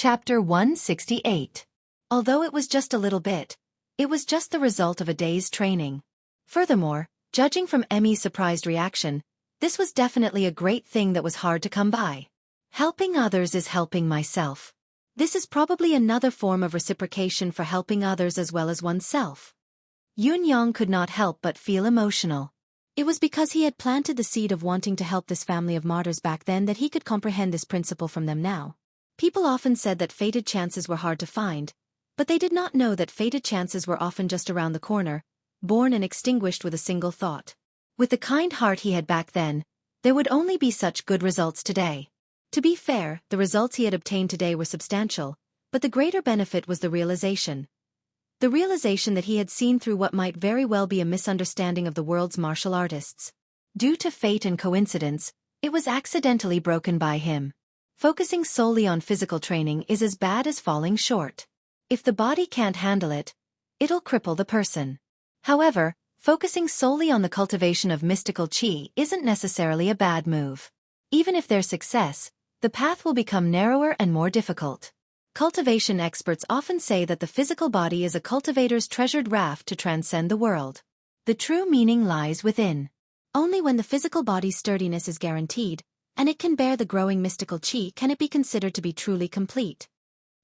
Chapter 168. Although it was just a little bit, it was just the result of a day's training. Furthermore, judging from Emmy's surprised reaction, this was definitely a great thing that was hard to come by. Helping others is helping myself. This is probably another form of reciprocation for helping others as well as oneself. Yunyang could not help but feel emotional. It was because he had planted the seed of wanting to help this family of martyrs back then that he could comprehend this principle from them now. People often said that fated chances were hard to find, but they did not know that fated chances were often just around the corner, born and extinguished with a single thought. With the kind heart he had back then, there would only be such good results today. To be fair, the results he had obtained today were substantial, but the greater benefit was the realization. The realization that he had seen through what might very well be a misunderstanding of the world's martial artists. Due to fate and coincidence, it was accidentally broken by him. Focusing solely on physical training is as bad as falling short. If the body can't handle it, it'll cripple the person. However, focusing solely on the cultivation of mystical qi isn't necessarily a bad move. Even if there's success, the path will become narrower and more difficult. Cultivation experts often say that the physical body is a cultivator's treasured raft to transcend the world. The true meaning lies within. Only when the physical body's sturdiness is guaranteed, and it can bear the growing mystical qi, can it be considered to be truly complete.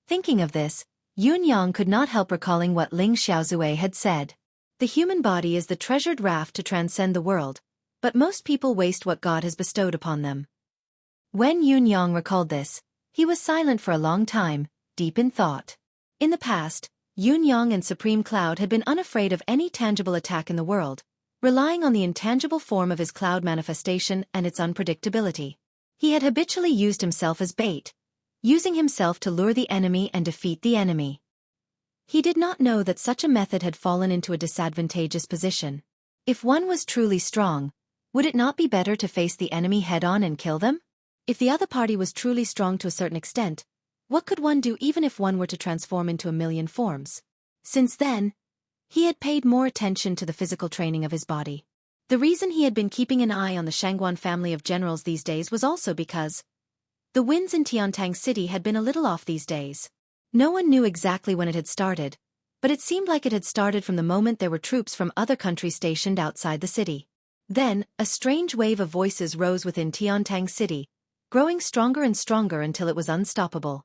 Thinking of this, Yunyang could not help recalling what Ling Xiaozue had said. The human body is the treasured raft to transcend the world, but most people waste what God has bestowed upon them. When Yunyang recalled this, he was silent for a long time, deep in thought. In the past, Yunyang and Supreme Cloud had been unafraid of any tangible attack in the world, relying on the intangible form of his cloud manifestation and its unpredictability. He had habitually used himself as bait, using himself to lure the enemy and defeat the enemy. He did not know that such a method had fallen into a disadvantageous position. If one was truly strong, would it not be better to face the enemy head-on and kill them? If the other party was truly strong to a certain extent, what could one do even if one were to transform into a million forms? Since then, he had paid more attention to the physical training of his body. The reason he had been keeping an eye on the Shangguan family of generals these days was also because the winds in Tiantang City had been a little off these days. No one knew exactly when it had started, but it seemed like it had started from the moment there were troops from other countries stationed outside the city. Then, a strange wave of voices rose within Tiantang City, growing stronger and stronger until it was unstoppable.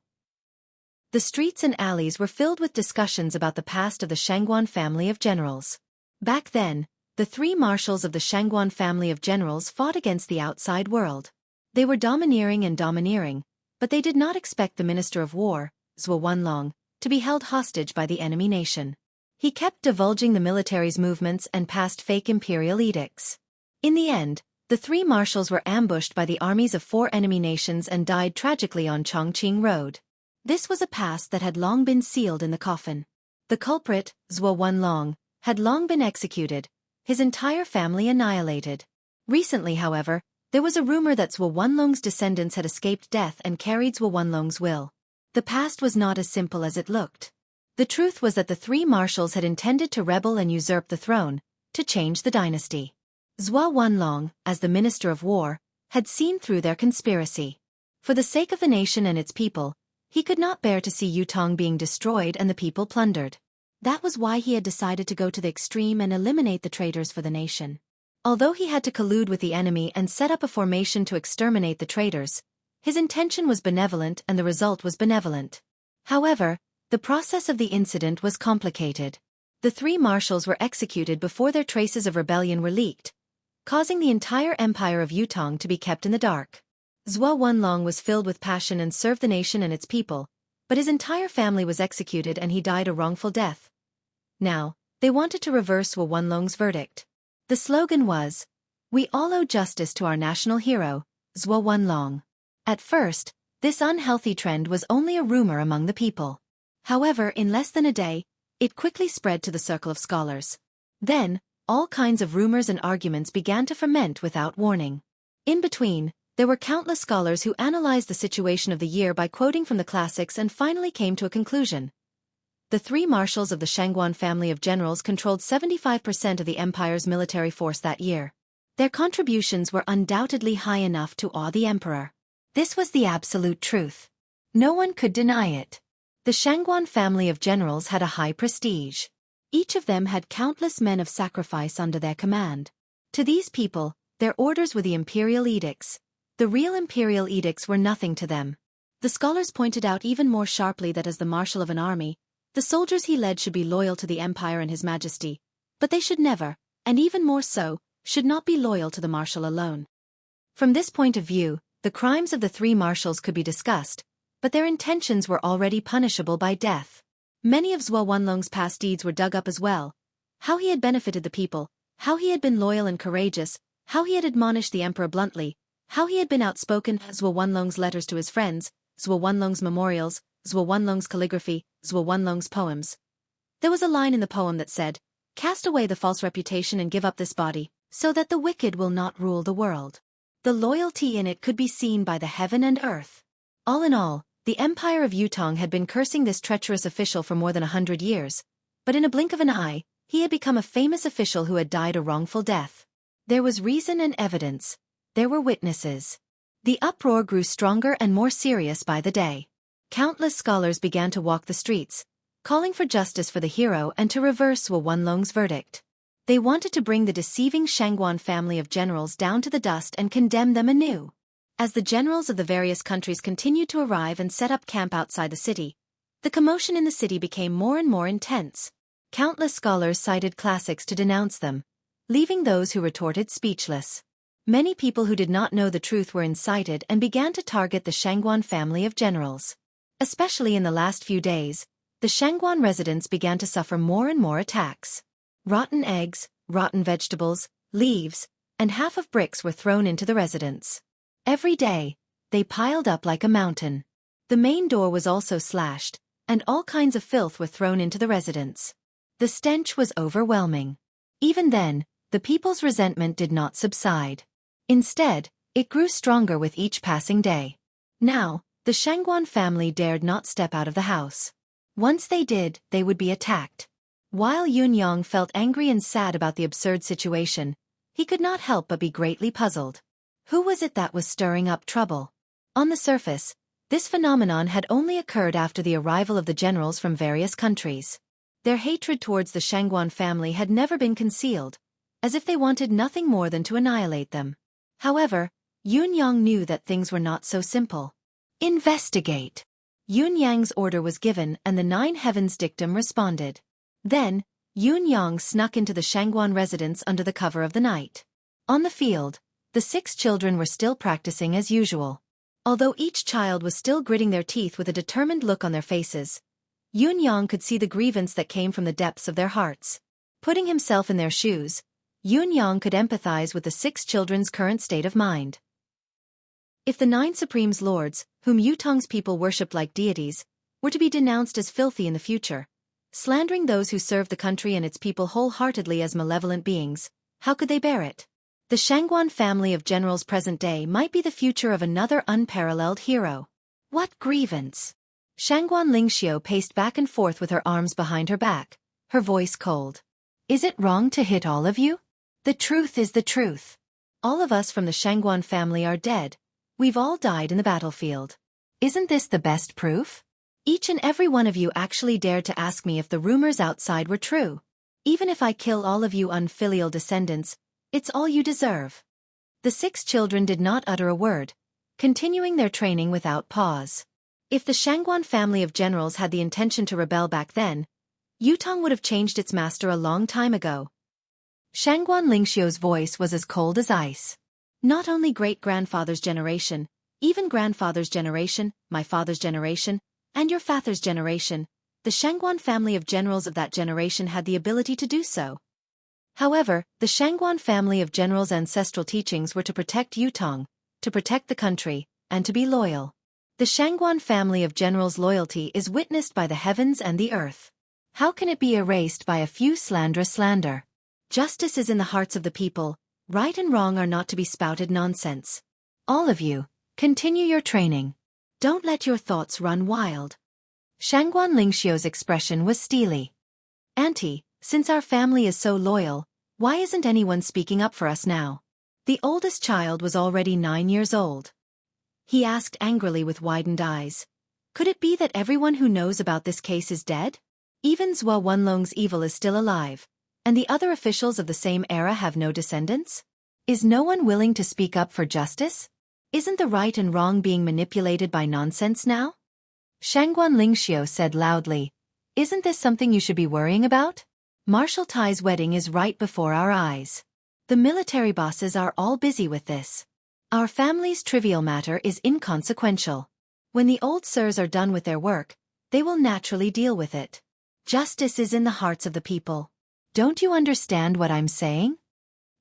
The streets and alleys were filled with discussions about the past of the Shangguan family of generals. Back then, the three marshals of the Shangguan family of generals fought against the outside world. They were domineering, but they did not expect the Minister of War, Xueqi, to be held hostage by the enemy nation. He kept divulging the military's movements and passed fake imperial edicts. In the end, the three marshals were ambushed by the armies of 4 enemy nations and died tragically on Chongqing Road. This was a past that had long been sealed in the coffin. The culprit, Xueqi, had long been executed, his entire family annihilated. Recently, however, there was a rumor that Xueqi's descendants had escaped death and carried Xueqi's will. The past was not as simple as it looked. The truth was that the three marshals had intended to rebel and usurp the throne, to change the dynasty. Xueqi, as the Minister of War, had seen through their conspiracy. For the sake of the nation and its people, he could not bear to see Yutong being destroyed and the people plundered. That was why he had decided to go to the extreme and eliminate the traitors for the nation. Although he had to collude with the enemy and set up a formation to exterminate the traitors, his intention was benevolent and the result was benevolent. However, the process of the incident was complicated. The three marshals were executed before their traces of rebellion were leaked, causing the entire empire of Yutong to be kept in the dark. Xueqi was filled with passion and served the nation and its people, but his entire family was executed and he died a wrongful death. Now, they wanted to reverse Xueqi's verdict. The slogan was, "We all owe justice to our national hero, Xueqi." At first, this unhealthy trend was only a rumor among the people. However, in less than a day, it quickly spread to the circle of scholars. Then, all kinds of rumors and arguments began to ferment without warning. In between, there were countless scholars who analyzed the situation of the year by quoting from the classics and finally came to a conclusion. The three marshals of the Shangguan family of generals controlled 75% of the empire's military force that year. Their contributions were undoubtedly high enough to awe the emperor. This was the absolute truth. No one could deny it. The Shangguan family of generals had a high prestige. Each of them had countless men of sacrifice under their command. To these people, their orders were the imperial edicts. The real imperial edicts were nothing to them. The scholars pointed out even more sharply that as the marshal of an army, the soldiers he led should be loyal to the empire and his majesty, but they should never, and even more so, should not be loyal to the marshal alone. From this point of view, the crimes of the three marshals could be discussed, but their intentions were already punishable by death. Many of Zhuo Wenlong's past deeds were dug up as well. How he had benefited the people, how he had been loyal and courageous, how he had admonished the emperor bluntly, how he had been outspoken, Zhuo Wenlong's letters to his friends, Zhuo Wenlong's memorials, Zhuo Wenlong's calligraphy, Zhuo Wenlong's poems. There was a line in the poem that said, "Cast away the false reputation and give up this body, so that the wicked will not rule the world." The loyalty in it could be seen by the heaven and earth. All in all, the empire of Yutong had been cursing this treacherous official for more than 100 years, but in a blink of an eye, he had become a famous official who had died a wrongful death. There was reason and evidence. There were witnesses. The uproar grew stronger and more serious by the day. Countless scholars began to walk the streets, calling for justice for the hero and to reverse Zhuo Wenlong's verdict. They wanted to bring the deceiving Shangguan family of generals down to the dust and condemn them anew. As the generals of the various countries continued to arrive and set up camp outside the city, the commotion in the city became more and more intense. Countless scholars cited classics to denounce them, leaving those who retorted speechless. Many people who did not know the truth were incited and began to target the Shangguan family of generals. Especially in the last few days, the Shangguan residents began to suffer more and more attacks. Rotten eggs, rotten vegetables, leaves, and half of bricks were thrown into the residence. Every day, they piled up like a mountain. The main door was also slashed, and all kinds of filth were thrown into the residence. The stench was overwhelming. Even then, the people's resentment did not subside. Instead, it grew stronger with each passing day. Now, the Shangguan family dared not step out of the house. Once they did, they would be attacked. While Yun Yang felt angry and sad about the absurd situation, he could not help but be greatly puzzled. Who was it that was stirring up trouble? On the surface, this phenomenon had only occurred after the arrival of the generals from various countries. Their hatred towards the Shangguan family had never been concealed, as if they wanted nothing more than to annihilate them. However, Yun Yang knew that things were not so simple. Investigate! Yun Yang's order was given and the Nine Heavens dictum responded. Then, Yun Yang snuck into the Shangguan residence under the cover of the night. On the field, the 6 children were still practicing as usual. Although each child was still gritting their teeth with a determined look on their faces, Yun Yang could see the grievance that came from the depths of their hearts. Putting himself in their shoes, Yun Yang could empathize with the 6 children's current state of mind. If the 9 Supremes Lords, whom Yutong's people worshipped like deities, were to be denounced as filthy in the future, slandering those who served the country and its people wholeheartedly as malevolent beings, how could they bear it? The Shangguan family of generals present day might be the future of another unparalleled hero. What grievance! Shangguan Lingxiu paced back and forth with her arms behind her back, her voice cold. Is it wrong to hit all of you? The truth is the truth. All of us from the Shangguan family are dead. We've all died in the battlefield. Isn't this the best proof? Each and every one of you actually dared to ask me if the rumors outside were true. Even if I kill all of you unfilial descendants, it's all you deserve. The 6 children did not utter a word, continuing their training without pause. If the Shangguan family of generals had the intention to rebel back then, Yutong would have changed its master a long time ago. Shangguan Lingxiu's voice was as cold as ice. Not only great-grandfather's generation, even grandfather's generation, my father's generation, and your father's generation, the Shangguan family of generals of that generation had the ability to do so. However, the Shangguan family of generals' ancestral teachings were to protect Yutong, to protect the country, and to be loyal. The Shangguan family of generals' loyalty is witnessed by the heavens and the earth. How can it be erased by a few slanderous slander? Justice is in the hearts of the people. Right and wrong are not to be spouted nonsense. All of you, continue your training. Don't let your thoughts run wild. Shangguan Lingxiu's expression was steely. Auntie, since our family is so loyal, why isn't anyone speaking up for us now? The oldest child was already 9 years old. He asked angrily with widened eyes. Could it be that everyone who knows about this case is dead? Even Zhua Wenlong's evil is still alive, and the other officials of the same era have no descendants? Is no one willing to speak up for justice? Isn't the right and wrong being manipulated by nonsense now? Shangguan Lingxiu said loudly. Isn't this something you should be worrying about? Marshal Tai's wedding is right before our eyes. The military bosses are all busy with this. Our family's trivial matter is inconsequential. When the old sirs are done with their work, they will naturally deal with it. Justice is in the hearts of the people. Don't you understand what I'm saying?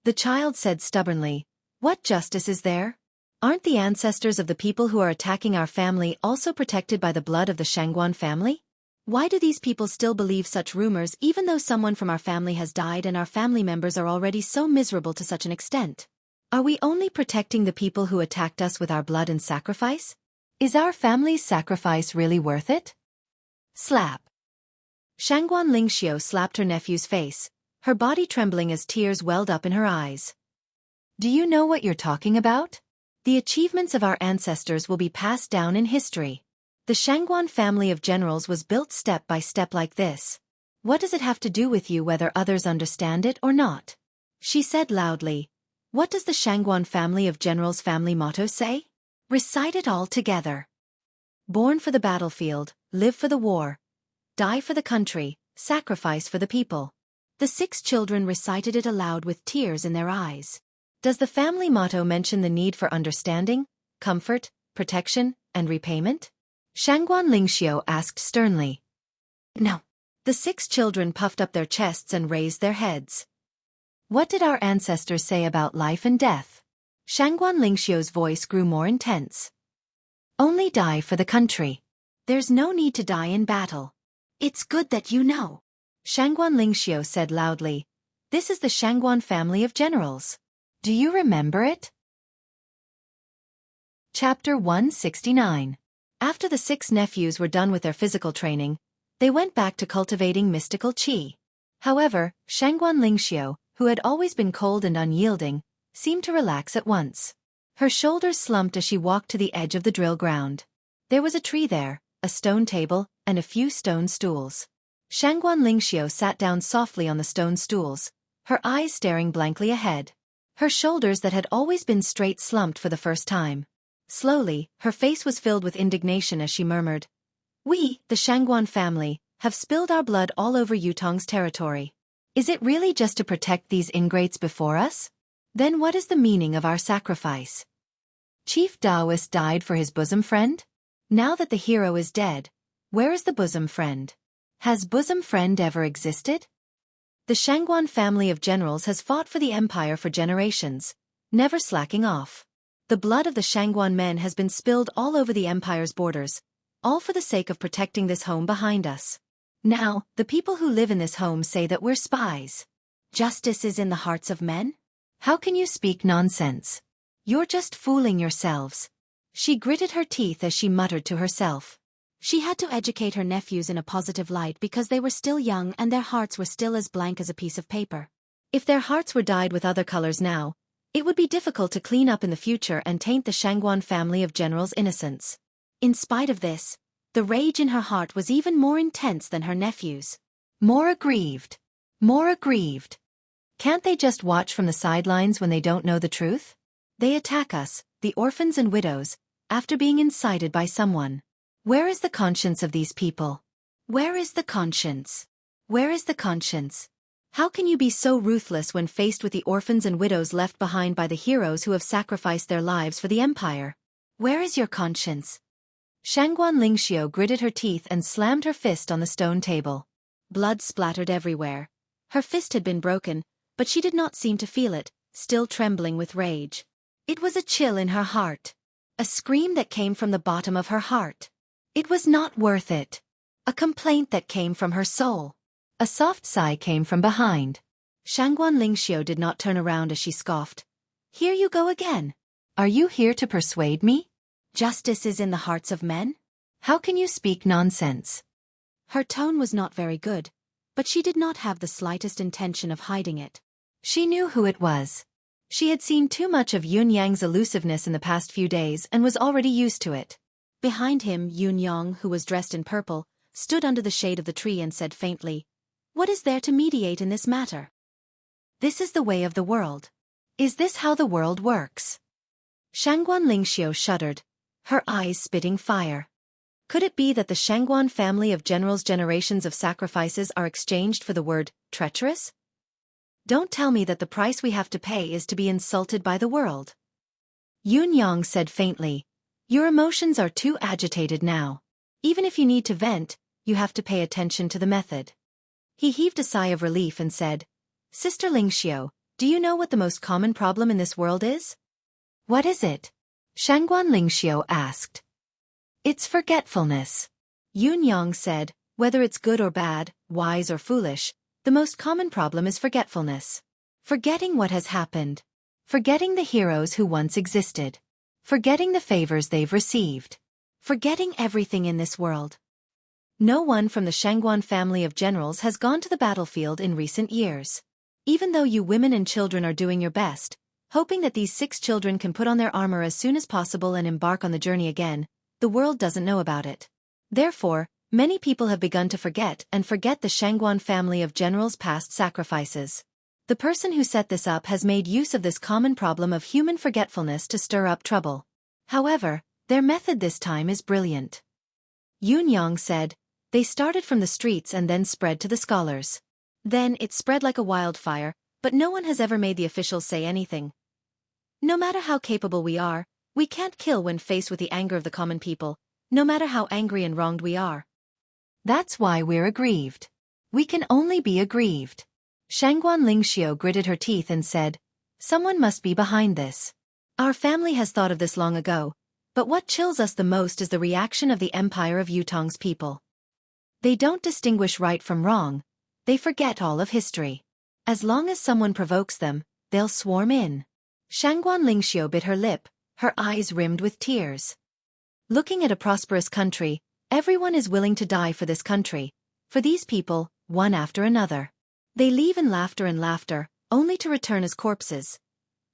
The child said stubbornly. What justice is there? Aren't the ancestors of the people who are attacking our family also protected by the blood of the Shangguan family? Why do these people still believe such rumors even though someone from our family has died and our family members are already so miserable to such an extent? Are we only protecting the people who attacked us with our blood and sacrifice? Is our family's sacrifice really worth it? Slap. Shangguan Lingxiu slapped her nephew's face, her body trembling as tears welled up in her eyes. Do you know what you're talking about? The achievements of our ancestors will be passed down in history. The Shangguan family of generals was built step by step like this. What does it have to do with you whether others understand it or not? She said loudly. What does the Shangguan family of generals' family motto say? Recite it all together. Born for the battlefield, live for the war, die for the country, sacrifice for the people. The 6 children recited it aloud with tears in their eyes. Does the family motto mention the need for understanding, comfort, protection, and repayment? Shangguan Lingxiu asked sternly. No. The 6 children puffed up their chests and raised their heads. What did our ancestors say about life and death? Shangguan Lingxiu's voice grew more intense. Only die for the country. There's no need to die in battle. It's good that you know. Shangguan Lingxiu said loudly. This is the Shangguan family of generals. Do you remember it? Chapter 169. After the 6 nephews were done with their physical training, they went back to cultivating mystical qi. However, Shangguan Lingxiu, who had always been cold and unyielding, seemed to relax at once. Her shoulders slumped as she walked to the edge of the drill ground. There was a tree there, a stone table, and a few stone stools. Shangguan Lingxiu sat down softly on the stone stools, her eyes staring blankly ahead. Her shoulders that had always been straight slumped for the first time. Slowly, her face was filled with indignation as she murmured, We, the Shangguan family, have spilled our blood all over Yutong's territory. Is it really just to protect these ingrates before us? Then what is the meaning of our sacrifice? Chief Taoist died for his bosom friend? Now that the hero is dead, where is the bosom friend? Has bosom friend ever existed? The Shangguan family of generals has fought for the empire for generations, never slacking off. The blood of the Shangguan men has been spilled all over the empire's borders, all for the sake of protecting this home behind us. Now, the people who live in this home say that we're spies. Justice is in the hearts of men? How can you speak nonsense? You're just fooling yourselves. She gritted her teeth as she muttered to herself. She had to educate her nephews in a positive light because they were still young and their hearts were still as blank as a piece of paper. If their hearts were dyed with other colors now, it would be difficult to clean up in the future and taint the Shangguan family of generals' innocence. In spite of this, the rage in her heart was even more intense than her nephew's. More aggrieved. More aggrieved. Can't they just watch from the sidelines when they don't know the truth? They attack us, the orphans and widows, after being incited by someone. Where is the conscience of these people? Where is the conscience? Where is the conscience? How can you be so ruthless when faced with the orphans and widows left behind by the heroes who have sacrificed their lives for the empire? Where is your conscience? Shangguan Lingxiu gritted her teeth and slammed her fist on the stone table. Blood splattered everywhere. Her fist had been broken, but she did not seem to feel it, still trembling with rage. It was a chill in her heart. A scream that came from the bottom of her heart. It was not worth it. A complaint that came from her soul. A soft sigh came from behind. Shangguan Lingxiu did not turn around as she scoffed. Here you go again. Are you here to persuade me? Justice is in the hearts of men? How can you speak nonsense? Her tone was not very good, but she did not have the slightest intention of hiding it. She knew who it was. She had seen too much of Yun Yang's elusiveness in the past few days and was already used to it. Behind him, Yun-Yong, who was dressed in purple, stood under the shade of the tree and said faintly, "What is there to mediate in this matter? This is the way of the world. Is this how the world works?" Shangguan Lingxiu shuddered, her eyes spitting fire. Could it be that the Shangguan family of generals' generations of sacrifices are exchanged for the word treacherous? Don't tell me that the price we have to pay is to be insulted by the world. Yun-Yang said faintly, "Your emotions are too agitated now. Even if you need to vent, you have to pay attention to the method." He heaved a sigh of relief and said, "Sister Lingxiu, do you know what the most common problem in this world is?" "What is it?" Shangguan Lingxiu asked. "It's forgetfulness." Yun-Yang said, "Whether it's good or bad, wise or foolish, the most common problem is forgetfulness. Forgetting what has happened. Forgetting the heroes who once existed. Forgetting the favors they've received. Forgetting everything in this world. No one from the Shangguan family of generals has gone to the battlefield in recent years. Even though you women and children are doing your best, hoping that these 6 children can put on their armor as soon as possible and embark on the journey again, the world doesn't know about it. Therefore, many people have begun to forget the Shangguan family of generals' past sacrifices. The person who set this up has made use of this common problem of human forgetfulness to stir up trouble. However, their method this time is brilliant." Yun-Yang said, "They started from the streets and then spread to the scholars. Then it spread like a wildfire, but no one has ever made the officials say anything. No matter how capable we are, we can't kill when faced with the anger of the common people, no matter how angry and wronged we are. That's why we're aggrieved. We can only be aggrieved." Shangguan Lingxiu gritted her teeth and said, "Someone must be behind this. Our family has thought of this long ago, but what chills us the most is the reaction of the Empire of Yutong's people. They don't distinguish right from wrong, they forget all of history. As long as someone provokes them, they'll swarm in." Shangguan Lingxiu bit her lip, her eyes rimmed with tears. Looking at a prosperous country, everyone is willing to die for this country, for these people, one after another. They leave in laughter and laughter, only to return as corpses.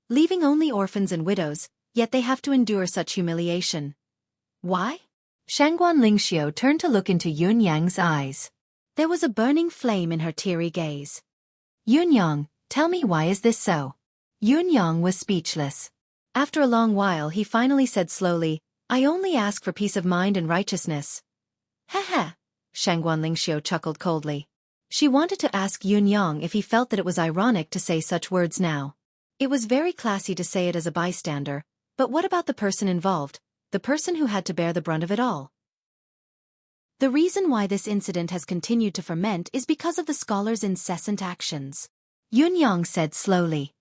Leaving only orphans and widows, yet they have to endure such humiliation. Why? Shangguan Lingxiu turned to look into Yun-Yang's eyes. There was a burning flame in her teary gaze. "Yun-Yang, tell me, why is this so?" Yun-Yang was speechless. After a long while he finally said slowly, "I only ask for peace of mind and righteousness." "Heh." Shangguan Lingxiu chuckled coldly. She wanted to ask Yun-Yang if he felt that it was ironic to say such words now. It was very classy to say it as a bystander, but what about the person involved, the person who had to bear the brunt of it all? The reason why this incident has continued to ferment is because of the scholars' incessant actions, Yun-Yang said slowly.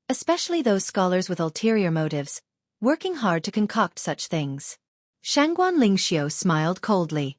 Especially those scholars with ulterior motives, working hard to concoct such things. Shangguan Lingxiu smiled coldly.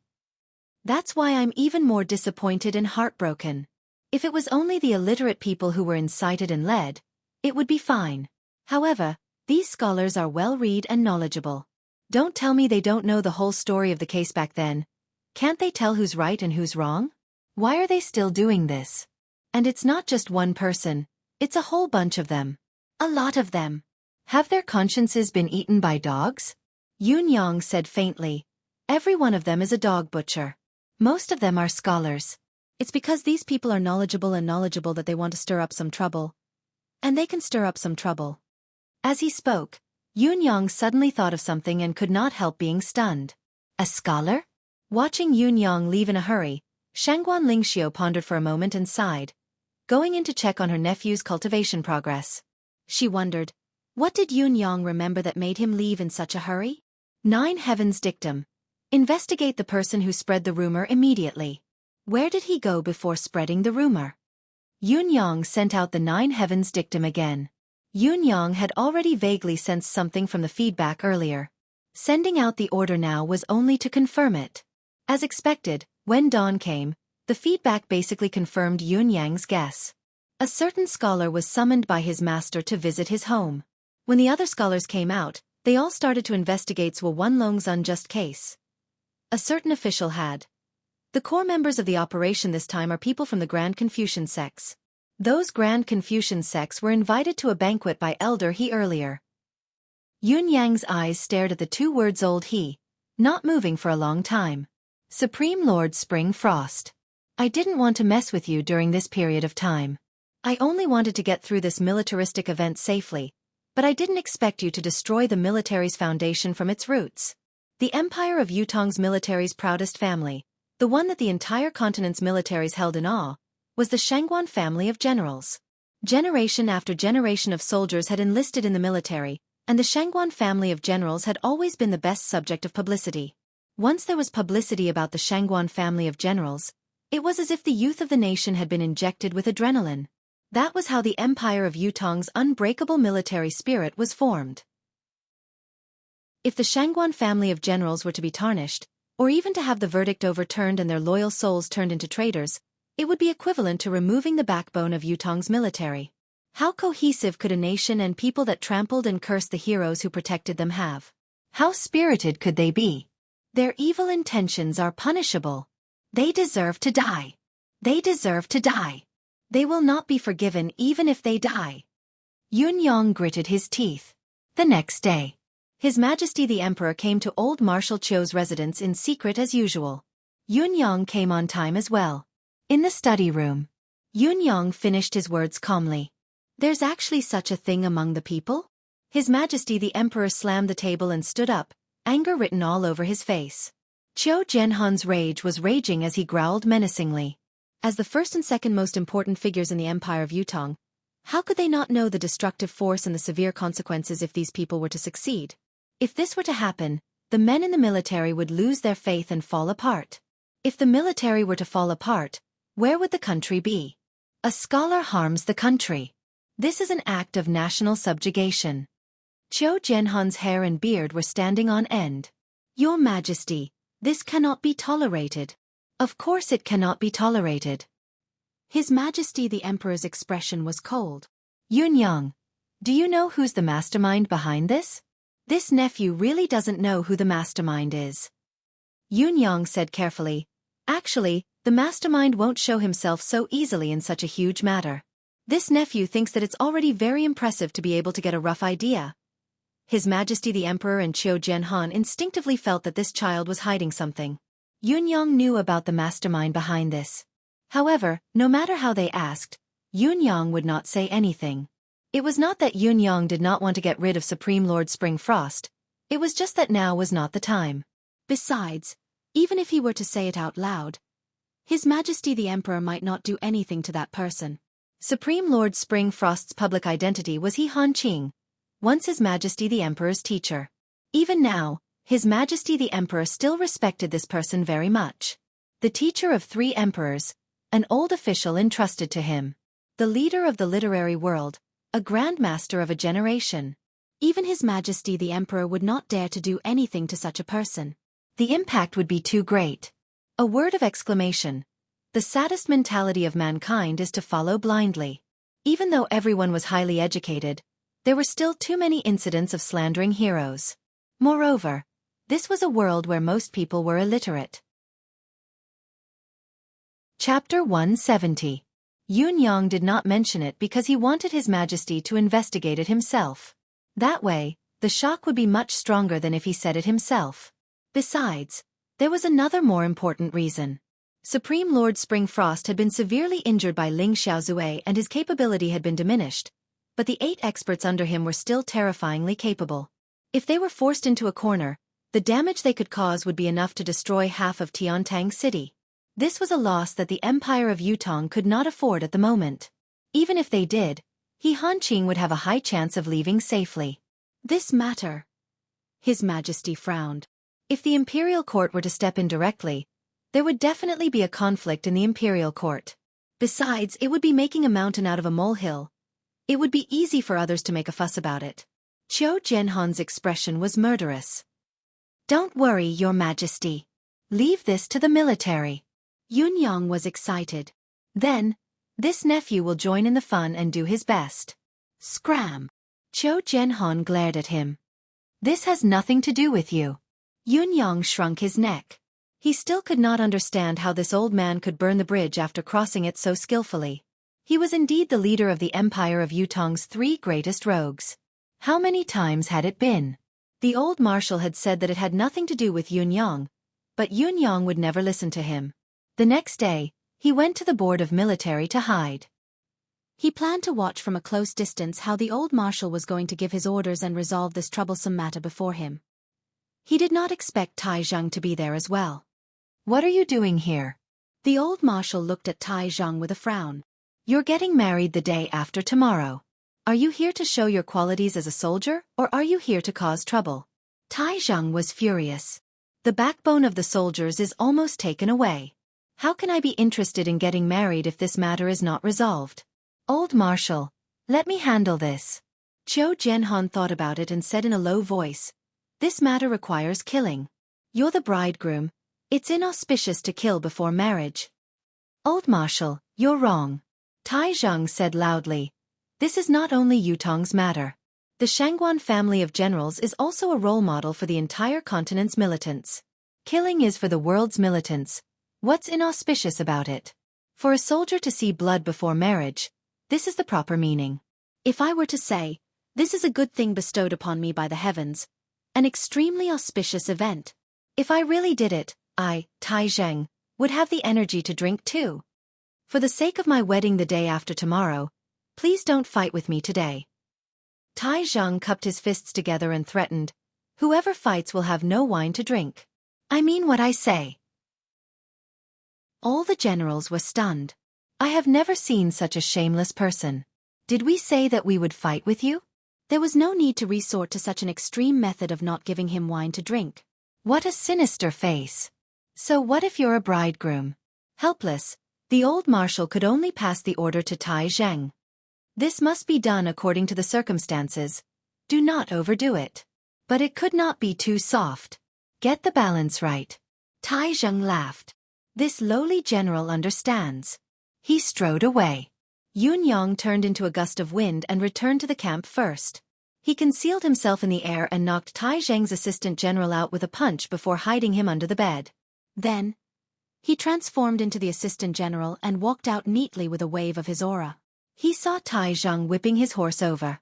That's why I'm even more disappointed and heartbroken. If it was only the illiterate people who were incited and led, it would be fine. However, these scholars are well-read and knowledgeable. Don't tell me they don't know the whole story of the case back then. Can't they tell who's right and who's wrong? Why are they still doing this? And it's not just one person, it's a whole bunch of them. A lot of them. Have their consciences been eaten by dogs? Yun-Yang said faintly. Every one of them is a dog butcher. Most of them are scholars. It's because these people are knowledgeable that they want to stir up some trouble. And they can stir up some trouble. As he spoke, Yun-Yang suddenly thought of something and could not help being stunned. A scholar? Watching Yun-Yang leave in a hurry, Shangguan Lingxiu pondered for a moment and sighed, going in to check on her nephew's cultivation progress. She wondered, what did Yun-Yang remember that made him leave in such a hurry? 9 Heavens Dictum. Investigate the person who spread the rumor immediately. Where did he go before spreading the rumor? Yun-Yang sent out the 9 Heavens Dictum again. Yun-Yang had already vaguely sensed something from the feedback earlier. Sending out the order now was only to confirm it. As expected, when dawn came, the feedback basically confirmed Yun-Yang's guess. A certain scholar was summoned by his master to visit his home. When the other scholars came out, they all started to investigate Zhuo Wenlong's unjust case. A certain official had. The core members of the operation this time are people from the Grand Confucian sects. Those Grand Confucian sects were invited to a banquet by Elder He earlier. Yun-Yang's eyes stared at the 2 words old He, not moving for a long time. Supreme Lord Spring Frost. I didn't want to mess with you during this period of time. I only wanted to get through this militaristic event safely, but I didn't expect you to destroy the military's foundation from its roots. The Empire of Yutong's military's proudest family, the one that the entire continent's militaries held in awe, was the Shangguan family of generals. Generation after generation of soldiers had enlisted in the military, and the Shangguan family of generals had always been the best subject of publicity. Once there was publicity about the Shangguan family of generals, it was as if the youth of the nation had been injected with adrenaline. That was how the Empire of Yutong's unbreakable military spirit was formed. If the Shangguan family of generals were to be tarnished, or even to have the verdict overturned and their loyal souls turned into traitors, it would be equivalent to removing the backbone of Yutong's military. How cohesive could a nation and people that trampled and cursed the heroes who protected them have? How spirited could they be? Their evil intentions are punishable. They deserve to die. They deserve to die. They will not be forgiven even if they die. Yun Yong gritted his teeth. The next day, His Majesty the Emperor came to old Marshal Qiu's residence in secret as usual. Yun Yong came on time as well. In the study room, Yun Yong finished his words calmly. There's actually such a thing among the people? His Majesty the Emperor slammed the table and stood up, anger written all over his face. Qiu Jianhan's rage was raging as he growled menacingly. As the first and second most important figures in the Empire of Yutong, how could they not know the destructive force and the severe consequences if these people were to succeed? If this were to happen, the men in the military would lose their faith and fall apart. If the military were to fall apart, where would the country be? A scholar harms the country. This is an act of national subjugation. Qiu Jianhan's hair and beard were standing on end. Your Majesty, this cannot be tolerated. Of course it cannot be tolerated. His Majesty the Emperor's expression was cold. Yun Yang, do you know who's the mastermind behind this? This nephew really doesn't know who the mastermind is. Yun Yang said carefully, actually, the mastermind won't show himself so easily in such a huge matter. This nephew thinks that it's already very impressive to be able to get a rough idea. His Majesty the Emperor and Qiu Jianhan instinctively felt that this child was hiding something. Yun Yang knew about the mastermind behind this. However, no matter how they asked, Yun Yang would not say anything. It was not that Yun Yang did not want to get rid of Supreme Lord Spring Frost, it was just that now was not the time. Besides, even if he were to say it out loud, His Majesty the Emperor might not do anything to that person. Supreme Lord Spring Frost's public identity was He Han Qing, once His Majesty the Emperor's teacher. Even now, His Majesty the Emperor still respected this person very much. The teacher of 3 emperors, an old official entrusted to him. The leader of the literary world, a grand master of a generation. Even His Majesty the Emperor would not dare to do anything to such a person. The impact would be too great. A word of exclamation. The saddest mentality of mankind is to follow blindly. Even though everyone was highly educated, there were still too many incidents of slandering heroes. Moreover, this was a world where most people were illiterate. Chapter 170. Yun Yang did not mention it because he wanted His Majesty to investigate it himself. That way, the shock would be much stronger than if he said it himself. Besides, there was another more important reason. Supreme Lord Spring Frost had been severely injured by Ling Xiaozue and his capability had been diminished, but the 8 experts under him were still terrifyingly capable. If they were forced into a corner, the damage they could cause would be enough to destroy half of Tiantang City. This was a loss that the Empire of Yutong could not afford at the moment. Even if they did, He Han Qing would have a high chance of leaving safely. This matter. His Majesty frowned. If the Imperial Court were to step in directly, there would definitely be a conflict in the Imperial Court. Besides, it would be making a mountain out of a molehill. It would be easy for others to make a fuss about it. Qiu Jianhan's expression was murderous. Don't worry, Your Majesty. Leave this to the military. Yun Yang was excited. Then, this nephew will join in the fun and do his best. Scram. Qiu Jianhan glared at him. This has nothing to do with you. Yun Yang shrunk his neck. He still could not understand how this old man could burn the bridge after crossing it so skillfully. He was indeed the leader of the Empire of Yutong's 3 greatest rogues. How many times had it been? The old marshal had said that it had nothing to do with Yun Yang, but Yun Yang would never listen to him. The next day, he went to the board of military to hide. He planned to watch from a close distance how the old marshal was going to give his orders and resolve this troublesome matter before him. He did not expect Tai Zheng to be there as well. "What are you doing here?" The old marshal looked at Tai Zheng with a frown. "You're getting married the day after tomorrow. Are you here to show your qualities as a soldier, or are you here to cause trouble?" Tai Zheng was furious. "The backbone of the soldiers is almost taken away. How can I be interested in getting married if this matter is not resolved? Old marshal, let me handle this." Zhou Jianhan thought about it and said in a low voice, "This matter requires killing. You're the bridegroom. It's inauspicious to kill before marriage." "Old marshal, you're wrong," Tai Zheng said loudly. "This is not only Yutong's matter. The Shangguan family of generals is also a role model for the entire continent's militants. Killing is for the world's militants. What's inauspicious about it? For a soldier to see blood before marriage, this is the proper meaning. If I were to say, this is a good thing bestowed upon me by the heavens, an extremely auspicious event. If I really did it, I, Tai Zheng, would have the energy to drink too. For the sake of my wedding the day after tomorrow, please don't fight with me today." Tai Zheng cupped his fists together and threatened, "Whoever fights will have no wine to drink. I mean what I say." All the generals were stunned. "I have never seen such a shameless person. Did we say that we would fight with you?" There was no need to resort to such an extreme method of not giving him wine to drink. What a sinister face. "So what if you're a bridegroom?" Helpless, the old marshal could only pass the order to Tai Zheng. "This must be done according to the circumstances. Do not overdo it. But it could not be too soft. Get the balance right." Tai Zheng laughed. "This lowly general understands." He strode away. Yun Yang turned into a gust of wind and returned to the camp first. He concealed himself in the air and knocked Tai Zheng's assistant general out with a punch before hiding him under the bed. Then, he transformed into the assistant general and walked out neatly with a wave of his aura. He saw Tai Zheng whipping his horse over.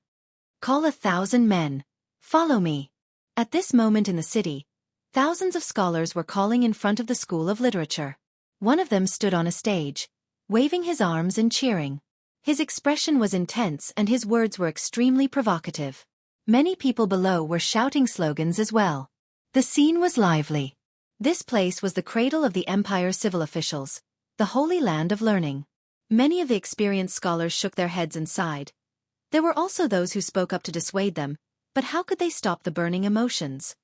"Call 1,000 men. Follow me." At this moment in the city, thousands of scholars were calling in front of the School of Literature. One of them stood on a stage, waving his arms and cheering. His expression was intense and his words were extremely provocative. Many people below were shouting slogans as well. The scene was lively. This place was the cradle of the empire's civil officials, the holy land of learning. Many of the experienced scholars shook their heads and sighed. There were also those who spoke up to dissuade them, but how could they stop the burning emotions?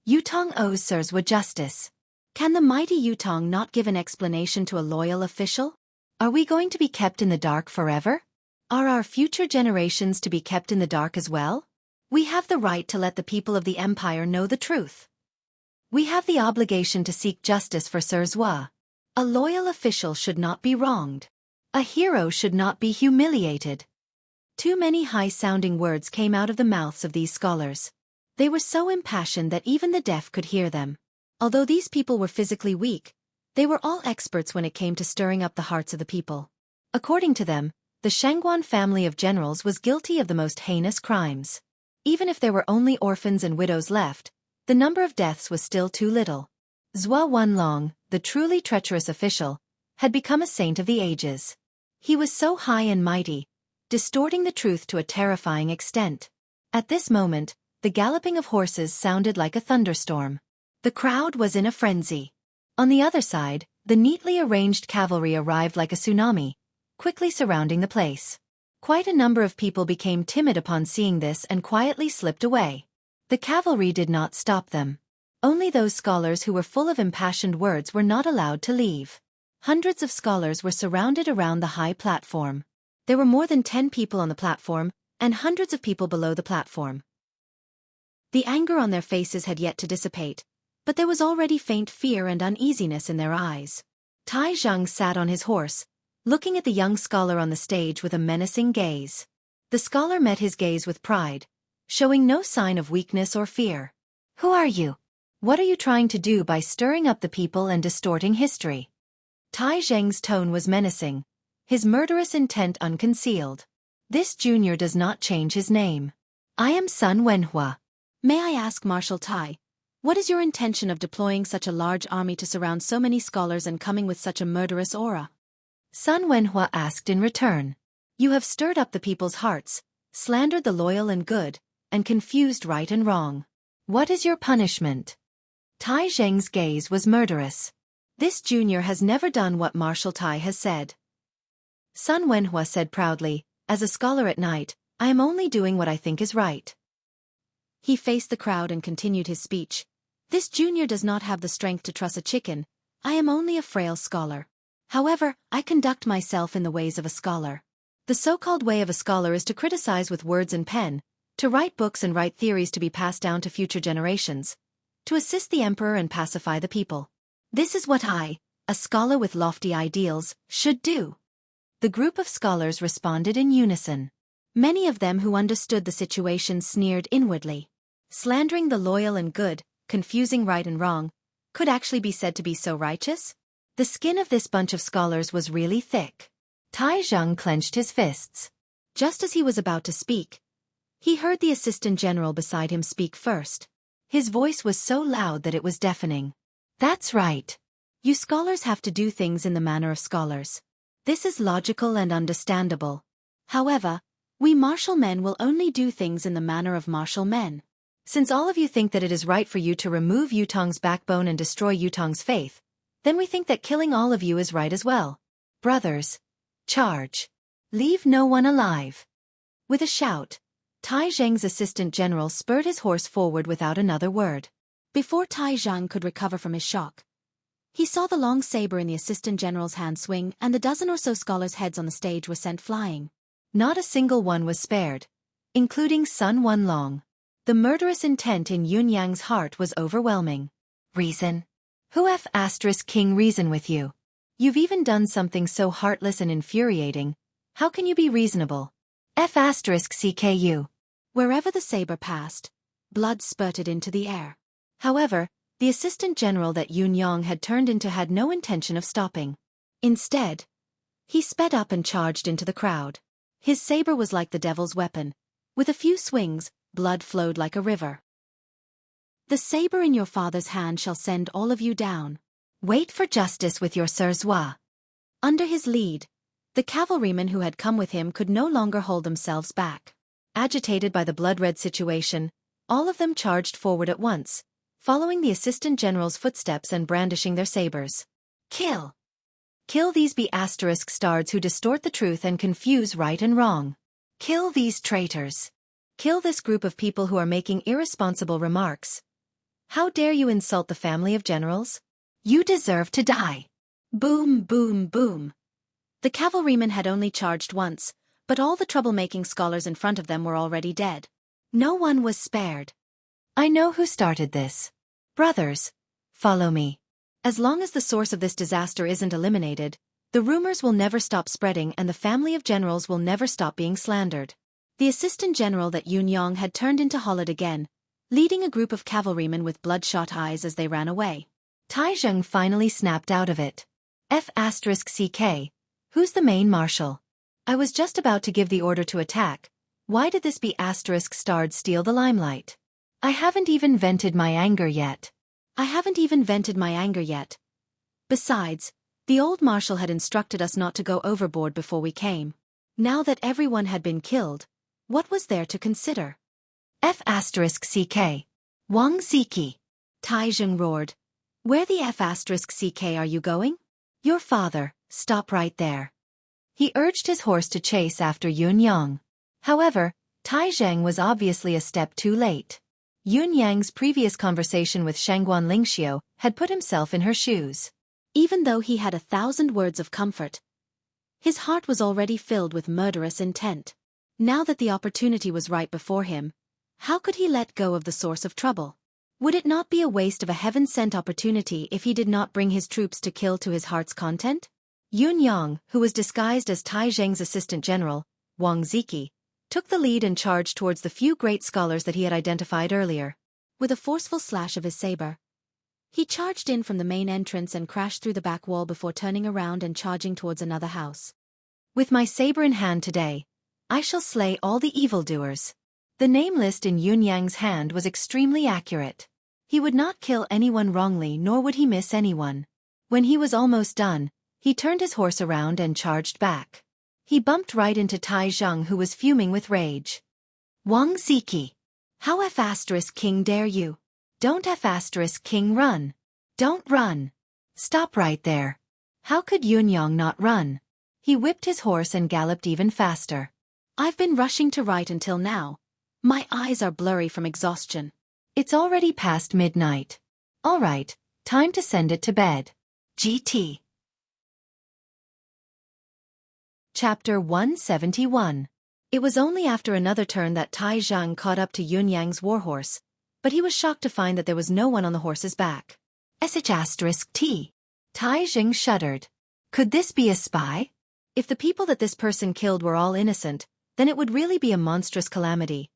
Yutong owes Sirswa justice. Can the mighty Yutong not give an explanation to a loyal official? Are we going to be kept in the dark forever? Are our future generations to be kept in the dark as well? We have the right to let the people of the empire know the truth. We have the obligation to seek justice for Sirswa. A loyal official should not be wronged. A hero should not be humiliated. Too many high-sounding words came out of the mouths of these scholars. They were so impassioned that even the deaf could hear them. Although these people were physically weak, they were all experts when it came to stirring up the hearts of the people. According to them, the Shangguan family of generals was guilty of the most heinous crimes. Even if there were only orphans and widows left, the number of deaths was still too little. Zhua Wanlong, the truly treacherous official, had become a saint of the ages. He was so high and mighty, distorting the truth to a terrifying extent. At this moment, the galloping of horses sounded like a thunderstorm. The crowd was in a frenzy. On the other side, the neatly arranged cavalry arrived like a tsunami, quickly surrounding the place. Quite a number of people became timid upon seeing this and quietly slipped away. The cavalry did not stop them. Only those scholars who were full of impassioned words were not allowed to leave. Hundreds of scholars were surrounded around the high platform. There were more than 10 people on the platform, and hundreds of people below the platform. The anger on their faces had yet to dissipate, but there was already faint fear and uneasiness in their eyes. Tai Zheng sat on his horse, looking at the young scholar on the stage with a menacing gaze. The scholar met his gaze with pride, showing no sign of weakness or fear. "Who are you? What are you trying to do by stirring up the people and distorting history?" Tai Zheng's tone was menacing, his murderous intent unconcealed. "This junior does not change his name. I am Sun Wenhua. May I ask, Marshal Tai, what is your intention of deploying such a large army to surround so many scholars and coming with such a murderous aura? Sun Wenhua asked in return. You have stirred up the people's hearts, slandered the loyal and good, and confused right and wrong. What is your punishment? Tai Zheng's gaze was murderous. This junior has never done what Marshal Tai has said. Sun Wenhua said proudly, as a scholar at night, I am only doing what I think is right. He faced the crowd and continued his speech. This junior does not have the strength to truss a chicken. I am only a frail scholar. However, I conduct myself in the ways of a scholar. The so-called way of a scholar is to criticize with words and pen, to write books and write theories to be passed down to future generations, to assist the emperor and pacify the people. This is what I, a scholar with lofty ideals, should do. The group of scholars responded in unison. Many of them who understood the situation sneered inwardly. Slandering the loyal and good, confusing right and wrong, could actually be said to be so righteous? The skin of this bunch of scholars was really thick. Tai Zheng clenched his fists. Just as he was about to speak, he heard the assistant general beside him speak first. His voice was so loud that it was deafening. That's right. You scholars have to do things in the manner of scholars. This is logical and understandable. However, we martial men will only do things in the manner of martial men. Since all of you think that it is right for you to remove Yutong's backbone and destroy Yutong's faith, then we think that killing all of you is right as well. Brothers, charge. Leave no one alive. With a shout, Tai Zheng's assistant general spurred his horse forward without another word. Before Tai Zheng could recover from his shock, he saw the long saber in the assistant general's hand swing, and the dozen or so scholars' heads on the stage were sent flying. Not a single one was spared, including Sun Wenlong. The murderous intent in Yun Yang's heart was overwhelming. Reason? Who King reason with you? You've even done something so heartless and infuriating. How can you be reasonable? CKU. Wherever the saber passed, blood spurted into the air. However, the assistant general that Yun Yang had turned into had no intention of stopping. Instead, he sped up and charged into the crowd. His saber was like the devil's weapon. With a few swings, blood flowed like a river. The saber in your father's hand shall send all of you down. Wait for justice with your Sirzwa. Under his lead, the cavalrymen who had come with him could no longer hold themselves back. Agitated by the blood-red situation, all of them charged forward at once, following the assistant general's footsteps and brandishing their sabers. Kill! Kill these stards who distort the truth and confuse right and wrong. Kill these traitors. Kill this group of people who are making irresponsible remarks. How dare you insult the family of generals? You deserve to die. Boom, boom, boom. The cavalrymen had only charged once, but all the troublemaking scholars in front of them were already dead. No one was spared. I know who started this. Brothers, follow me. As long as the source of this disaster isn't eliminated, the rumors will never stop spreading and the family of generals will never stop being slandered. The assistant general that Yun Yang had turned into Holod again, leading a group of cavalrymen with bloodshot eyes as they ran away. Tai Zheng finally snapped out of it. CK, who's the main marshal? I was just about to give the order to attack. Why did this starred steal the limelight? I haven't even vented my anger yet. Besides, the old marshal had instructed us not to go overboard before we came. Now that everyone had been killed, what was there to consider? CK. Wang Ziki. Tai Zheng roared. Where the CK are you going? Your father, stop right there. He urged his horse to chase after Yun Yang. However, Tai Zheng was obviously a step too late. Yun Yang's previous conversation with Shangguan Lingxiu had put himself in her shoes. Even though he had 1,000 words of comfort, his heart was already filled with murderous intent. Now that the opportunity was right before him, how could he let go of the source of trouble? Would it not be a waste of a heaven-sent opportunity if he did not bring his troops to kill to his heart's content? Yun Yang, who was disguised as Tai Zheng's assistant general, Wang Ziki, took the lead and charged towards the few great scholars that he had identified earlier. With a forceful slash of his saber, he charged in from the main entrance and crashed through the back wall before turning around and charging towards another house. With my saber in hand today, I shall slay all the evildoers. The name list in Yunyang's hand was extremely accurate. He would not kill anyone wrongly, nor would he miss anyone. When he was almost done, he turned his horse around and charged back. He bumped right into Tai Zhang, who was fuming with rage. Wang Ziki! How F***king dare you? Don't F***king run! Don't run! Stop right there! How could Yunyang not run? He whipped his horse and galloped even faster. I've been rushing to write until now. My eyes are blurry from exhaustion. It's already past midnight. All right, time to send it to bed. GT. Chapter 171. It was only after another turn that Tai Zhang caught up to Yunyang's warhorse, but he was shocked to find that there was no one on the horse's back. **T. Tai Zhang shuddered. Could this be a spy? If the people that this person killed were all innocent, then it would really be a monstrous calamity.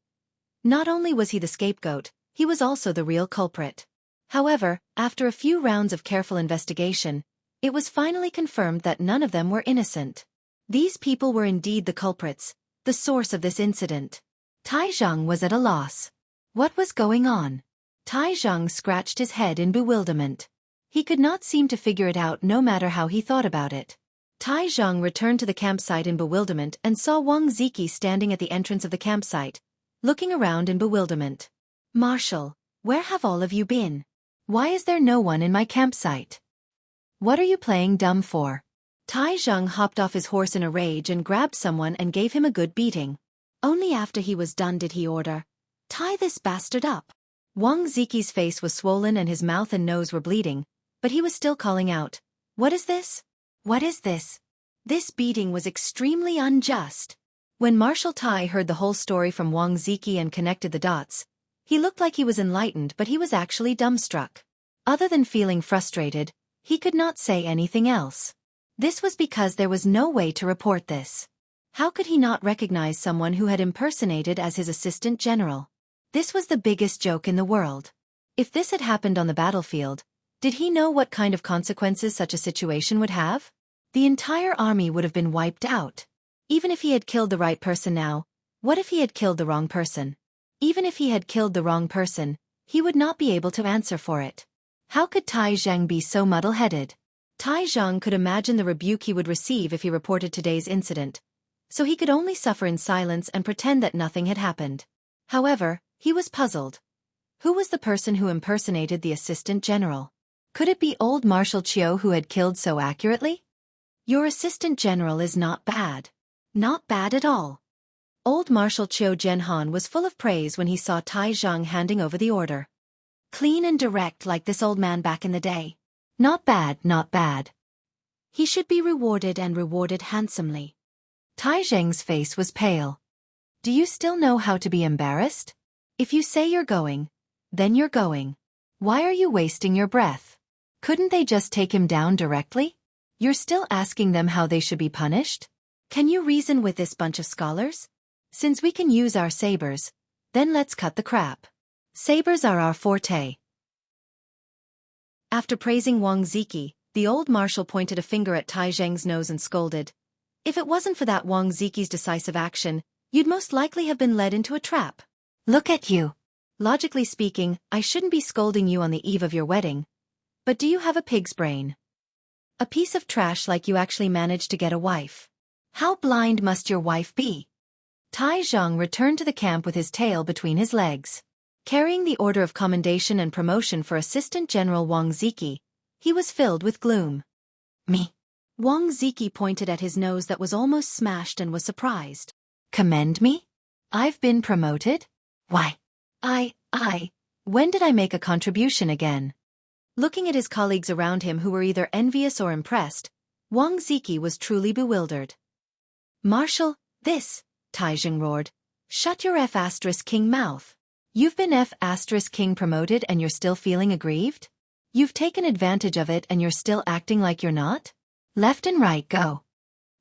Not only was he the scapegoat, he was also the real culprit. However, after a few rounds of careful investigation, it was finally confirmed that none of them were innocent. These people were indeed the culprits, the source of this incident. Tai Zhang was at a loss. What was going on? Tai Zhang scratched his head in bewilderment. He could not seem to figure it out no matter how he thought about it. Tai Zhang returned to the campsite in bewilderment and saw Wang Ziki standing at the entrance of the campsite, looking around in bewilderment. Marshal, where have all of you been? Why is there no one in my campsite? What are you playing dumb for? Tai Zhang hopped off his horse in a rage and grabbed someone and gave him a good beating. Only after he was done did he order, "Tie this bastard up." Wang Ziki's face was swollen and his mouth and nose were bleeding, but he was still calling out, "What is this? What is this?" This beating was extremely unjust. When Marshal Tai heard the whole story from Wang Ziki and connected the dots, he looked like he was enlightened, but he was actually dumbstruck. Other than feeling frustrated, he could not say anything else. This was because there was no way to report this. How could he not recognize someone who had impersonated as his assistant general? This was the biggest joke in the world. If this had happened on the battlefield, did he know what kind of consequences such a situation would have? The entire army would have been wiped out. Even if he had killed the right person now, what if he had killed the wrong person? Even if he had killed the wrong person, he would not be able to answer for it. How could Tai Zhang be so muddle-headed? Tai Zhang could imagine the rebuke he would receive if he reported today's incident, so he could only suffer in silence and pretend that nothing had happened. However, he was puzzled. Who was the person who impersonated the assistant general? Could it be old Marshal Chiu who had killed so accurately? Your assistant general is not bad. Not bad at all. Old Marshal Chiu Zhenhan was full of praise when he saw Tai Zhang handing over the order. Clean and direct like this old man back in the day. Not bad, not bad. He should be rewarded and rewarded handsomely. Tai Zhang's face was pale. Do you still know how to be embarrassed? If you say you're going, then you're going. Why are you wasting your breath? Couldn't they just take him down directly? You're still asking them how they should be punished? Can you reason with this bunch of scholars? Since we can use our sabers, then let's cut the crap. Sabers are our forte. After praising Wang Ziki, the old marshal pointed a finger at Tai Zhang's nose and scolded. If it wasn't for that Wang Ziki's decisive action, you'd most likely have been led into a trap. Look at you. Logically speaking, I shouldn't be scolding you on the eve of your wedding. But do you have a pig's brain? A piece of trash like you actually managed to get a wife. How blind must your wife be? Tai Zhang returned to the camp with his tail between his legs. Carrying the order of commendation and promotion for Assistant General Wang Ziki, he was filled with gloom. Me? Wang Ziki pointed at his nose that was almost smashed and was surprised. Commend me? I've been promoted? Why? When did I make a contribution again? Looking at his colleagues around him who were either envious or impressed, Wang Ziki was truly bewildered. Marshal, this, Tai Zhang roared. Shut your F***king mouth. You've been F***king promoted and you're still feeling aggrieved? You've taken advantage of it and you're still acting like you're not? Left and right go.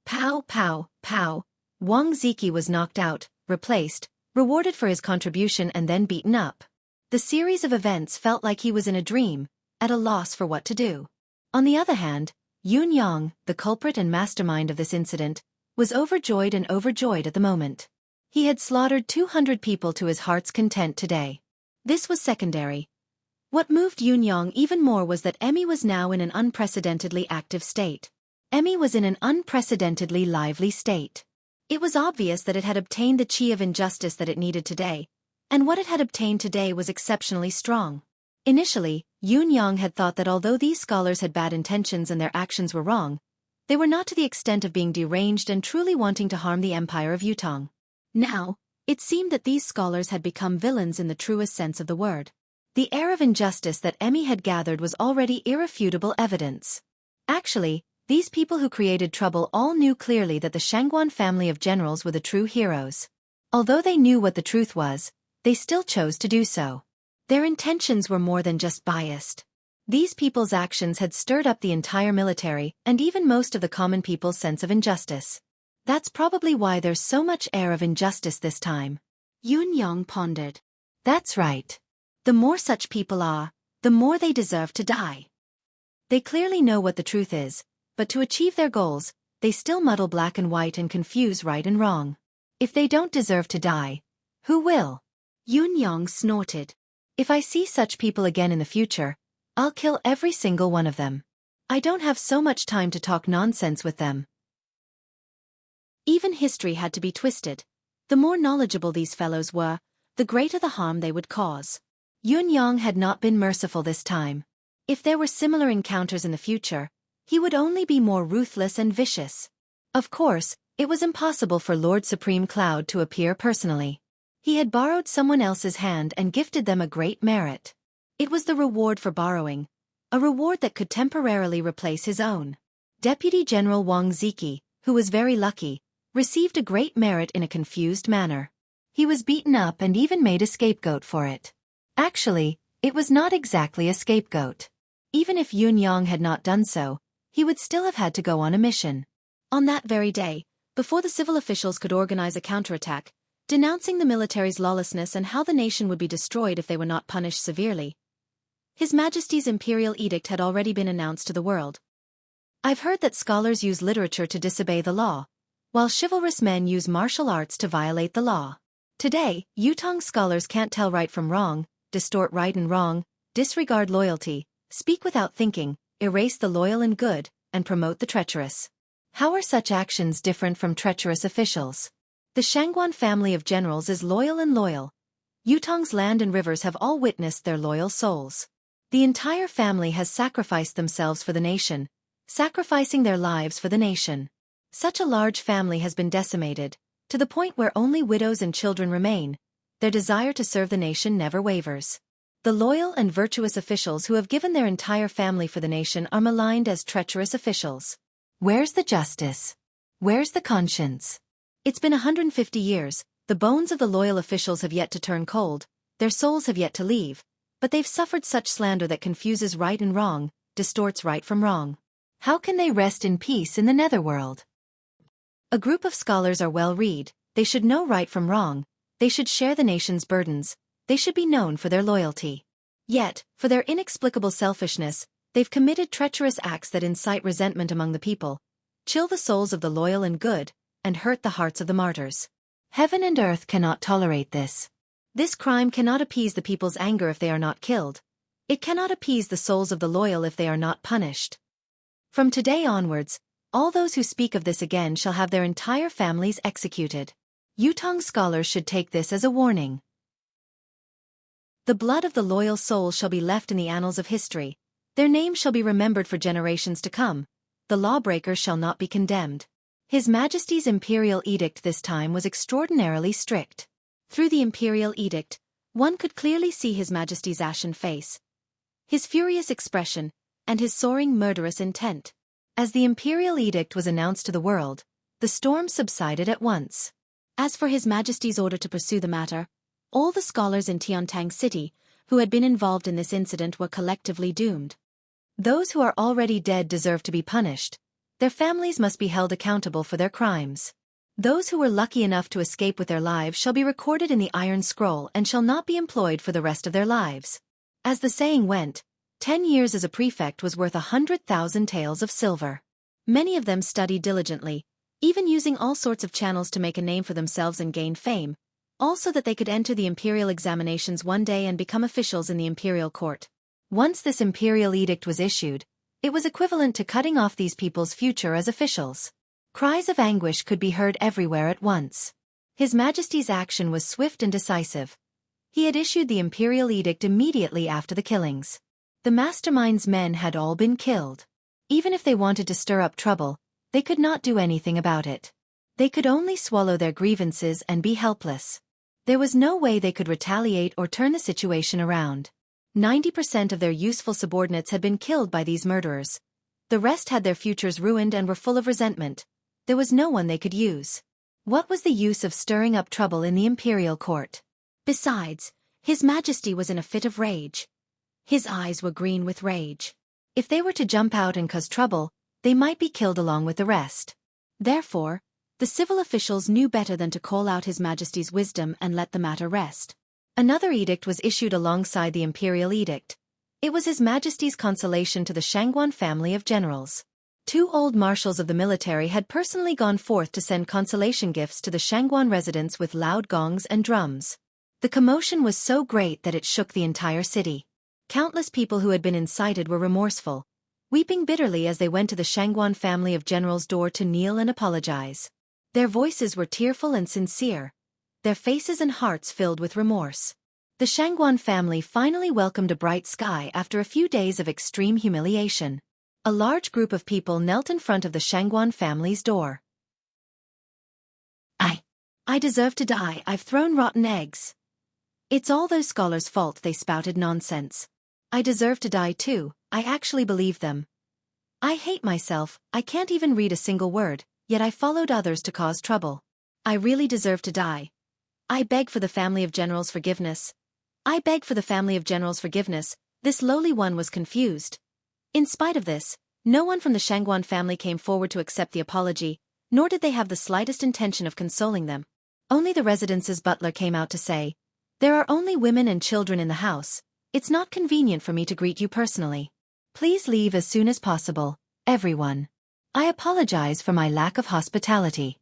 Pow, pow, pow. Wang Ziki was knocked out, replaced, rewarded for his contribution and then beaten up. The series of events felt like he was in a dream, at a loss for what to do. On the other hand, Yun Yang, the culprit and mastermind of this incident, was overjoyed at the moment. He had slaughtered 200 people to his heart's content today. This was secondary. What moved Yunyong even more was that Emmy was now in an unprecedentedly active state. Emmy was in an unprecedentedly lively state. It was obvious that it had obtained the chi of injustice that it needed today, and what it had obtained today was exceptionally strong. Initially, Yunyong had thought that although these scholars had bad intentions and their actions were wrong, they were not to the extent of being deranged and truly wanting to harm the empire of Yutong. Now, it seemed that these scholars had become villains in the truest sense of the word. The air of injustice that Emmy had gathered was already irrefutable evidence. Actually, these people who created trouble all knew clearly that the Shangguan family of generals were the true heroes. Although they knew what the truth was, they still chose to do so. Their intentions were more than just biased. These people's actions had stirred up the entire military and even most of the common people's sense of injustice. That's probably why there's so much air of injustice this time. Yunyong pondered. That's right. The more such people are, the more they deserve to die. They clearly know what the truth is, but to achieve their goals, they still muddle black and white and confuse right and wrong. If they don't deserve to die, who will? Yunyong snorted. If I see such people again in the future, I'll kill every single one of them. I don't have so much time to talk nonsense with them. Even history had to be twisted. The more knowledgeable these fellows were, the greater the harm they would cause. Yunyong had not been merciful this time. If there were similar encounters in the future, he would only be more ruthless and vicious. Of course, it was impossible for Lord Supreme Cloud to appear personally. He had borrowed someone else's hand and gifted them a great merit. It was the reward for borrowing, a reward that could temporarily replace his own. Deputy General Wang Ziki, who was very lucky, received a great merit in a confused manner. He was beaten up and even made a scapegoat for it. Actually, it was not exactly a scapegoat. Even if Yunyong had not done so, he would still have had to go on a mission. On that very day, before the civil officials could organize a counterattack, denouncing the military's lawlessness and how the nation would be destroyed if they were not punished severely, His Majesty's imperial edict had already been announced to the world. I've heard that scholars use literature to disobey the law, while chivalrous men use martial arts to violate the law. Today, Yutong scholars can't tell right from wrong, distort right and wrong, disregard loyalty, speak without thinking, erase the loyal and good, and promote the treacherous. How are such actions different from treacherous officials? The Shangguan family of generals is loyal and loyal. Yutong's land and rivers have all witnessed their loyal souls. The entire family has sacrificed themselves for the nation, sacrificing their lives for the nation. Such a large family has been decimated, to the point where only widows and children remain. Their desire to serve the nation never wavers. The loyal and virtuous officials who have given their entire family for the nation are maligned as treacherous officials. Where's the justice? Where's the conscience? It's been 150 years, the bones of the loyal officials have yet to turn cold, their souls have yet to leave, but they've suffered such slander that confuses right and wrong, distorts right from wrong. How can they rest in peace in the netherworld? A group of scholars are well-read, they should know right from wrong, they should share the nation's burdens, they should be known for their loyalty. Yet, for their inexplicable selfishness, they've committed treacherous acts that incite resentment among the people, chill the souls of the loyal and good, and hurt the hearts of the martyrs. Heaven and earth cannot tolerate this. This crime cannot appease the people's anger if they are not killed. It cannot appease the souls of the loyal if they are not punished. From today onwards, all those who speak of this again shall have their entire families executed. Yutong scholars should take this as a warning. The blood of the loyal souls shall be left in the annals of history. Their names shall be remembered for generations to come. The lawbreakers shall not be condemned. His Majesty's imperial edict this time was extraordinarily strict. Through the imperial edict, one could clearly see His Majesty's ashen face, his furious expression, and his soaring murderous intent. As the imperial edict was announced to the world, the storm subsided at once. As for His Majesty's order to pursue the matter, all the scholars in Tiantang City who had been involved in this incident were collectively doomed. Those who are already dead deserve to be punished. Their families must be held accountable for their crimes. Those who were lucky enough to escape with their lives shall be recorded in the Iron Scroll and shall not be employed for the rest of their lives. As the saying went, 10 years as a prefect was worth 100,000 taels of silver. Many of them studied diligently, even using all sorts of channels to make a name for themselves and gain fame, also that they could enter the imperial examinations one day and become officials in the imperial court. Once this imperial edict was issued, it was equivalent to cutting off these people's future as officials. Cries of anguish could be heard everywhere at once. His Majesty's action was swift and decisive. He had issued the imperial edict immediately after the killings. The mastermind's men had all been killed. Even if they wanted to stir up trouble, they could not do anything about it. They could only swallow their grievances and be helpless. There was no way they could retaliate or turn the situation around. 90% of their useful subordinates had been killed by these murderers. The rest had their futures ruined and were full of resentment. There was no one they could use. What was the use of stirring up trouble in the imperial court? Besides, His Majesty was in a fit of rage. His eyes were green with rage. If they were to jump out and cause trouble, they might be killed along with the rest. Therefore, the civil officials knew better than to call out His Majesty's wisdom and let the matter rest. Another edict was issued alongside the imperial edict. It was His Majesty's consolation to the Shangguan family of generals. 2 old marshals of the military had personally gone forth to send consolation gifts to the Shangguan residents with loud gongs and drums. The commotion was so great that it shook the entire city. Countless people who had been incited were remorseful, weeping bitterly as they went to the Shangguan family of generals' door to kneel and apologize. Their voices were tearful and sincere, their faces and hearts filled with remorse. The Shangguan family finally welcomed a bright sky after a few days of extreme humiliation. A large group of people knelt in front of the Shangguan family's door. I deserve to die. I've thrown rotten eggs. It's all those scholars' fault, they spouted nonsense. I deserve to die too, I actually believe them. I hate myself, I can't even read a single word, yet I followed others to cause trouble. I really deserve to die. I beg for the family of generals forgiveness. I beg for the family of generals forgiveness. This lowly one was confused. In spite of this, no one from the Shangguan family came forward to accept the apology, nor did they have the slightest intention of consoling them. Only the residence's butler came out to say, "There are only women and children in the house. It's not convenient for me to greet you personally. Please leave as soon as possible, everyone. I apologize for my lack of hospitality."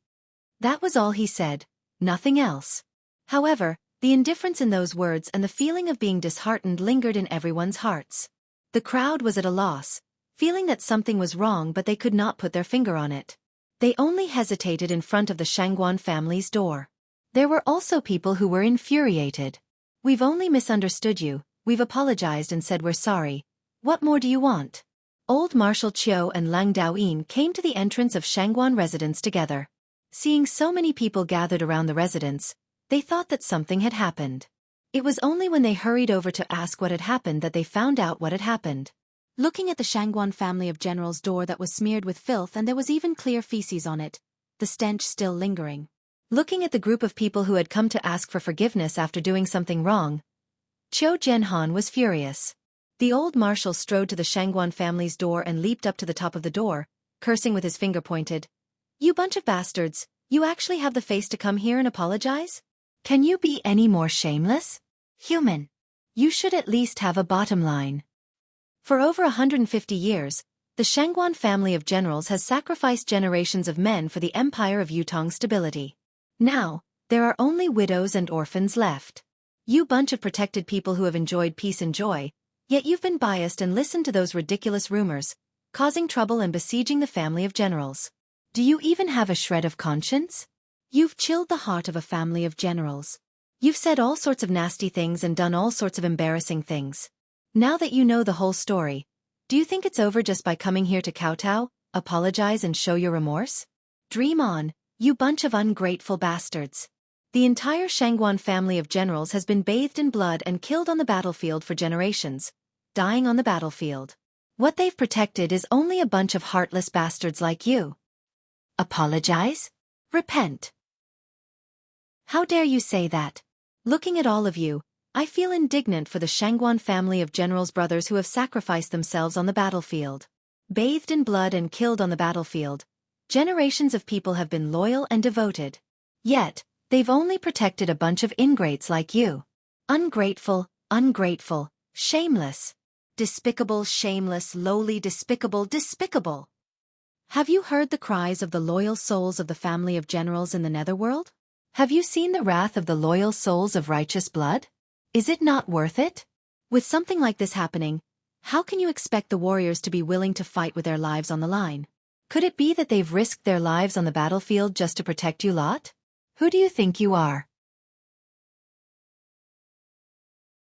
That was all he said, nothing else. However, the indifference in those words and the feeling of being disheartened lingered in everyone's hearts. The crowd was at a loss, feeling that something was wrong but they could not put their finger on it. They only hesitated in front of the Shangguan family's door. There were also people who were infuriated. "We've only misunderstood you, we've apologized and said we're sorry. What more do you want?" Old Marshal Qiu and Lang Daoyin came to the entrance of Shangguan residence together. Seeing so many people gathered around the residence, they thought that something had happened. It was only when they hurried over to ask what had happened that they found out what had happened. Looking at the Shangguan family of generals' door that was smeared with filth and there was even clear feces on it, the stench still lingering. Looking at the group of people who had come to ask for forgiveness after doing something wrong, Qiu Jianhan was furious. The old marshal strode to the Shangguan family's door and leaped up to the top of the door, cursing with his finger pointed. "You bunch of bastards, you actually have the face to come here and apologize? Can you be any more shameless? Human. You should at least have a bottom line." For over 150 years, the Shangguan family of generals has sacrificed generations of men for the empire of Yutong's stability. Now, there are only widows and orphans left. You bunch of protected people who have enjoyed peace and joy, yet you've been biased and listened to those ridiculous rumors, causing trouble and besieging the family of generals. Do you even have a shred of conscience? You've chilled the heart of a family of generals. You've said all sorts of nasty things and done all sorts of embarrassing things. Now that you know the whole story, do you think it's over just by coming here to kowtow, apologize and show your remorse? Dream on, you bunch of ungrateful bastards. The entire Shangguan family of generals has been bathed in blood and killed on the battlefield for generations, dying on the battlefield. What they've protected is only a bunch of heartless bastards like you. Apologize? Repent. How dare you say that? Looking at all of you, I feel indignant for the Shangguan family of generals' brothers who have sacrificed themselves on the battlefield. Bathed in blood and killed on the battlefield, generations of people have been loyal and devoted. Yet, they've only protected a bunch of ingrates like you. Ungrateful, ungrateful, shameless. Despicable, shameless, lowly, despicable, despicable. Have you heard the cries of the loyal souls of the family of generals in the netherworld? Have you seen the wrath of the loyal souls of righteous blood? Is it not worth it? With something like this happening, how can you expect the warriors to be willing to fight with their lives on the line? Could it be that they've risked their lives on the battlefield just to protect you lot? Who do you think you are?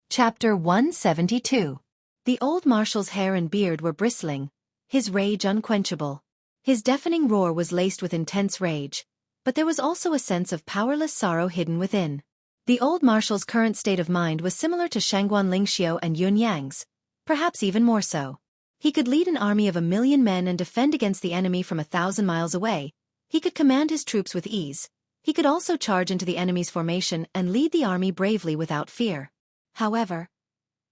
Chapter 172. The old marshal's hair and beard were bristling, his rage unquenchable. His deafening roar was laced with intense rage, but there was also a sense of powerless sorrow hidden within. The old marshal's current state of mind was similar to Shangguan Lingxiu and Yun Yang's, perhaps even more so. He could lead an army of 1,000,000 men and defend against the enemy from 1,000 miles away. He could command his troops with ease. He could also charge into the enemy's formation and lead the army bravely without fear. However,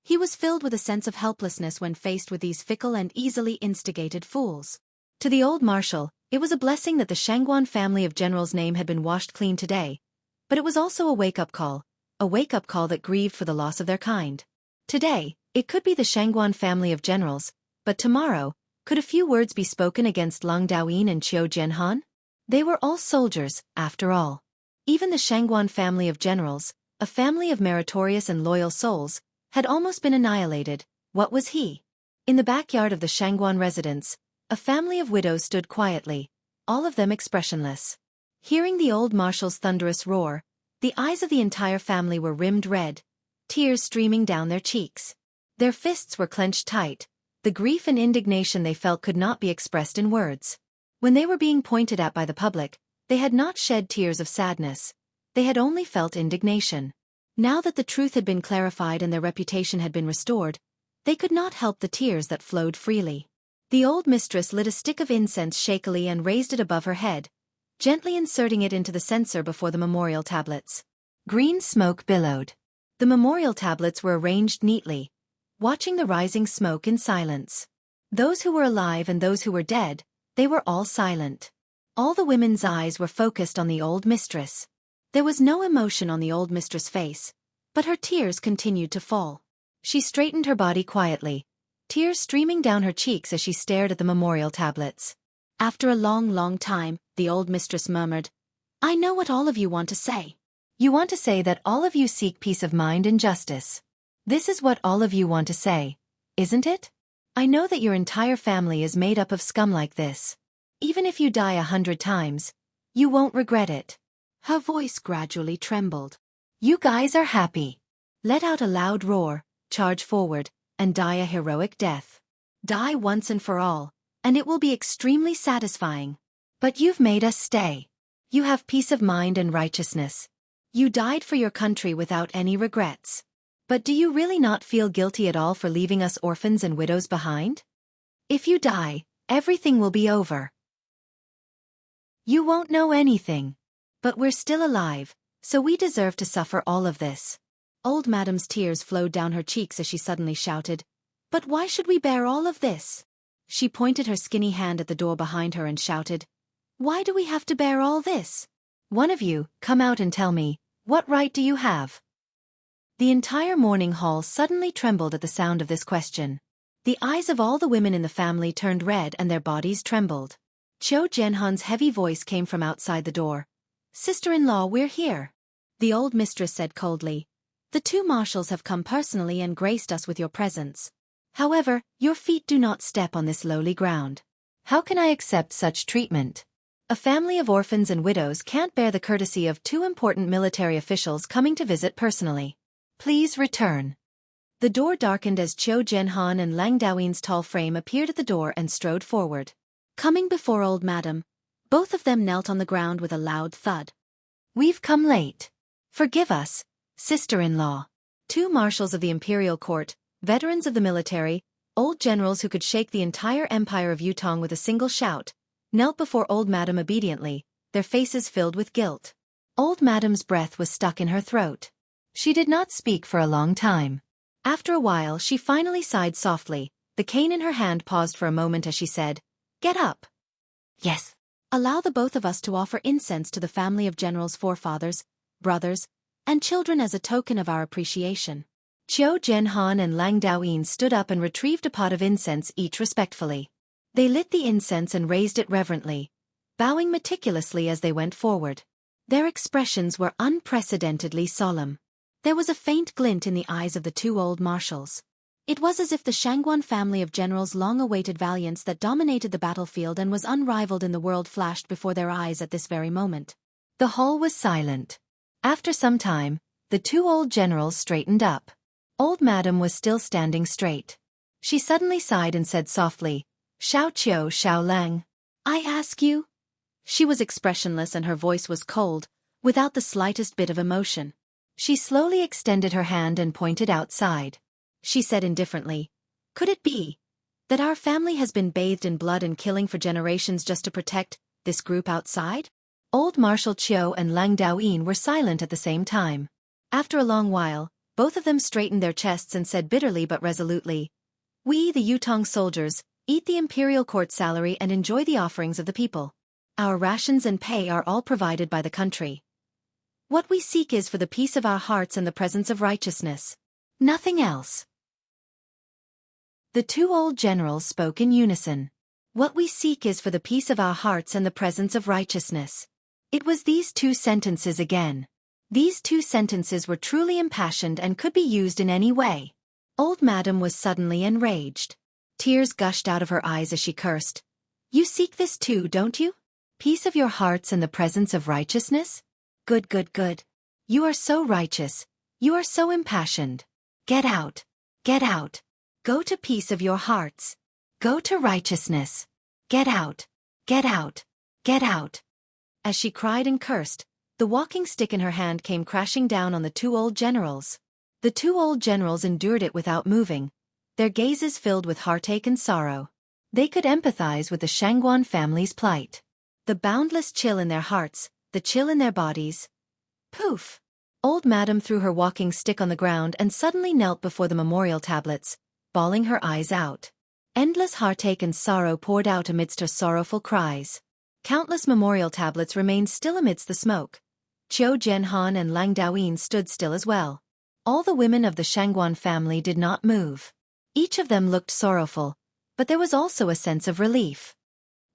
he was filled with a sense of helplessness when faced with these fickle and easily instigated fools. To the old marshal, it was a blessing that the Shangguan family of generals' name had been washed clean today, but it was also a wake-up call that grieved for the loss of their kind. Today, it could be the Shangguan family of generals, but tomorrow, could a few words be spoken against Lang Daoyin and Qiu Jianhan? They were all soldiers, after all. Even the Shangguan family of generals, a family of meritorious and loyal souls, had almost been annihilated. What was he? In the backyard of the Shangguan residence, a family of widows stood quietly, all of them expressionless. Hearing the old marshal's thunderous roar, the eyes of the entire family were rimmed red, tears streaming down their cheeks. Their fists were clenched tight. The grief and indignation they felt could not be expressed in words. When they were being pointed at by the public, they had not shed tears of sadness. They had only felt indignation. Now that the truth had been clarified and their reputation had been restored, they could not help the tears that flowed freely. The old mistress lit a stick of incense shakily and raised it above her head, gently inserting it into the censer before the memorial tablets. Green smoke billowed. The memorial tablets were arranged neatly, watching the rising smoke in silence. Those who were alive and those who were dead, they were all silent. All the women's eyes were focused on the old mistress. There was no emotion on the old mistress' face, but her tears continued to fall. She straightened her body quietly, tears streaming down her cheeks as she stared at the memorial tablets. After a long time, the old mistress murmured, "I know what all of you want to say. You want to say that all of you seek peace of mind and justice. This is what all of you want to say, isn't it? I know that your entire family is made up of scum like this. Even if you die 100 times, you won't regret it." Her voice gradually trembled. You guys are happy. Let out a loud roar, charge forward, and die a heroic death. Die once and for all, and it will be extremely satisfying. But you've made us stay. You have peace of mind and righteousness. You died for your country without any regrets. But do you really not feel guilty at all for leaving us orphans and widows behind? If you die, everything will be over. You won't know anything. But we're still alive, so we deserve to suffer all of this. Old Madam's tears flowed down her cheeks as she suddenly shouted, "But why should we bear all of this?" She pointed her skinny hand at the door behind her and shouted, "Why do we have to bear all this? One of you, come out and tell me, what right do you have?" The entire mourning hall suddenly trembled at the sound of this question. The eyes of all the women in the family turned red and their bodies trembled. Qiu Jianhan's heavy voice came from outside the door. "Sister-in-law, we're here," the old mistress said coldly. "The two marshals have come personally and graced us with your presence. However, your feet do not step on this lowly ground." "How can I accept such treatment? A family of orphans and widows can't bear the courtesy of two important military officials coming to visit personally. Please return." The door darkened as Qiu Jianhan and Lang Daoyin's tall frame appeared at the door and strode forward. Coming before old madam, both of them knelt on the ground with a loud thud. "We've come late. Forgive us, sister-in-law." Two marshals of the imperial court, veterans of the military, old generals who could shake the entire empire of Yutong with a single shout, knelt before old madam obediently, their faces filled with guilt. Old madam's breath was stuck in her throat. She did not speak for a long time. After a while she finally sighed softly. The cane in her hand paused for a moment as she said, "Get up." "Yes." "Allow the both of us to offer incense to the family of generals' forefathers, brothers, and children as a token of our appreciation." Qiu Jianhan and Lang Daoyin stood up and retrieved a pot of incense each respectfully. They lit the incense and raised it reverently, bowing meticulously as they went forward. Their expressions were unprecedentedly solemn. There was a faint glint in the eyes of the two old marshals. It was as if the Shangguan family of generals' long-awaited valiance that dominated the battlefield and was unrivaled in the world flashed before their eyes at this very moment. The hall was silent. After some time, the two old generals straightened up. Old Madam was still standing straight. She suddenly sighed and said softly, "Xiao Qiu Xiao Lang." "I ask you?" She was expressionless and her voice was cold, without the slightest bit of emotion. She slowly extended her hand and pointed outside. She said indifferently, "Could it be that our family has been bathed in blood and killing for generations just to protect this group outside?" Old Marshal Qiu and Lang Daoyin were silent at the same time. After a long while, both of them straightened their chests and said bitterly but resolutely, "We, the Yutong soldiers, eat the imperial court salary and enjoy the offerings of the people. Our rations and pay are all provided by the country. What we seek is for the peace of our hearts and the presence of righteousness. Nothing else." The two old generals spoke in unison. "What we seek is for the peace of our hearts and the presence of righteousness." It was these two sentences again. These two sentences were truly impassioned and could be used in any way. Old Madam was suddenly enraged. Tears gushed out of her eyes as she cursed. "You seek this too, don't you? Peace of your hearts and the presence of righteousness? Good, good, good. You are so righteous. You are so impassioned. Get out. Get out. Go to peace of your hearts. Go to righteousness. Get out. Get out. Get out." As she cried and cursed, the walking stick in her hand came crashing down on the two old generals. The two old generals endured it without moving, their gazes filled with heartache and sorrow. They could empathize with the Shangguan family's plight. The boundless chill in their hearts, the chill in their bodies. Poof! Old Madam threw her walking stick on the ground and suddenly knelt before the memorial tablets, bawling her eyes out. Endless heartache and sorrow poured out amidst her sorrowful cries. Countless memorial tablets remained still amidst the smoke. Qiu Jianhan and Lang Daoyin stood still as well. All the women of the Shangguan family did not move. Each of them looked sorrowful, but there was also a sense of relief.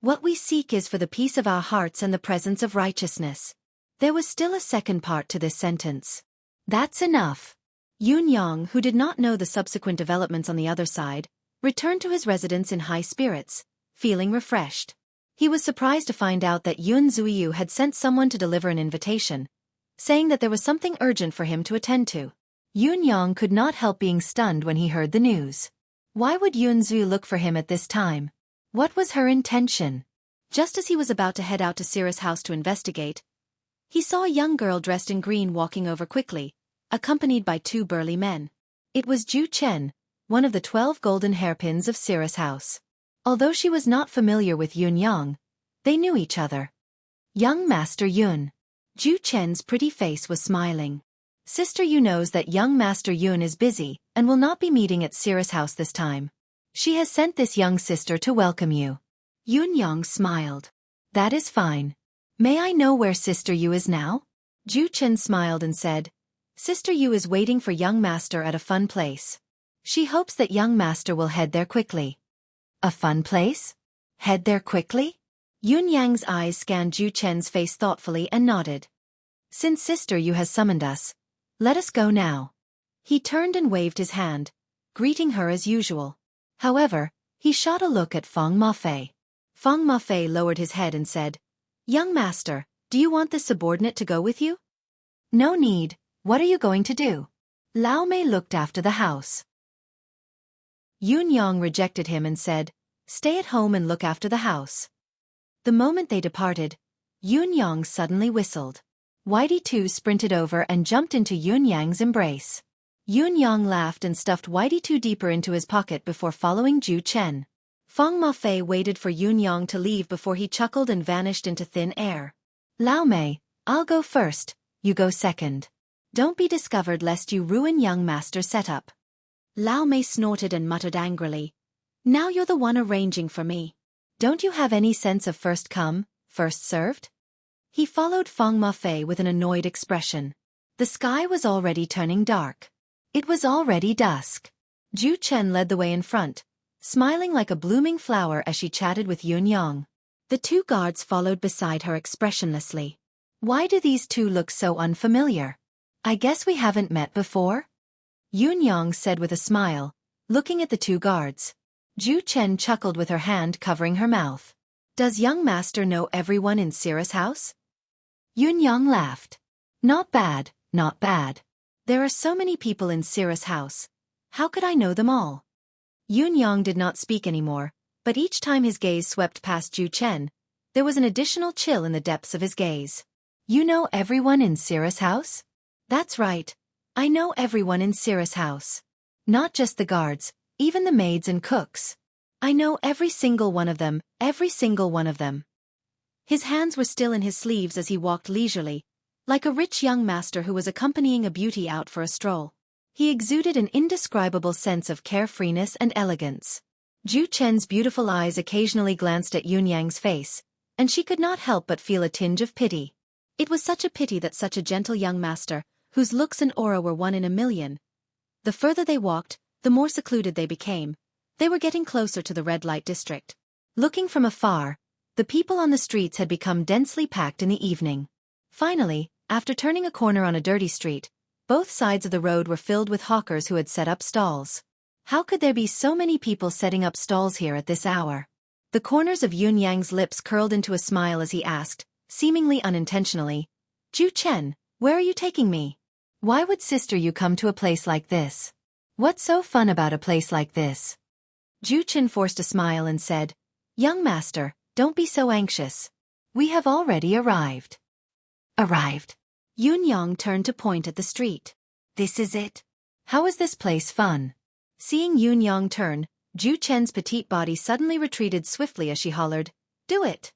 What we seek is for the peace of our hearts and the presence of righteousness. There was still a second part to this sentence. That's enough. Yun Yang, who did not know the subsequent developments on the other side, returned to his residence in high spirits, feeling refreshed. He was surprised to find out that Yun Zuiyu had sent someone to deliver an invitation, saying that there was something urgent for him to attend to. Yun Yang could not help being stunned when he heard the news. Why would Yun Zhu look for him at this time? What was her intention? Just as he was about to head out to Sira's house to investigate, he saw a young girl dressed in green walking over quickly, accompanied by two burly men. It was Ju Chen, one of the 12 golden hairpins of Sira's house. Although she was not familiar with Yun Yang, they knew each other. Young Master Yun. Ju Chen's pretty face was smiling. Sister Yu knows that young Master Yun is busy and will not be meeting at Sira's house this time. She has sent this young sister to welcome you. Yun Yang smiled. That is fine. May I know where Sister Yu is now? Ju Chen smiled and said, Sister Yu is waiting for young master at a fun place. She hopes that young master will head there quickly. A fun place? Head there quickly? Yun Yang's eyes scanned Ju Chen's face thoughtfully and nodded. Since Sister Yu has summoned us, let us go now. He turned and waved his hand, greeting her as usual. However, he shot a look at Feng Mafei. Feng Mafei lowered his head and said, Young master, do you want this subordinate to go with you? No need. What are you going to do? Lao Mei looked after the house. Yun Yang rejected him and said, Stay at home and look after the house. The moment they departed, Yun Yang suddenly whistled. Whitey too sprinted over and jumped into Yun Yang's embrace. Yun Yang laughed and stuffed Whitey too deeper into his pocket before following Ju Chen. Feng Mafei waited for Yun Yang to leave before he chuckled and vanished into thin air. Lao Mei, I'll go first, you go second. Don't be discovered lest you ruin young master's setup. Lao Mei snorted and muttered angrily. Now you're the one arranging for me. Don't you have any sense of first come, first served? He followed Feng Mafei with an annoyed expression. The sky was already turning dark. It was already dusk. Ju Chen led the way in front, smiling like a blooming flower as she chatted with Yunyang. The two guards followed beside her expressionlessly. Why do these two look so unfamiliar? I guess we haven't met before? Yunyang said with a smile, looking at the two guards. Zhu Chen chuckled with her hand covering her mouth. Does young master know everyone in Cirrus house? Yunyang laughed. Not bad, not bad. There are so many people in Cirrus house. How could I know them all? Yunyang did not speak anymore, but each time his gaze swept past Zhu Chen, there was an additional chill in the depths of his gaze. You know everyone in Cirrus house? That's right. I know everyone in Cirrus house. Not just the guards, even the maids and cooks. I know every single one of them, every single one of them. His hands were still in his sleeves as he walked leisurely, like a rich young master who was accompanying a beauty out for a stroll. He exuded an indescribable sense of carefreeness and elegance. Zhu Chen's beautiful eyes occasionally glanced at Yunyang's face, and she could not help but feel a tinge of pity. It was such a pity that such a gentle young master, whose looks and aura were one in a million. The further they walked, the more secluded they became. They were getting closer to the red light district. Looking from afar, the people on the streets had become densely packed in the evening. Finally, after turning a corner on a dirty street, both sides of the road were filled with hawkers who had set up stalls. How could there be so many people setting up stalls here at this hour? The corners of Yunyang's lips curled into a smile as he asked, seemingly unintentionally, Zhu Chen, where are you taking me? Why would sister you come to a place like this? What's so fun about a place like this? Zhu Chen forced a smile and said, Young master, don't be so anxious. We have already arrived. Arrived? Yunyang turned to point at the street. This is it? How is this place fun? Seeing Yunyang turn, Zhu Chen's petite body suddenly retreated swiftly as she hollered, Do it!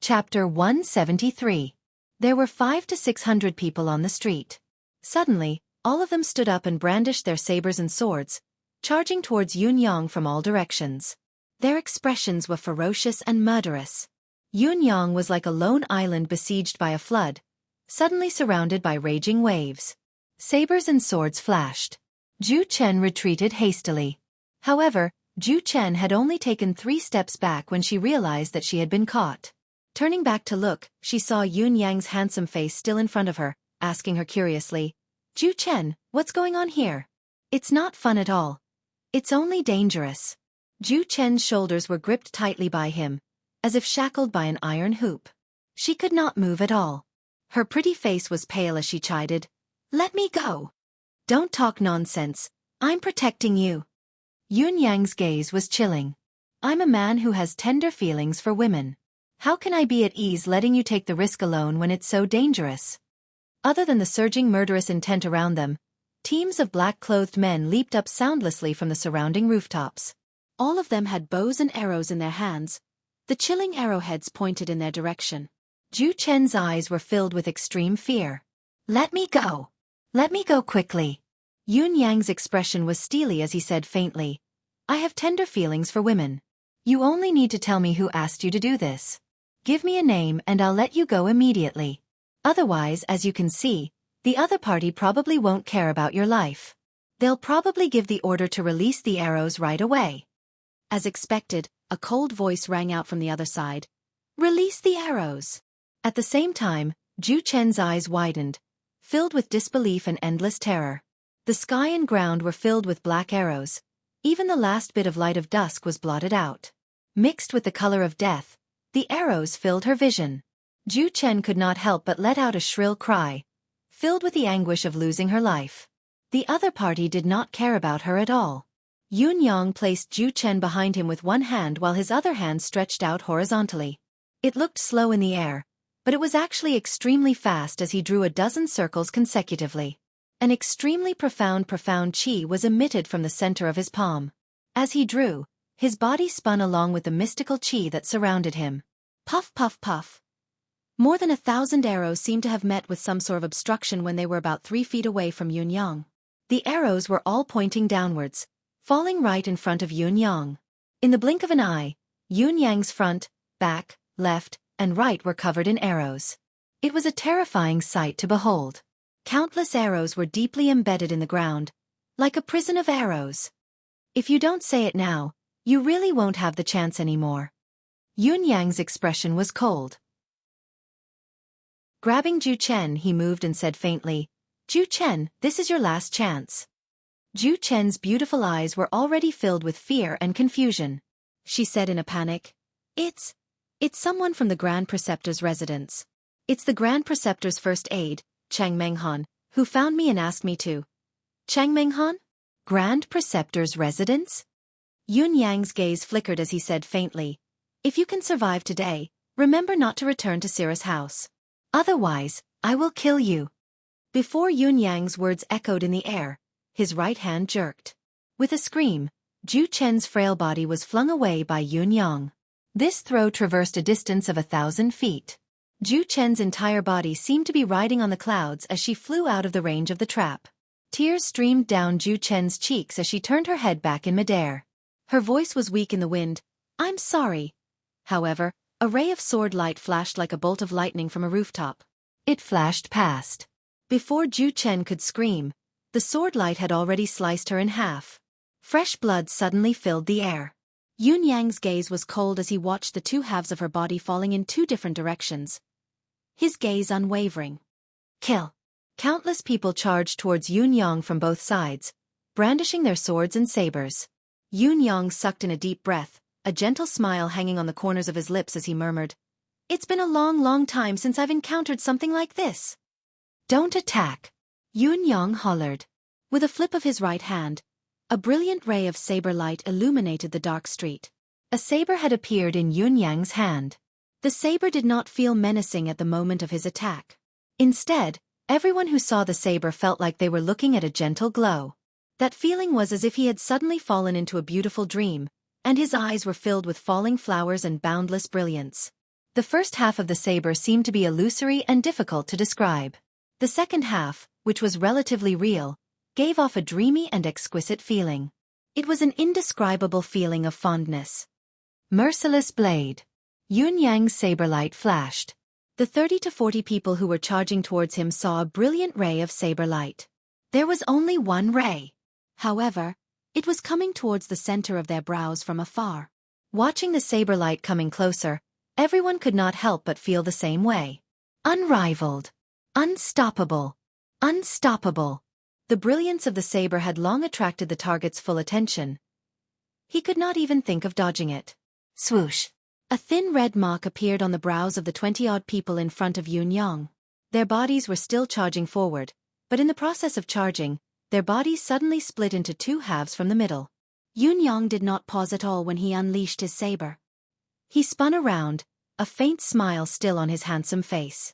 Chapter 173. There were 500 to 600 people on the street. Suddenly, all of them stood up and brandished their sabers and swords, charging towards Yunyang from all directions. Their expressions were ferocious and murderous. Yunyang was like a lone island besieged by a flood, suddenly surrounded by raging waves. Sabers and swords flashed. Zhu Chen retreated hastily. However, Zhu Chen had only taken 3 steps back when she realized that she had been caught. Turning back to look, she saw Yunyang's handsome face still in front of her, asking her curiously, Zhu Chen, what's going on here? It's not fun at all. It's only dangerous. Zhu Chen's shoulders were gripped tightly by him, as if shackled by an iron hoop. She could not move at all. Her pretty face was pale as she chided, Let me go. Don't talk nonsense. I'm protecting you. Yunyang's gaze was chilling. I'm a man who has tender feelings for women. How can I be at ease letting you take the risk alone when it's so dangerous? Other than the surging murderous intent around them, teams of black-clothed men leaped up soundlessly from the surrounding rooftops. All of them had bows and arrows in their hands, the chilling arrowheads pointed in their direction. Zhu Chen's eyes were filled with extreme fear. Let me go. Let me go quickly. Yunyang's expression was steely as he said faintly, I have tender feelings for women. You only need to tell me who asked you to do this. Give me a name and I'll let you go immediately. Otherwise, as you can see, the other party probably won't care about your life. They'll probably give the order to release the arrows right away. As expected, a cold voice rang out from the other side. Release the arrows. At the same time, Zhu Chen's eyes widened, filled with disbelief and endless terror. The sky and ground were filled with black arrows. Even the last bit of light of dusk was blotted out. Mixed with the color of death, the arrows filled her vision. Zhu Chen could not help but let out a shrill cry, filled with the anguish of losing her life. The other party did not care about her at all. Yunyang placed Zhu Chen behind him with one hand while his other hand stretched out horizontally. It looked slow in the air, but it was actually extremely fast as he drew a dozen circles consecutively. An extremely profound qi was emitted from the center of his palm. As he drew, his body spun along with the mystical qi that surrounded him. Puff puff puff. More than 1,000 arrows seemed to have met with some sort of obstruction when they were about 3 feet away from Yunyang. The arrows were all pointing downwards, falling right in front of Yunyang. In the blink of an eye, Yunyang's front, back, left, and right were covered in arrows. It was a terrifying sight to behold. Countless arrows were deeply embedded in the ground, Like a prison of arrows. If you don't say it now, you really won't have the chance anymore. Yun Yang's expression was cold. Grabbing Ju Chen, he moved and said faintly, Ju Chen, this is your last chance. Ju Chen's beautiful eyes were already filled with fear and confusion. She said in a panic, It's someone from the Grand Preceptor's residence. It's the Grand Preceptor's first aide, Chang Menghan, who found me and asked me to. Chang Menghan? Grand Preceptor's residence? Yun Yang's gaze flickered as he said faintly, If you can survive today, remember not to return to Sira's house. Otherwise, I will kill you. Before Yun Yang's words echoed in the air, his right hand jerked. With a scream, Ju Chen's frail body was flung away by Yun Yang. This throw traversed a distance of 1,000 feet. Ju Chen's entire body seemed to be riding on the clouds as she flew out of the range of the trap. Tears streamed down Ju Chen's cheeks as she turned her head back in midair. Her voice was weak in the wind. I'm sorry. However, a ray of sword light flashed like a bolt of lightning from a rooftop. It flashed past. Before Ju Chen could scream, the sword light had already sliced her in half. Fresh blood suddenly filled the air. Yun Yang's gaze was cold as he watched the two halves of her body falling in two different directions. His gaze unwavering. Kill. Countless people charged towards Yun Yang from both sides, brandishing their swords and sabers. Yun Yang sucked in a deep breath, a gentle smile hanging on the corners of his lips as he murmured, It's been a long time since I've encountered something like this. Don't attack. Yun Yang hollered. With a flip of his right hand, a brilliant ray of saber light illuminated the dark street. A saber had appeared in Yun Yang's hand. The saber did not feel menacing at the moment of his attack. Instead, everyone who saw the saber felt like they were looking at a gentle glow. That feeling was as if he had suddenly fallen into a beautiful dream, and his eyes were filled with falling flowers and boundless brilliance. The first half of the saber seemed to be illusory and difficult to describe. The second half, which was relatively real, gave off a dreamy and exquisite feeling. It was an indescribable feeling of fondness. Merciless blade. Yun Yang's saber light flashed. The 30 to 40 people who were charging towards him saw a brilliant ray of saber light. There was only one ray. However, it was coming towards the center of their brows from afar. Watching the saber light coming closer, everyone could not help but feel the same way. Unrivaled. Unstoppable. Unstoppable. The brilliance of the saber had long attracted the target's full attention. He could not even think of dodging it. Swoosh. A thin red mark appeared on the brows of the 20-odd people in front of Yun Yang. Their bodies were still charging forward, but in the process of charging, their bodies suddenly split into two halves from the middle. Yun Yang did not pause at all when he unleashed his saber. He spun around, a faint smile still on his handsome face.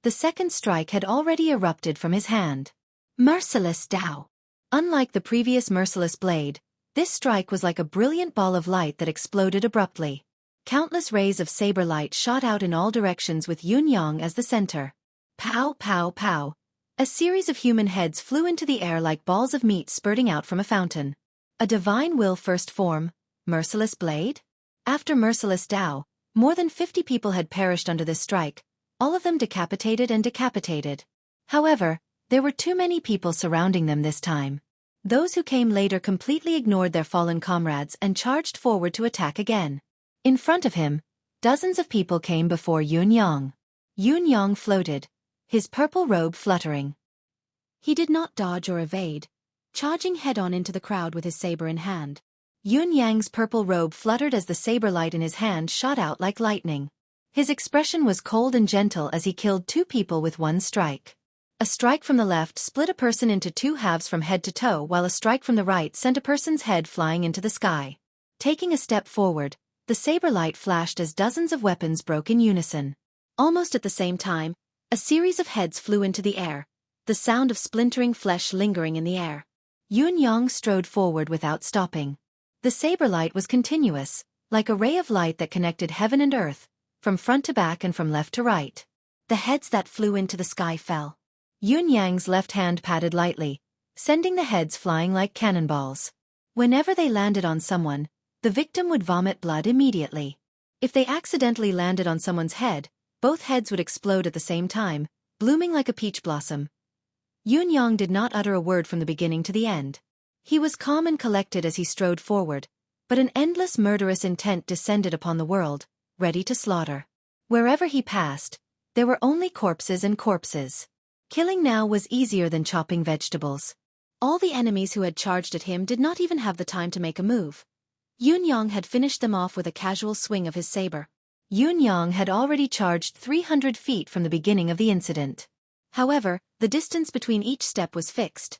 The second strike had already erupted from his hand. Merciless Dao. Unlike the previous merciless blade, this strike was like a brilliant ball of light that exploded abruptly. Countless rays of saber light shot out in all directions with Yun Yang as the center. Pow pow pow. A series of human heads flew into the air like balls of meat spurting out from a fountain. A divine will first form, merciless blade? After merciless Dao, more than 50 people had perished under this strike, all of them decapitated and decapitated. However, there were too many people surrounding them this time. Those who came later completely ignored their fallen comrades and charged forward to attack again. In front of him, dozens of people came before Yun Yang. Yun Yang floated, his purple robe fluttering. He did not dodge or evade, charging head-on into the crowd with his saber in hand. Yun Yang's purple robe fluttered as the saber light in his hand shot out like lightning. His expression was cold and gentle as he killed two people with one strike. A strike from the left split a person into two halves from head to toe, while a strike from the right sent a person's head flying into the sky. Taking a step forward, the saber light flashed as dozens of weapons broke in unison. Almost at the same time, a series of heads flew into the air, the sound of splintering flesh lingering in the air. Yun Yang strode forward without stopping. The saber light was continuous, like a ray of light that connected heaven and earth, from front to back and from left to right. The heads that flew into the sky fell. Yun Yang's left hand patted lightly, sending the heads flying like cannonballs. Whenever they landed on someone, the victim would vomit blood immediately. If they accidentally landed on someone's head, both heads would explode at the same time, blooming like a peach blossom. Yun-yang did not utter a word from the beginning to the end. He was calm and collected as he strode forward, but an endless murderous intent descended upon the world, ready to slaughter. Wherever he passed, there were only corpses and corpses. Killing now was easier than chopping vegetables. All the enemies who had charged at him did not even have the time to make a move. Yun-yang had finished them off with a casual swing of his saber. Yun-yang had already charged 300 feet from the beginning of the incident. However, the distance between each step was fixed.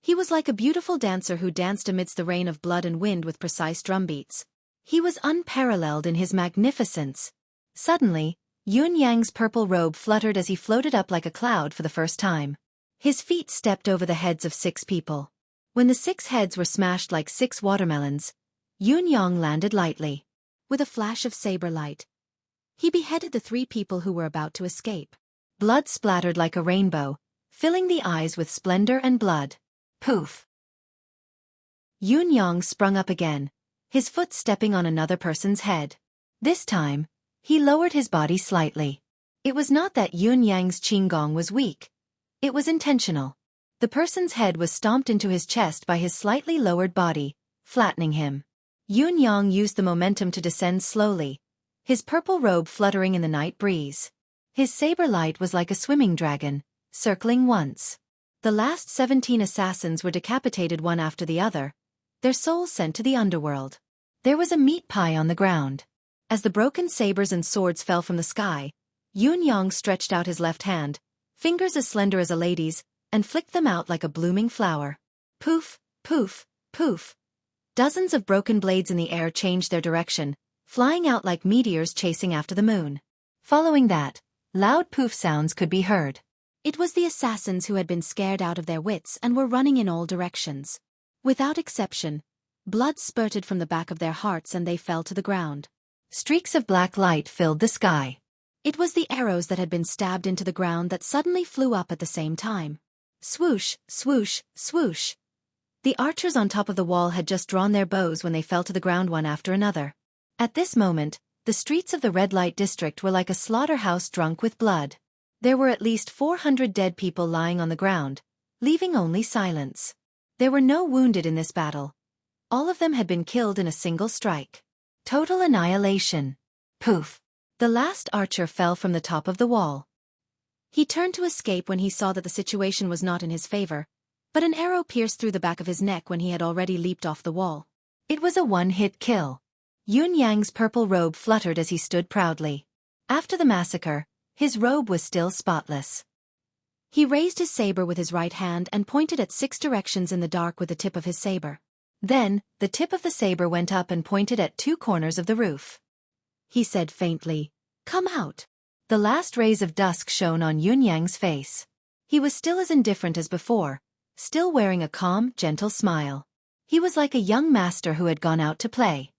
He was like a beautiful dancer who danced amidst the rain of blood and wind with precise drumbeats. He was unparalleled in his magnificence. Suddenly, Yun-yang's purple robe fluttered as he floated up like a cloud for the first time. His feet stepped over the heads of 6 people. When the 6 heads were smashed like 6 watermelons, Yun-yang landed lightly. With a flash of saber light, he beheaded the 3 people who were about to escape. Blood splattered like a rainbow, filling the eyes with splendor and blood. Poof! Yun-yang sprung up again, his foot stepping on another person's head. This time, he lowered his body slightly. It was not that Yun-yang's qigong was weak. It was intentional. The person's head was stomped into his chest by his slightly lowered body, flattening him. Yun-yang used the momentum to descend slowly, his purple robe fluttering in the night breeze. His saber light was like a swimming dragon, circling once. The last 17 assassins were decapitated one after the other, their souls sent to the underworld. There was a meat pie on the ground. As the broken sabers and swords fell from the sky, Yun-yang stretched out his left hand, fingers as slender as a lady's, and flicked them out like a blooming flower. Poof, poof, poof. Dozens of broken blades in the air changed their direction, flying out like meteors chasing after the moon. Following that, loud poof sounds could be heard. It was the assassins who had been scared out of their wits and were running in all directions. Without exception, blood spurted from the back of their hearts and they fell to the ground. Streaks of black light filled the sky. It was the arrows that had been stabbed into the ground that suddenly flew up at the same time. Swoosh, swoosh, swoosh. The archers on top of the wall had just drawn their bows when they fell to the ground one after another. At this moment, the streets of the red light district were like a slaughterhouse drunk with blood. There were at least 400 dead people lying on the ground, leaving only silence. There were no wounded in this battle. All of them had been killed in a single strike. Total annihilation. Poof! The last archer fell from the top of the wall. He turned to escape when he saw that the situation was not in his favor, but an arrow pierced through the back of his neck when he had already leaped off the wall. It was a one-hit kill. Yun-yang's purple robe fluttered as he stood proudly. After the massacre, his robe was still spotless. He raised his saber with his right hand and pointed at 6 directions in the dark with the tip of his saber. Then, the tip of the saber went up and pointed at 2 corners of the roof. He said faintly, "Come out." The last rays of dusk shone on Yun-yang's face. He was still as indifferent as before, still wearing a calm, gentle smile. He was like a young master who had gone out to play.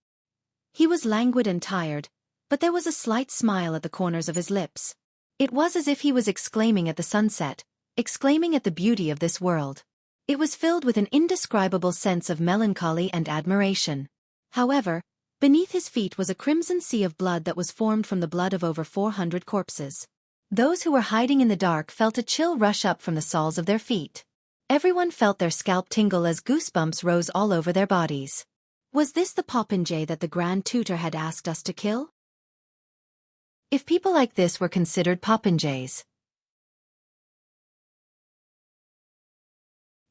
He was languid and tired, but there was a slight smile at the corners of his lips. It was as if he was exclaiming at the sunset, exclaiming at the beauty of this world. It was filled with an indescribable sense of melancholy and admiration. However, beneath his feet was a crimson sea of blood that was formed from the blood of over 400 corpses. Those who were hiding in the dark felt a chill rush up from the soles of their feet. Everyone felt their scalp tingle as goosebumps rose all over their bodies. Was this the popinjay that the Grand Tutor had asked us to kill? If people like this were considered popinjays.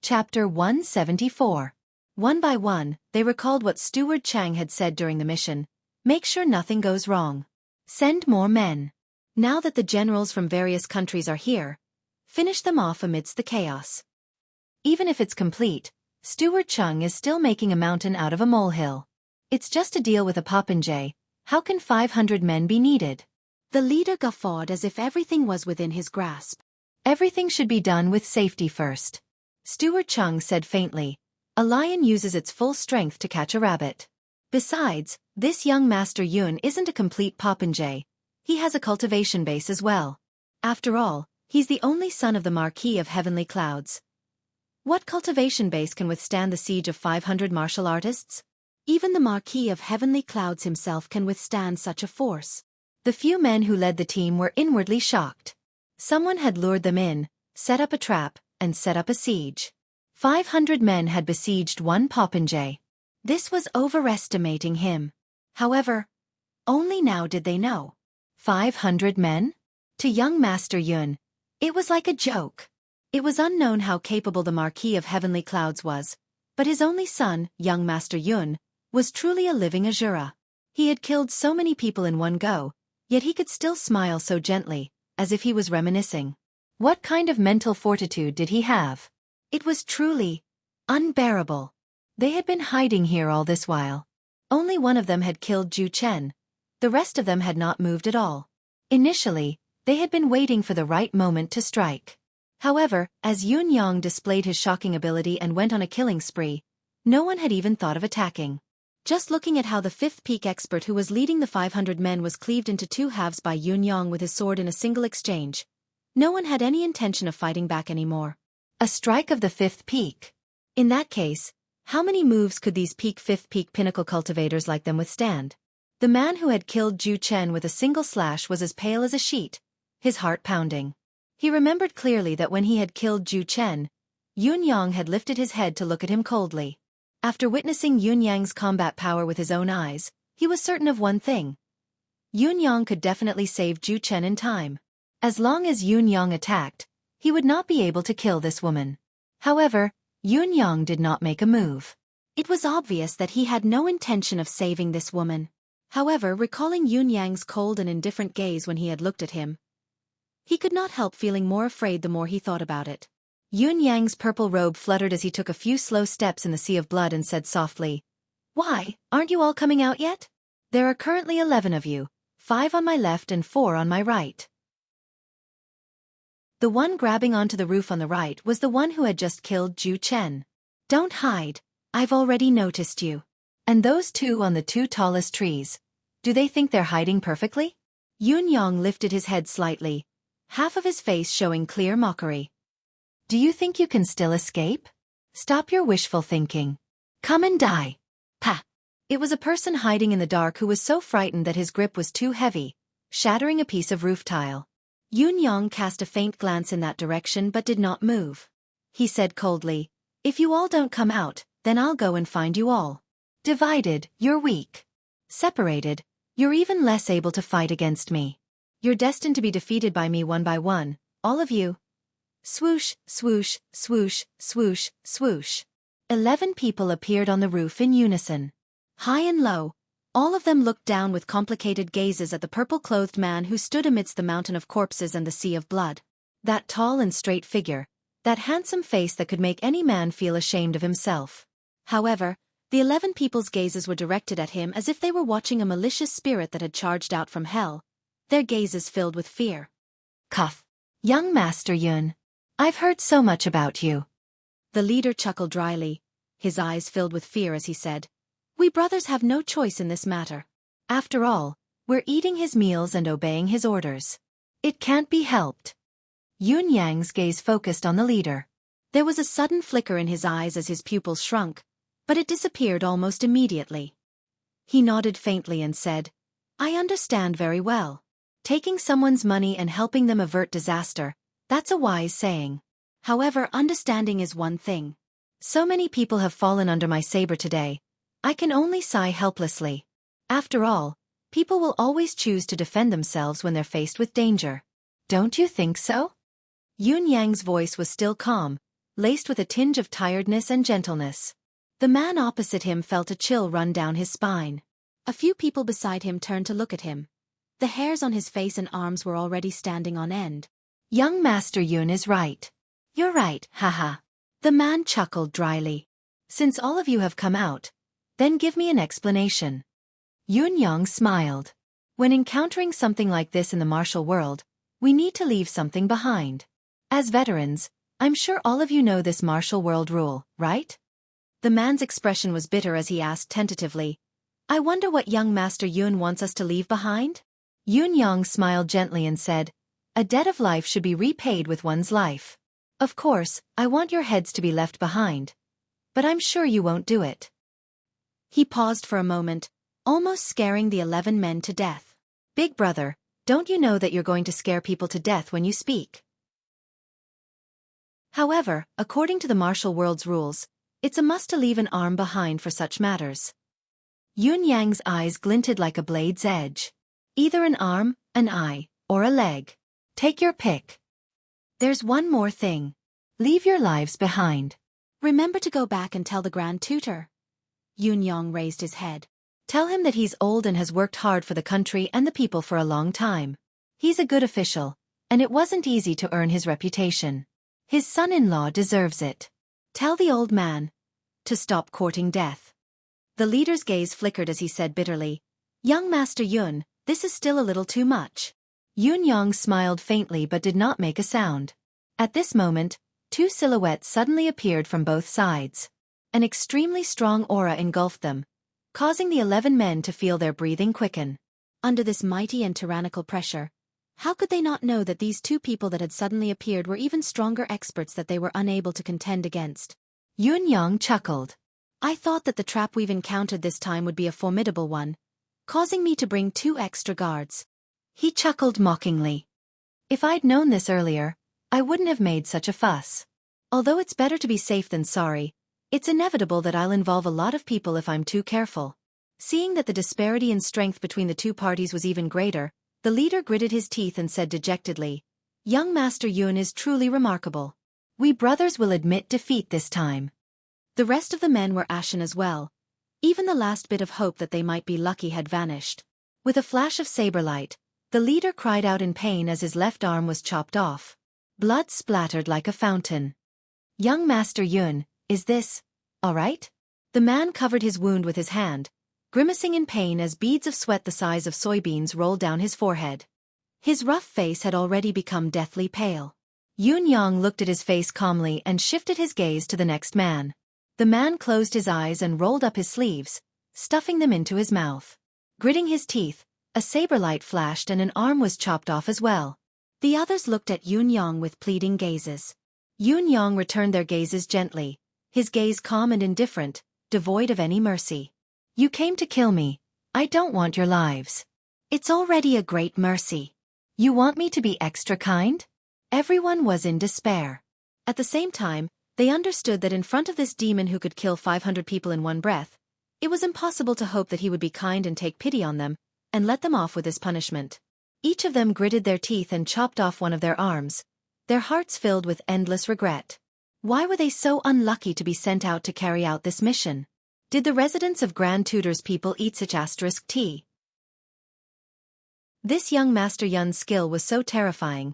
Chapter 174. One by one, they recalled what Steward Chang had said during the mission. Make sure nothing goes wrong. Send more men. Now that the generals from various countries are here, finish them off amidst the chaos. Even if it's complete, Steward Chung is still making a mountain out of a molehill. It's just a deal with a popinjay. How can 500 men be needed? The leader guffawed as if everything was within his grasp. Everything should be done with safety first. Steward Chung said faintly, "A lion uses its full strength to catch a rabbit. Besides, this young Master Yun isn't a complete popinjay. He has a cultivation base as well. After all, he's the only son of the Marquis of Heavenly Clouds. What cultivation base can withstand the siege of 500 martial artists? Even the Marquis of Heavenly Clouds himself can withstand such a force." The few men who led the team were inwardly shocked. Someone had lured them in, set up a trap, and set up a siege. 500 men had besieged one popinjay. This was overestimating him. However, only now did they know. 500 men? To young Master Yun, it was like a joke. It was unknown how capable the Marquis of Heavenly Clouds was, but his only son, young Master Yun, was truly a living Azura. He had killed so many people in one go, yet he could still smile so gently, as if he was reminiscing. What kind of mental fortitude did he have? It was truly unbearable. They had been hiding here all this while. Only one of them had killed Ju Chen. The rest of them had not moved at all. Initially, they had been waiting for the right moment to strike. However, as Yun Yang displayed his shocking ability and went on a killing spree, no one had even thought of attacking. Just looking at how the fifth peak expert who was leading the 500 men was cleaved into two halves by Yun Yang with his sword in a single exchange, no one had any intention of fighting back anymore. A strike of the fifth peak. In that case, how many moves could these fifth peak pinnacle cultivators like them withstand? The man who had killed Ju Chen with a single slash was as pale as a sheet, his heart pounding. He remembered clearly that when he had killed Ju Chen, Yun Yang had lifted his head to look at him coldly. After witnessing Yun Yang's combat power with his own eyes, he was certain of one thing. Yun Yang could definitely save Ju Chen in time. As long as Yun Yang attacked, he would not be able to kill this woman. However, Yun Yang did not make a move. It was obvious that he had no intention of saving this woman. However, recalling Yun Yang's cold and indifferent gaze when he had looked at him, he could not help feeling more afraid the more he thought about it. Yun Yang's purple robe fluttered as he took a few slow steps in the sea of blood and said softly, "Why, aren't you all coming out yet? There are currently 11 of you, 5 on my left and 4 on my right." The one grabbing onto the roof on the right was the one who had just killed Ju Chen. "Don't hide, I've already noticed you. And those two on the 2 tallest trees, do they think they're hiding perfectly?" Yun Yang lifted his head slightly, half of his face showing clear mockery. "Do you think you can still escape? Stop your wishful thinking. Come and die." "Pah!" It was a person hiding in the dark who was so frightened that his grip was too heavy, shattering a piece of roof tile. Yun Yang cast a faint glance in that direction but did not move. He said coldly, "If you all don't come out, then I'll go and find you all. Divided, you're weak. Separated, you're even less able to fight against me. You're destined to be defeated by me one by one, all of you." Swoosh, swoosh, swoosh, swoosh, swoosh. 11 people appeared on the roof in unison. High and low, all of them looked down with complicated gazes at the purple-clothed man who stood amidst the mountain of corpses and the sea of blood. That tall and straight figure, that handsome face that could make any man feel ashamed of himself. However, the 11 people's gazes were directed at him as if they were watching a malicious spirit that had charged out from hell, their gazes filled with fear. "Cuff. Young Master Yun. I've heard so much about you." The leader chuckled dryly, his eyes filled with fear as he said, "We brothers have no choice in this matter. After all, we're eating his meals and obeying his orders. It can't be helped." Yun Yang's gaze focused on the leader. There was a sudden flicker in his eyes as his pupils shrunk, but it disappeared almost immediately. He nodded faintly and said, "I understand very well. Taking someone's money and helping them avert disaster, that's a wise saying. However, understanding is one thing. So many people have fallen under my saber today. I can only sigh helplessly. After all, people will always choose to defend themselves when they're faced with danger. Don't you think so?" Yun Yang's voice was still calm, laced with a tinge of tiredness and gentleness. The man opposite him felt a chill run down his spine. A few people beside him turned to look at him. The hairs on his face and arms were already standing on end. "Young Master Yun is right. You're right, haha." The man chuckled dryly. "Since all of you have come out, then give me an explanation." Yun Yang smiled. "When encountering something like this in the martial world, we need to leave something behind. As veterans, I'm sure all of you know this martial world rule, right?" The man's expression was bitter as he asked tentatively, "I wonder what young Master Yun wants us to leave behind?" Yun Yang smiled gently and said, "A debt of life should be repaid with one's life. Of course, I want your heads to be left behind. But I'm sure you won't do it." He paused for a moment, almost scaring the 11 men to death. "Big brother, don't you know that you're going to scare people to death when you speak?" However, according to the martial world's rules, it's a must to leave an arm behind for such matters. Yun Yang's eyes glinted like a blade's edge. Either an arm, an eye, or a leg. Take your pick. There's one more thing. Leave your lives behind. Remember to go back and tell the Grand Tutor. Yun Yang raised his head. Tell him that he's old and has worked hard for the country and the people for a long time. He's a good official, and it wasn't easy to earn his reputation. His son-in-law deserves it. Tell the old man to stop courting death. The leader's gaze flickered as he said bitterly, Young Master Yun, this is still a little too much. Yun Yang smiled faintly but did not make a sound. At this moment, two silhouettes suddenly appeared from both sides. An extremely strong aura engulfed them, causing the 11 men to feel their breathing quicken. Under this mighty and tyrannical pressure, how could they not know that these two people that had suddenly appeared were even stronger experts that they were unable to contend against? Yun Yang chuckled. I thought that the trap we've encountered this time would be a formidable one, causing me to bring 2 extra guards. He chuckled mockingly. If I'd known this earlier, I wouldn't have made such a fuss. Although it's better to be safe than sorry, it's inevitable that I'll involve a lot of people if I'm too careful. Seeing that the disparity in strength between the two parties was even greater, the leader gritted his teeth and said dejectedly, Young Master Yun is truly remarkable. We brothers will admit defeat this time. The rest of the men were ashen as well. Even the last bit of hope that they might be lucky had vanished. With a flash of saber light, the leader cried out in pain as his left arm was chopped off. Blood splattered like a fountain. Young Master Yun, is this all right? The man covered his wound with his hand, grimacing in pain as beads of sweat the size of soybeans rolled down his forehead. His rough face had already become deathly pale. Yun Yang looked at his face calmly and shifted his gaze to the next man. The man closed his eyes and rolled up his sleeves, stuffing them into his mouth. Gritting his teeth, a saber light flashed and an arm was chopped off as well. The others looked at Yun Yang with pleading gazes. Yun Yang returned their gazes gently, his gaze calm and indifferent, devoid of any mercy. You came to kill me. I don't want your lives. It's already a great mercy. You want me to be extra kind? Everyone was in despair. At the same time, they understood that in front of this demon who could kill 500 people in one breath, it was impossible to hope that he would be kind and take pity on them, and let them off with this punishment. Each of them gritted their teeth and chopped off one of their arms, their hearts filled with endless regret. Why were they so unlucky to be sent out to carry out this mission? Did the residents of Grand Tutor's people eat such asterisk tea? This young Master Yun's skill was so terrifying,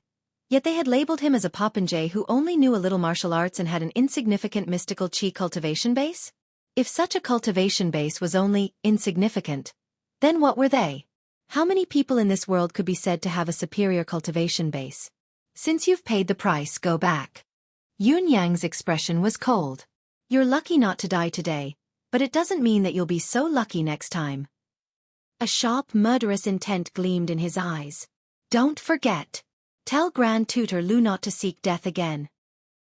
yet they had labeled him as a popinjay who only knew a little martial arts and had an insignificant mystical chi cultivation base? If such a cultivation base was only insignificant, then what were they? How many people in this world could be said to have a superior cultivation base? Since you've paid the price, go back. Yun Yang's expression was cold. You're lucky not to die today, but it doesn't mean that you'll be so lucky next time. A sharp, murderous intent gleamed in his eyes. Don't forget. Tell Grand Tutor Lu not to seek death again.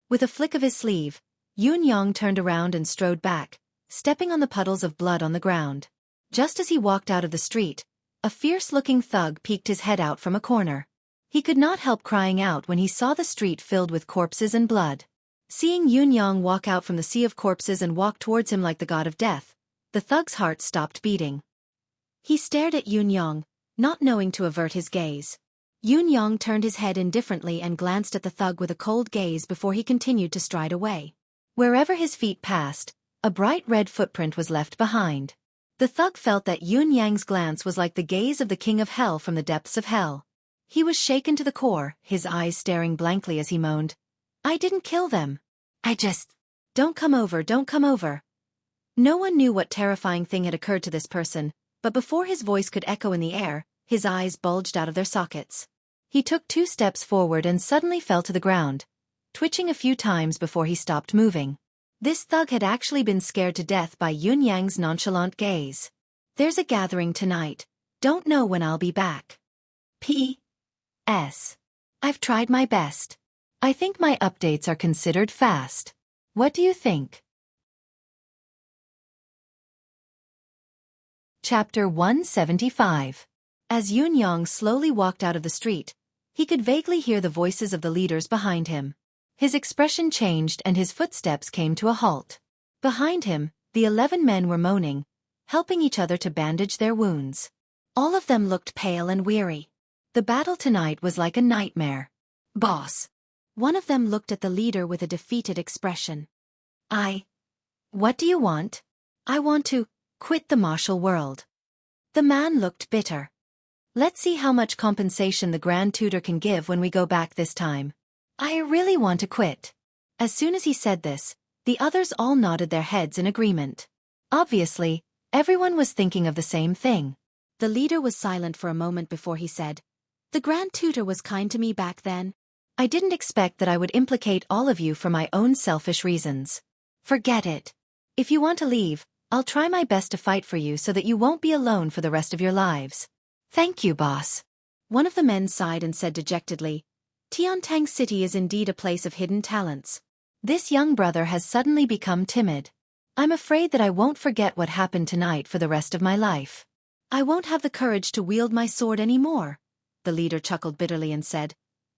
With a flick of his sleeve, Yun Yang turned around and strode back, stepping on the puddles of blood on the ground. Just as he walked out of the street, a fierce-looking thug peeked his head out from a corner. He could not help crying out when he saw the street filled with corpses and blood. Seeing Yun Yang walk out from the sea of corpses and walk towards him like the god of death, the thug's heart stopped beating. He stared at Yun Yang, not knowing to avert his gaze. Yun Yang turned his head indifferently and glanced at the thug with a cold gaze before he continued to stride away. Wherever his feet passed, a bright red footprint was left behind. The thug felt that Yun Yang's glance was like the gaze of the king of hell from the depths of hell. He was shaken to the core, his eyes staring blankly as he moaned, I didn't kill them. Don't come over, don't come over. No one knew what terrifying thing had occurred to this person, but before his voice could echo in the air, his eyes bulged out of their sockets. He took 2 steps forward and suddenly fell to the ground, twitching a few times before he stopped moving. This thug had actually been scared to death by Yun Yang's nonchalant gaze. There's a gathering tonight. Don't know when I'll be back. P.S. I've tried my best. I think my updates are considered fast. What do you think? Chapter 175. As Yun Yang slowly walked out of the street, he could vaguely hear the voices of the leaders behind him. His expression changed and his footsteps came to a halt. Behind him, the 11 men were moaning, helping each other to bandage their wounds. All of them looked pale and weary. The battle tonight was like a nightmare. Boss. One of them looked at the leader with a defeated expression. What do you want? I want to quit the martial world. The man looked bitter. Let's see how much compensation the Grand Tutor can give when we go back this time. I really want to quit. As soon as he said this, the others all nodded their heads in agreement. Obviously, everyone was thinking of the same thing. The leader was silent for a moment before he said, "The Grand Tutor was kind to me back then." I didn't expect that I would implicate all of you for my own selfish reasons. Forget it. If you want to leave, I'll try my best to fight for you so that you won't be alone for the rest of your lives. Thank you, boss. One of the men sighed and said dejectedly, Tiantang City is indeed a place of hidden talents. This young brother has suddenly become timid. I'm afraid that I won't forget what happened tonight for the rest of my life. I won't have the courage to wield my sword anymore, the leader chuckled bitterly and said.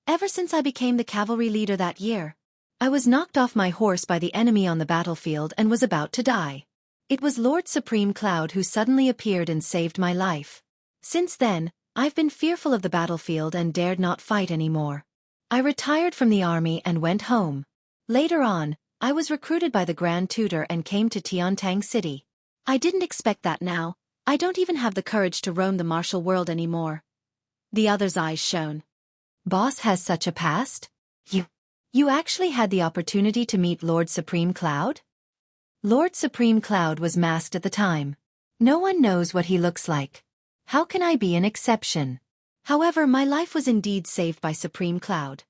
Ever since I became the cavalry leader that year, I was knocked off my horse by the enemy on the battlefield and was about to die. It was Lord Supreme Cloud who suddenly appeared and saved my life. Since then, I've been fearful of the battlefield and dared not fight anymore. I retired from the army and went home. Later on, I was recruited by the Grand Tutor and came to Tiantang City. I didn't expect that now. I don't even have the courage to roam the martial world anymore. The other's eyes shone. Boss has such a past? You actually had the opportunity to meet Lord Supreme Cloud? Lord Supreme Cloud was masked at the time. No one knows what he looks like. How can I be an exception? However, my life was indeed saved by Supreme Cloud.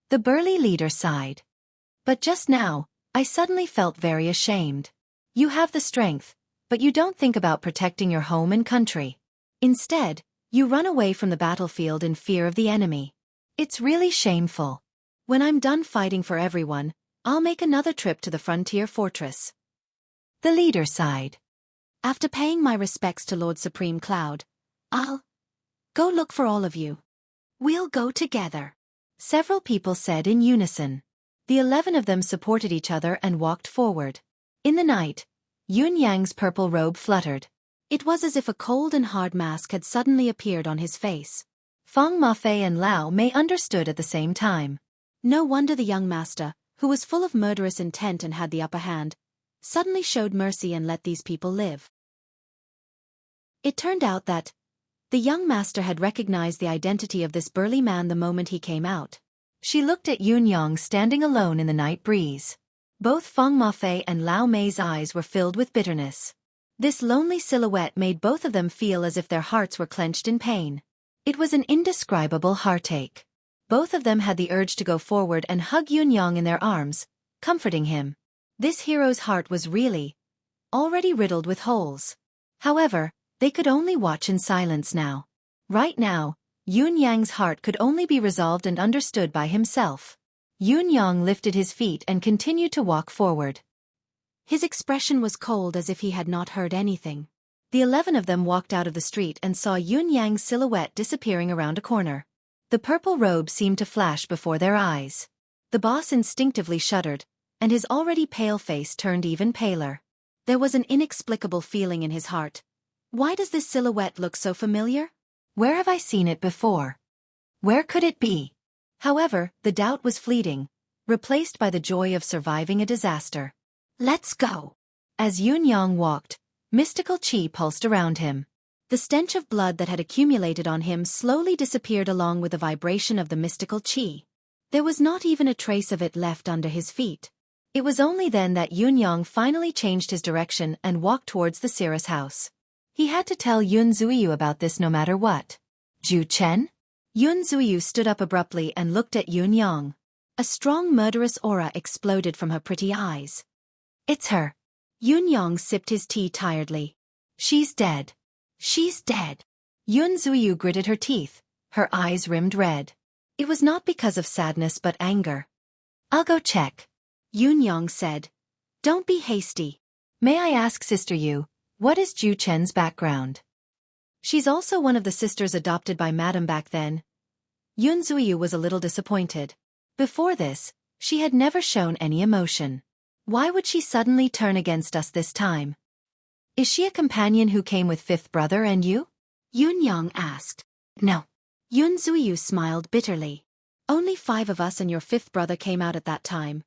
The burly leader sighed. But just now, I suddenly felt very ashamed. You have the strength, but you don't think about protecting your home and country. Instead, you run away from the battlefield in fear of the enemy. It's really shameful. When I'm done fighting for everyone, I'll make another trip to the frontier fortress. The leader sighed. After paying my respects to Lord Supreme Cloud, I'll go look for all of you. We'll go together. Several people said in unison. The 11 of them supported each other and walked forward. In the night, Yun Yang's purple robe fluttered. It was as if a cold and hard mask had suddenly appeared on his face. Feng Mafei and Lao Mei understood at the same time. No wonder the young master, who was full of murderous intent and had the upper hand, suddenly showed mercy and let these people live. It turned out that the young master had recognized the identity of this burly man the moment he came out. She looked at Yun Yang standing alone in the night breeze. Both Feng Mafei and Lao Mei's eyes were filled with bitterness. This lonely silhouette made both of them feel as if their hearts were clenched in pain. It was an indescribable heartache. Both of them had the urge to go forward and hug Yun Yang in their arms, comforting him. This hero's heart was really already riddled with holes. However, they could only watch in silence now. Right now, Yun Yang's heart could only be resolved and understood by himself. Yun Yang lifted his feet and continued to walk forward. His expression was cold as if he had not heard anything. The 11 of them walked out of the street and saw Yun Yang's silhouette disappearing around a corner. The purple robe seemed to flash before their eyes. The boss instinctively shuddered, and his already pale face turned even paler. There was an inexplicable feeling in his heart. Why does this silhouette look so familiar? Where have I seen it before? Where could it be? However, the doubt was fleeting, replaced by the joy of surviving a disaster. Let's go. As Yun Yang walked, mystical qi pulsed around him. The stench of blood that had accumulated on him slowly disappeared along with the vibration of the mystical qi. There was not even a trace of it left under his feet. It was only then that Yun Yang finally changed his direction and walked towards the Cirrus house. He had to tell Yun Zuiyu about this no matter what. Ju Chen? Yun Zuiyu stood up abruptly and looked at Yun Yang. A strong murderous aura exploded from her pretty eyes. It's her. Yun Yang sipped his tea tiredly. She's dead. She's dead. Yun Zuiyu gritted her teeth, her eyes rimmed red. It was not because of sadness but anger. I'll go check. Yun Yang said. Don't be hasty. May I ask Sister Yu, what is Ju Chen's background? She's also one of the sisters adopted by Madame back then. Yun Zuiyu was a little disappointed. Before this, She had never shown any emotion. Why would she suddenly turn against us this time? Is she a companion who came with fifth brother and you? Yun Yang asked. No. Yun Zuyu smiled bitterly. Only 5 of us and your 5th brother came out at that time.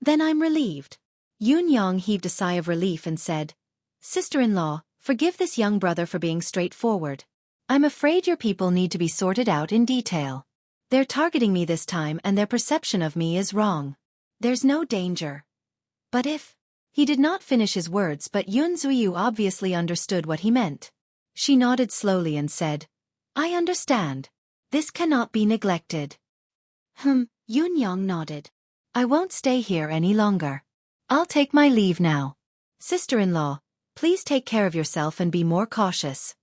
Then I'm relieved. Yun Yang heaved a sigh of relief and said, Sister-in-law, forgive this young brother for being straightforward. I'm afraid your people need to be sorted out in detail. They're targeting me this time and their perception of me is wrong. There's no danger. But if... He did not finish his words, but Yun Zuyu obviously understood what he meant. She nodded slowly and said, I understand. This cannot be neglected. Yun Yang nodded. I won't stay here any longer. I'll take my leave now. Sister-in-law, please take care of yourself and be more cautious.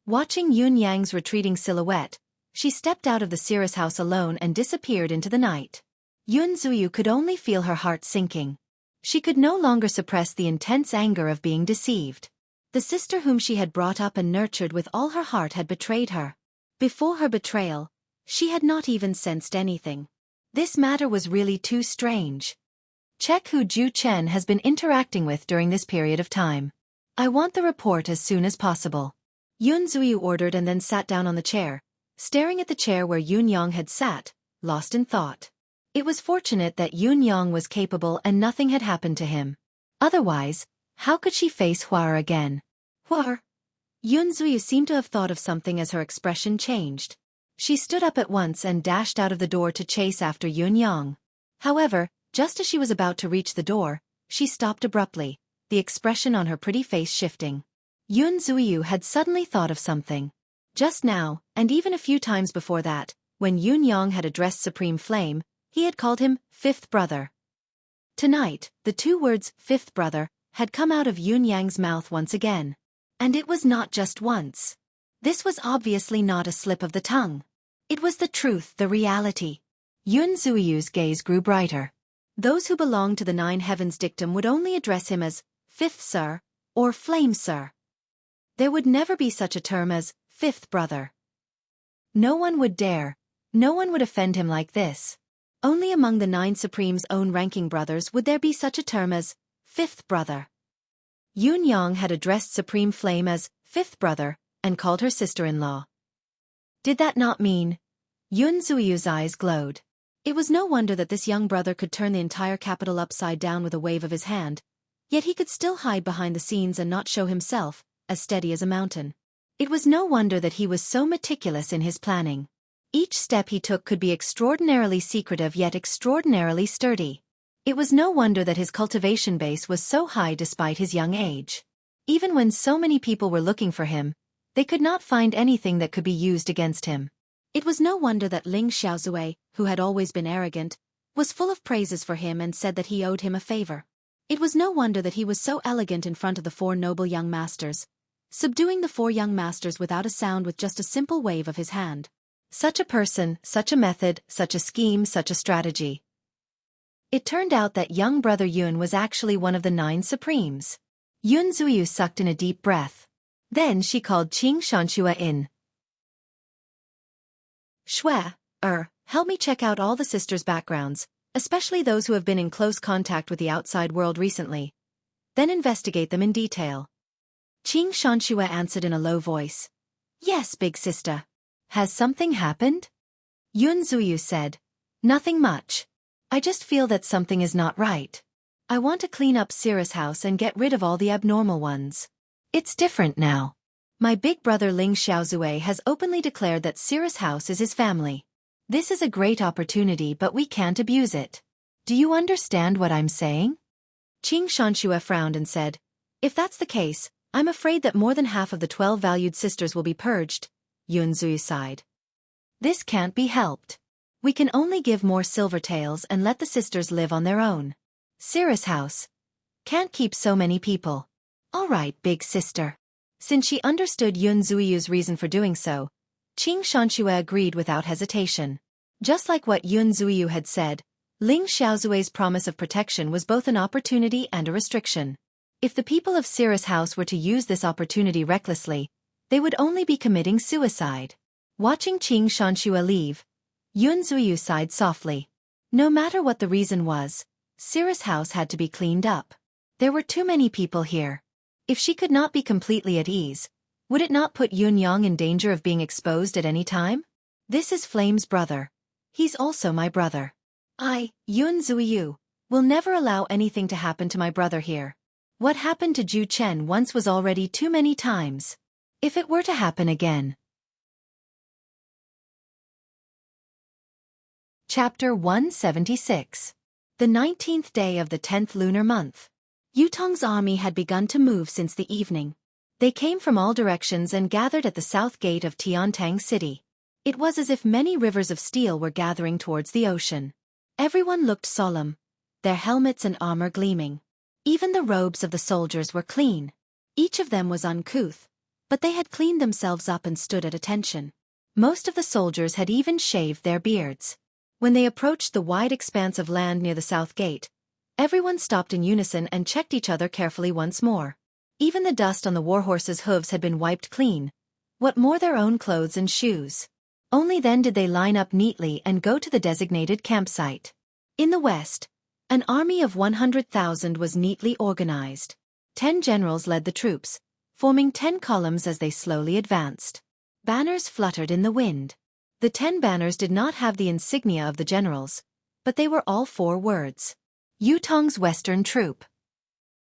Watching Yun Yang's retreating silhouette, she stepped out of the Cirrus house alone and disappeared into the night. Yun Zuyu could only feel her heart sinking. She could no longer suppress the intense anger of being deceived. The sister whom she had brought up and nurtured with all her heart had betrayed her. Before her betrayal, she had not even sensed anything. This matter was really too strange. Check who Ju Chen has been interacting with during this period of time. I want the report as soon as possible. Yun Zuyu ordered and then sat down on the chair, staring at the chair where Yun Yang had sat, lost in thought. It was fortunate that Yun Yang was capable and nothing had happened to him. Otherwise, how could she face Hua again? Hua? Yun Zuyu seemed to have thought of something as her expression changed. She stood up at once and dashed out of the door to chase after Yun Yang. However, just as she was about to reach the door, she stopped abruptly, the expression on her pretty face shifting. Yun Zuyu had suddenly thought of something. Just now, and even a few times before that, when Yun Yang had addressed Supreme Flame, he had called him fifth brother. Tonight, the 2 words fifth brother had come out of Yun Yang's mouth once again. And it was not just once. This was obviously not a slip of the tongue. It was the truth, the reality. Yun Zuyu's gaze grew brighter. Those who belonged to the 9 heavens dictum would only address him as fifth sir, or flame sir. There would never be such a term as fifth brother. No one would dare, no one would offend him like this. Only among the 9 Supreme's own ranking brothers would there be such a term as fifth brother. Yun Yang had addressed Supreme Flame as fifth brother, and called her sister-in-law. Did that not mean? Yun Zuyu's eyes glowed. It was no wonder that this young brother could turn the entire capital upside down with a wave of his hand, yet he could still hide behind the scenes and not show himself, as steady as a mountain. It was no wonder that he was so meticulous in his planning. Each step he took could be extraordinarily secretive yet extraordinarily sturdy. It was no wonder that his cultivation base was so high despite his young age. Even when so many people were looking for him, they could not find anything that could be used against him. It was no wonder that Ling Xiaozue, who had always been arrogant, was full of praises for him and said that he owed him a favor. It was no wonder that he was so elegant in front of the 4 noble young masters, subduing the 4 young masters without a sound with just a simple wave of his hand. Such a person, such a method, such a scheme, such a strategy. It turned out that young brother Yun was actually one of the 9 Supremes. Yun Zuyu sucked in a deep breath. Then she called Qing Shanxue in. Xue, help me check out all the sisters' backgrounds, especially those who have been in close contact with the outside world recently. Then investigate them in detail. Qing Shanxue answered in a low voice. Yes, big sister. Has something happened? Yun Zuyu said. Nothing much. I just feel that something is not right. I want to clean up Cirrus house and get rid of all the abnormal ones. It's different now. My big brother Ling Xiaozue has openly declared that Cirrus house is his family. This is a great opportunity, but we can't abuse it. Do you understand what I'm saying? Qing Shanxue frowned and said, If that's the case, I'm afraid that more than half of the 12 valued sisters will be purged. Yun Zuyu sighed. This can't be helped. We can only give more silver tails and let the sisters live on their own. Cirrus house. Can't keep so many people. All right, big sister. Since she understood Yun Zuyu's reason for doing so, Qing Shanxue agreed without hesitation. Just like what Yun Zuyu had said, Ling Xiaozue's promise of protection was both an opportunity and a restriction. If the people of Cirrus house were to use this opportunity recklessly, they would only be committing suicide. Watching Qing Shanxue leave, Yun Zuyu sighed softly. No matter what the reason was, Sira's house had to be cleaned up. There were too many people here. If she could not be completely at ease, would it not put Yun Yang in danger of being exposed at any time? This is Flame's brother. He's also my brother. I, Yun Zuyu, will never allow anything to happen to my brother here. What happened to Ju Chen once was already too many times. If it were to happen again. Chapter 176. The 19th day of the 10th lunar month. Yutong's army had begun to move since the evening. They came from all directions and gathered at the south gate of Tiantang City. It was as if many rivers of steel were gathering towards the ocean. Everyone looked solemn, their helmets and armor gleaming. Even the robes of the soldiers were clean. Each of them was uncouth, but they had cleaned themselves up and stood at attention. Most of the soldiers had even shaved their beards. When they approached the wide expanse of land near the south gate, everyone stopped in unison and checked each other carefully once more. Even the dust on the warhorses' hooves had been wiped clean. What more their own clothes and shoes? Only then did they line up neatly and go to the designated campsite. In the west, an army of 100,000 was neatly organized. 10 generals led the troops, forming 10 columns as they slowly advanced. Banners fluttered in the wind. The 10 banners did not have the insignia of the generals, but they were all 4 words. Yutong's Western Troop.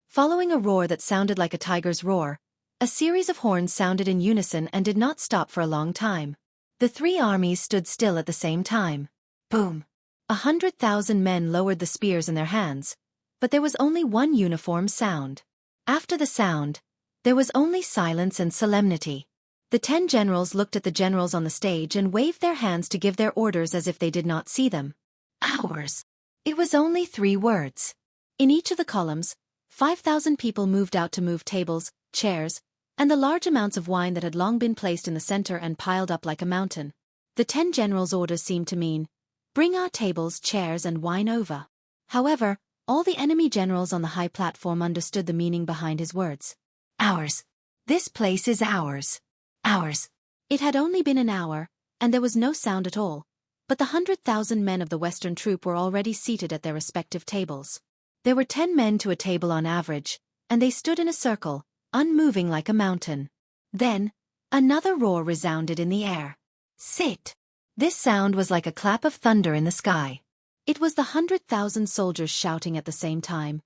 Following a roar that sounded like a tiger's roar, a series of horns sounded in unison and did not stop for a long time. The 3 armies stood still at the same time. Boom! 100,000 men lowered the spears in their hands, but there was only one uniform sound. After the sound, there was only silence and solemnity. The 10 generals looked at the generals on the stage and waved their hands to give their orders as if they did not see them. Ours. It was only 3 words. In each of the columns, 5,000 people moved out to move tables, chairs, and the large amounts of wine that had long been placed in the center and piled up like a mountain. The 10 generals' orders seemed to mean, bring our tables, chairs, and wine over. However, all the enemy generals on the high platform understood the meaning behind his words. Ours. This place is ours. Ours. It had only been an hour, and there was no sound at all, but the 100,000 men of the Western Troop were already seated at their respective tables. There were 10 men to a table on average, and they stood in a circle, unmoving like a mountain. Then, another roar resounded in the air. Sit! This sound was like a clap of thunder in the sky. It was the 100,000 soldiers shouting at the same time.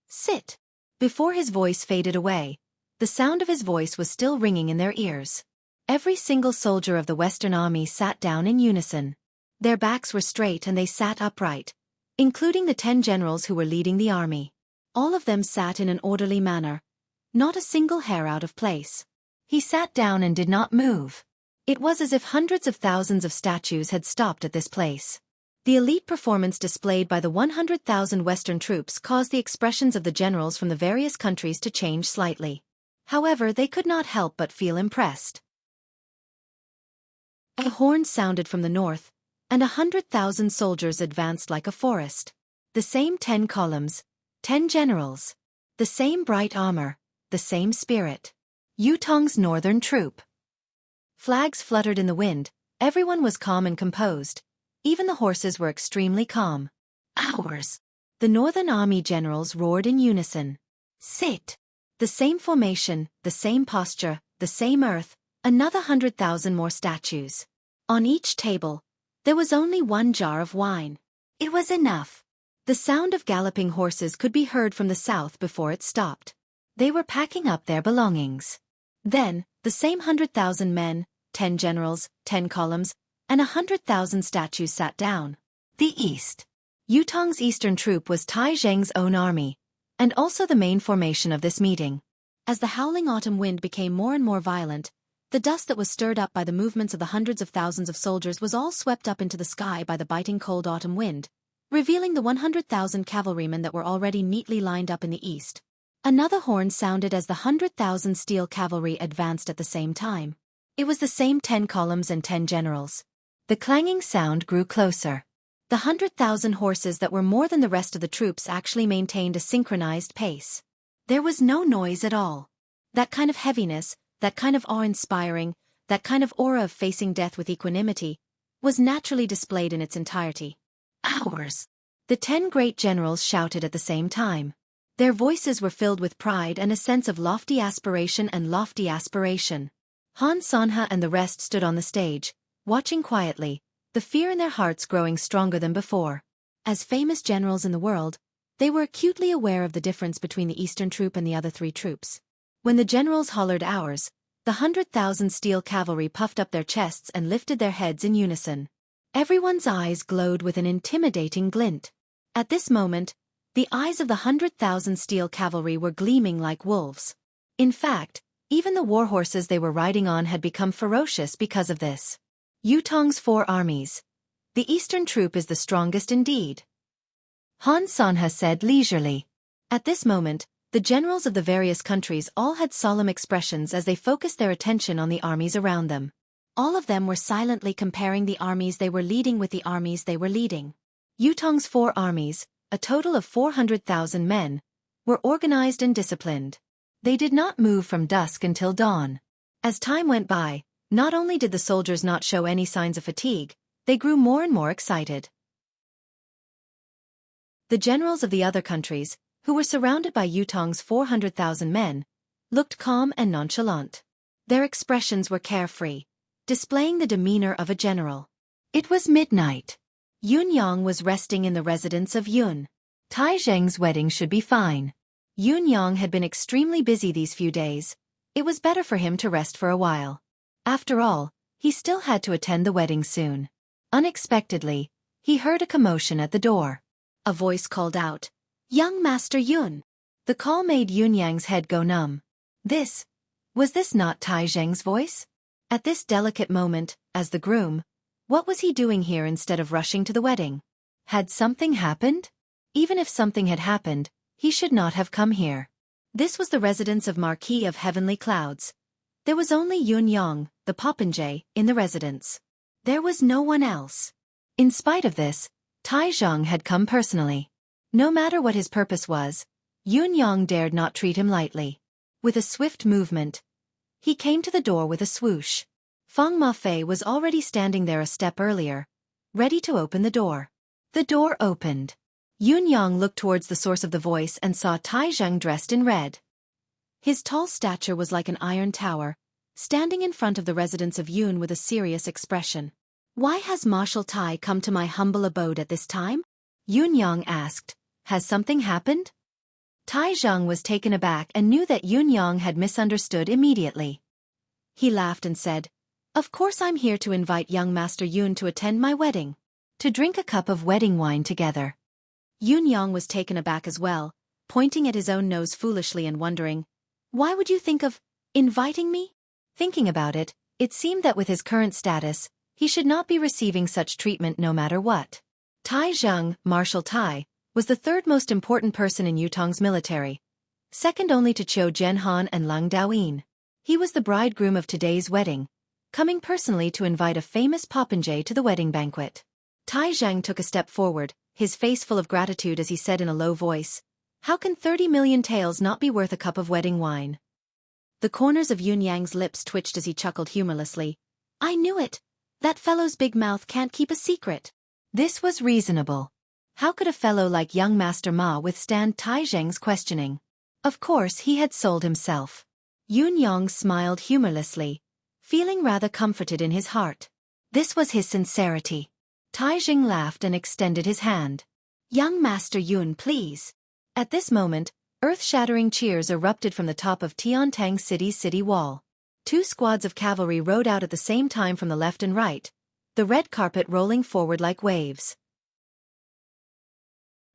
Sit! Before his voice faded away, the sound of his voice was still ringing in their ears. Every single soldier of the Western Army sat down in unison. Their backs were straight and they sat upright, including the 10 generals who were leading the army. All of them sat in an orderly manner, not a single hair out of place. He sat down and did not move. It was as if hundreds of thousands of statues had stopped at this place. The elite performance displayed by the 100,000 Western troops caused the expressions of the generals from the various countries to change slightly. However, they could not help but feel impressed. A horn sounded from the north, and 100,000 soldiers advanced like a forest. The same 10 columns, 10 generals. The same bright armor, the same spirit. Yutong's Northern Troop. Flags fluttered in the wind, everyone was calm and composed. Even the horses were extremely calm. Ours. The Northern Army generals roared in unison. Sit! The same formation, the same posture, the same earth, another 100,000 more statues. On each table, there was only one jar of wine. It was enough. The sound of galloping horses could be heard from the south before it stopped. They were packing up their belongings. Then, the same 100,000 men, 10 generals, 10 columns, and 100,000 statues sat down. The East. Yutong's Eastern Troop was Tai Zheng's own army, and also the main formation of this meeting. As the howling autumn wind became more and more violent, the dust that was stirred up by the movements of the hundreds of thousands of soldiers was all swept up into the sky by the biting cold autumn wind, revealing the 100,000 cavalrymen that were already neatly lined up in the east. Another horn sounded as the 100,000 steel cavalry advanced at the same time. It was the same 10 columns and 10 generals. The clanging sound grew closer. The 100,000 horses that were more than the rest of the troops actually maintained a synchronized pace. There was no noise at all. That kind of heaviness, that kind of awe-inspiring, that kind of aura of facing death with equanimity, was naturally displayed in its entirety. Ours! The 10 great generals shouted at the same time. Their voices were filled with pride and a sense of lofty aspiration and lofty aspiration. Han Sanha and the rest stood on the stage, watching quietly, the fear in their hearts growing stronger than before. As famous generals in the world, they were acutely aware of the difference between the Eastern troop and the other 3 troops. When the generals hollered ours, the 100,000 steel cavalry puffed up their chests and lifted their heads in unison. Everyone's eyes glowed with an intimidating glint. At this moment, the eyes of the 100,000 steel cavalry were gleaming like wolves. In fact, even the war horses they were riding on had become ferocious because of this. Yutong's 4 armies. The Eastern troop is the strongest indeed, Han Sanha said leisurely. At this moment, the generals of the various countries all had solemn expressions as they focused their attention on the armies around them. All of them were silently comparing the armies they were leading with the armies they were leading. Yutong's 4 armies, a total of 400,000 men, were organized and disciplined. They did not move from dusk until dawn. As time went by, not only did the soldiers not show any signs of fatigue, they grew more and more excited. The generals of the other countries, who were surrounded by Yutong's 400,000 men, looked calm and nonchalant. Their expressions were carefree, displaying the demeanor of a general. It was midnight. Yun Yang was resting in the residence of Yun. Tai Zheng's wedding should be fine. Yun Yang had been extremely busy these few days. It was better for him to rest for a while. After all, he still had to attend the wedding soon. Unexpectedly, he heard a commotion at the door. A voice called out, "Young Master Yun." The call made Yun Yang's head go numb. Was this not Tai Zheng's voice? At this delicate moment, as the groom, what was he doing here instead of rushing to the wedding? Had something happened? Even if something had happened, he should not have come here. This was the residence of Marquis of Heavenly Clouds. There was only Yun Yang, the popinjay, in the residence. There was no one else. In spite of this, Tai Zheng had come personally. No matter what his purpose was, Yun Yang dared not treat him lightly. With a swift movement, he came to the door with a swoosh. Feng Mafei was already standing there a step earlier, ready to open the door. The door opened. Yun Yang looked towards the source of the voice and saw Tai Zheng dressed in red. His tall stature was like an iron tower, standing in front of the residence of Yun with a serious expression. "Why has Marshal Tai come to my humble abode at this time?" Yun Yang asked. "Has something happened?" Tai Zheng was taken aback and knew that Yun Yang had misunderstood immediately. He laughed and said, "Of course I'm here to invite young Master Yun to attend my wedding. To drink a cup of wedding wine together." Yun Yang was taken aback as well, pointing at his own nose foolishly and wondering, "Why would you think of inviting me?" Thinking about it, it seemed that with his current status, he should not be receiving such treatment no matter what. Tai Zheng, Marshal Tai, was the 3rd most important person in Yutong's military, second only to Qiu Zhenhan and Leng Daoyin. He was the bridegroom of today's wedding, coming personally to invite a famous popinjay to the wedding banquet. Tai Zheng took a step forward, his face full of gratitude as he said in a low voice, "How can 30 million taels not be worth a cup of wedding wine?" The corners of Yun Yang's lips twitched as he chuckled humorlessly. "I knew it! That fellow's big mouth can't keep a secret." This was reasonable. How could a fellow like young Master Ma withstand Tai Zheng's questioning? Of course he had sold himself. Yun Yang smiled humorlessly, feeling rather comforted in his heart. This was his sincerity. Tai Zheng laughed and extended his hand. "Young Master Yun, please." At this moment, earth-shattering cheers erupted from the top of Tiantang City's city wall. 2 squads of cavalry rode out at the same time from the left and right, the red carpet rolling forward like waves.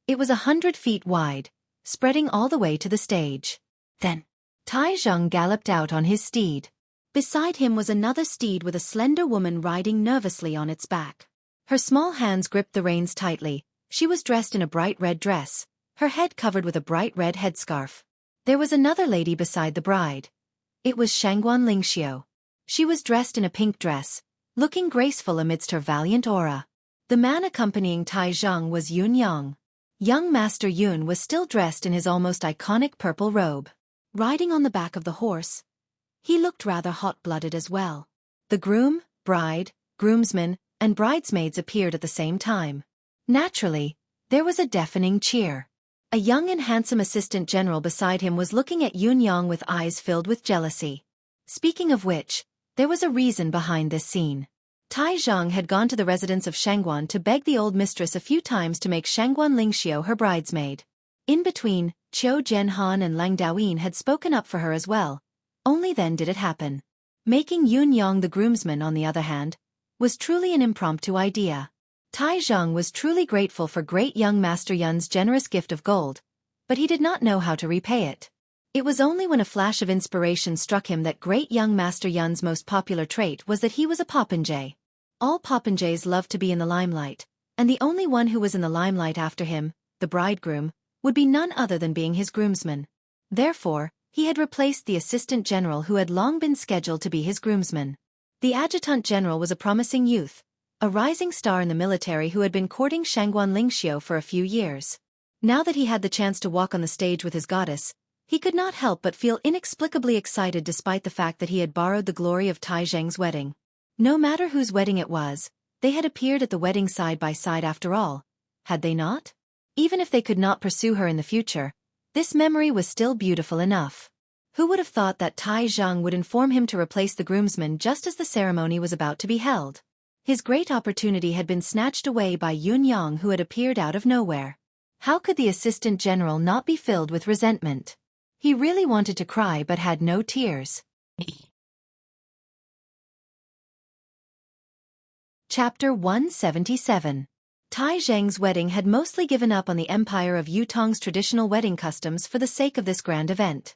It was 100 feet wide, spreading all the way to the stage. Then, Tai Zheng galloped out on his steed. Beside him was another steed with a slender woman riding nervously on its back. Her small hands gripped the reins tightly. She was dressed in a bright red dress, her head covered with a bright red headscarf. There was another lady beside the bride. It was Shangguan Lingxiu. She was dressed in a pink dress, looking graceful amidst her valiant aura. The man accompanying Tai Zheng was Yun Yang. Young Master Yun was still dressed in his almost iconic purple robe. Riding on the back of the horse, he looked rather hot-blooded as well. The groom, bride, groomsmen, and bridesmaids appeared at the same time. Naturally, there was a deafening cheer. A young and handsome assistant general beside him was looking at Yun Yang with eyes filled with jealousy. Speaking of which, there was a reason behind this scene. Tai Zhang had gone to the residence of Shangguan to beg the old mistress a few times to make Shangguan Lingxiu her bridesmaid. In between, Qiu Zhenhan and Lang Daoyin had spoken up for her as well. Only then did it happen. Making Yun Yang the groomsman, on the other hand, was truly an impromptu idea. Tai Zhang was truly grateful for great young Master Yun's generous gift of gold, but he did not know how to repay it. It was only when a flash of inspiration struck him that great young Master Yun's most popular trait was that he was a popinjay. All popinjays loved to be in the limelight, and the only one who was in the limelight after him, the bridegroom, would be none other than being his groomsman. Therefore, he had replaced the assistant general who had long been scheduled to be his groomsman. The adjutant general was a promising youth, a rising star in the military who had been courting Shangguan Lingxiu for a few years. Now that he had the chance to walk on the stage with his goddess, he could not help but feel inexplicably excited despite the fact that he had borrowed the glory of Tai Zheng's wedding. No matter whose wedding it was, they had appeared at the wedding side by side after all, had they not? Even if they could not pursue her in the future, this memory was still beautiful enough. Who would have thought that Tai Zhang would inform him to replace the groomsman just as the ceremony was about to be held? His great opportunity had been snatched away by Yun Yang, who had appeared out of nowhere. How could the assistant general not be filled with resentment? He really wanted to cry but had no tears. Chapter 177. Tai Zheng's wedding had mostly given up on the empire of Yutong's traditional wedding customs for the sake of this grand event.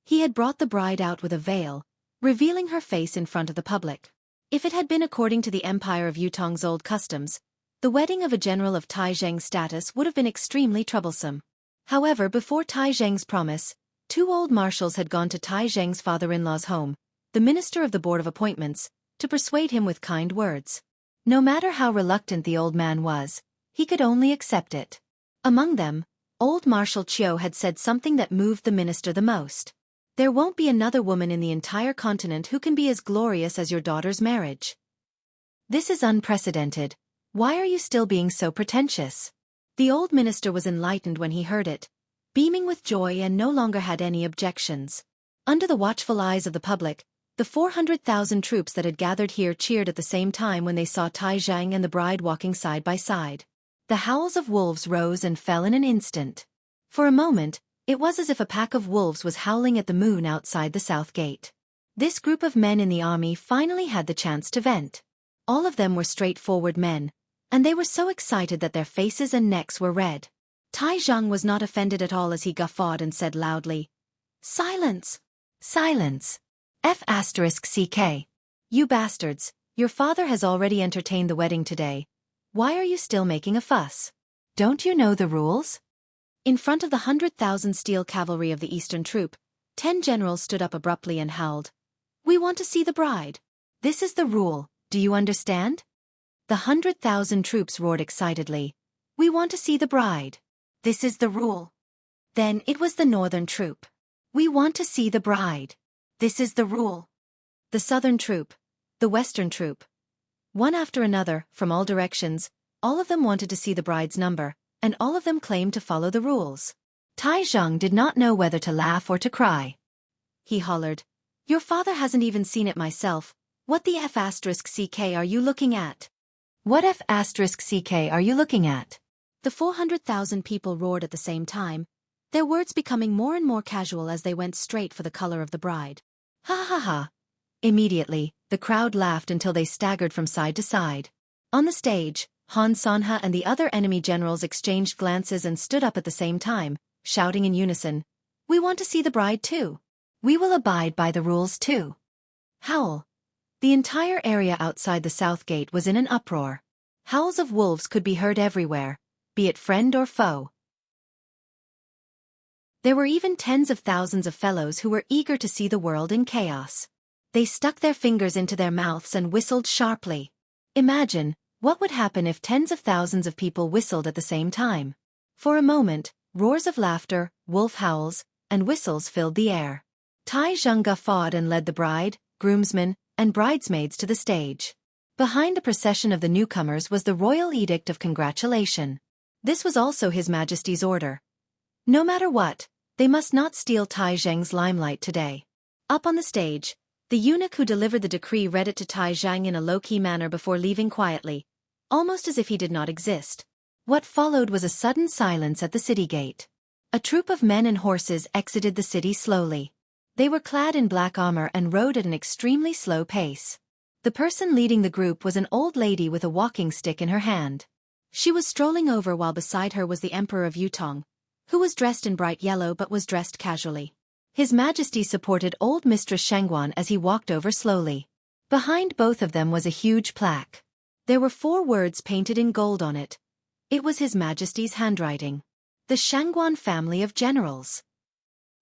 He had brought the bride out with a veil, revealing her face in front of the public. If it had been according to the empire of Yutong's old customs, the wedding of a general of Tai Zheng's status would have been extremely troublesome. However, before Tai Zheng's promise, 2 old marshals had gone to Tai Zheng's father-in-law's home, the minister of the Board of Appointments, to persuade him with kind words. No matter how reluctant the old man was, he could only accept it. Among them, old Marshal Qiu had said something that moved the minister the most. There won't be another woman in the entire continent who can be as glorious as your daughter's marriage. This is unprecedented. Why are you still being so pretentious? The old minister was enlightened when he heard it, beaming with joy and no longer had any objections. Under the watchful eyes of the public, the 400,000 troops that had gathered here cheered at the same time when they saw Tai Zhang and the bride walking side by side. The howls of wolves rose and fell in an instant. For a moment, it was as if a pack of wolves was howling at the moon outside the south gate. This group of men in the army finally had the chance to vent. All of them were straightforward men, and they were so excited that their faces and necks were red. Tai Zhang was not offended at all as he guffawed and said loudly, "Silence! Silence! F***CK. You bastards, your father has already entertained the wedding today. Why are you still making a fuss? Don't you know the rules?" In front of the 100,000 steel cavalry of the Eastern Troop, 10 generals stood up abruptly and howled, "We want to see the bride. This is the rule, do you understand?" The 100,000 troops roared excitedly, "We want to see the bride. This is the rule." Then it was the Northern Troop. "We want to see the bride. This is the rule." The Southern Troop, the Western Troop. One after another, from all directions, all of them wanted to see the bride's number, and all of them claimed to follow the rules. Tai Zhang did not know whether to laugh or to cry. He hollered, "Your father hasn't even seen it myself. What the F***CK are you looking at? What F***CK are you looking at?" The 400,000 people roared at the same time, their words becoming more and more casual as they went straight for the color of the bride. "Ha ha ha." Immediately, the crowd laughed until they staggered from side to side. On the stage, Han Sanha and the other enemy generals exchanged glances and stood up at the same time, shouting in unison, "We want to see the bride too. We will abide by the rules too." Howl. The entire area outside the south gate was in an uproar. Howls of wolves could be heard everywhere, be it friend or foe. There were even tens of thousands of fellows who were eager to see the world in chaos. They stuck their fingers into their mouths and whistled sharply. Imagine, what would happen if tens of thousands of people whistled at the same time? For a moment, roars of laughter, wolf howls, and whistles filled the air. Tai Zhang guffawed and led the bride, groomsmen, and bridesmaids to the stage. Behind the procession of the newcomers was the royal edict of congratulation. This was also His Majesty's order. No matter what, they must not steal Tai Zheng's limelight today. Up on the stage, the eunuch who delivered the decree read it to Tai Zhang in a low-key manner before leaving quietly, almost as if he did not exist. What followed was a sudden silence at the city gate. A troop of men and horses exited the city slowly. They were clad in black armor and rode at an extremely slow pace. The person leading the group was an old lady with a walking stick in her hand. She was strolling over while beside her was the Emperor of Yutong, who was dressed in bright yellow but was dressed casually. His Majesty supported old Mistress Shangguan as he walked over slowly. Behind both of them was a huge plaque. There were 4 words painted in gold on it. It was His Majesty's handwriting. The Shangguan family of generals.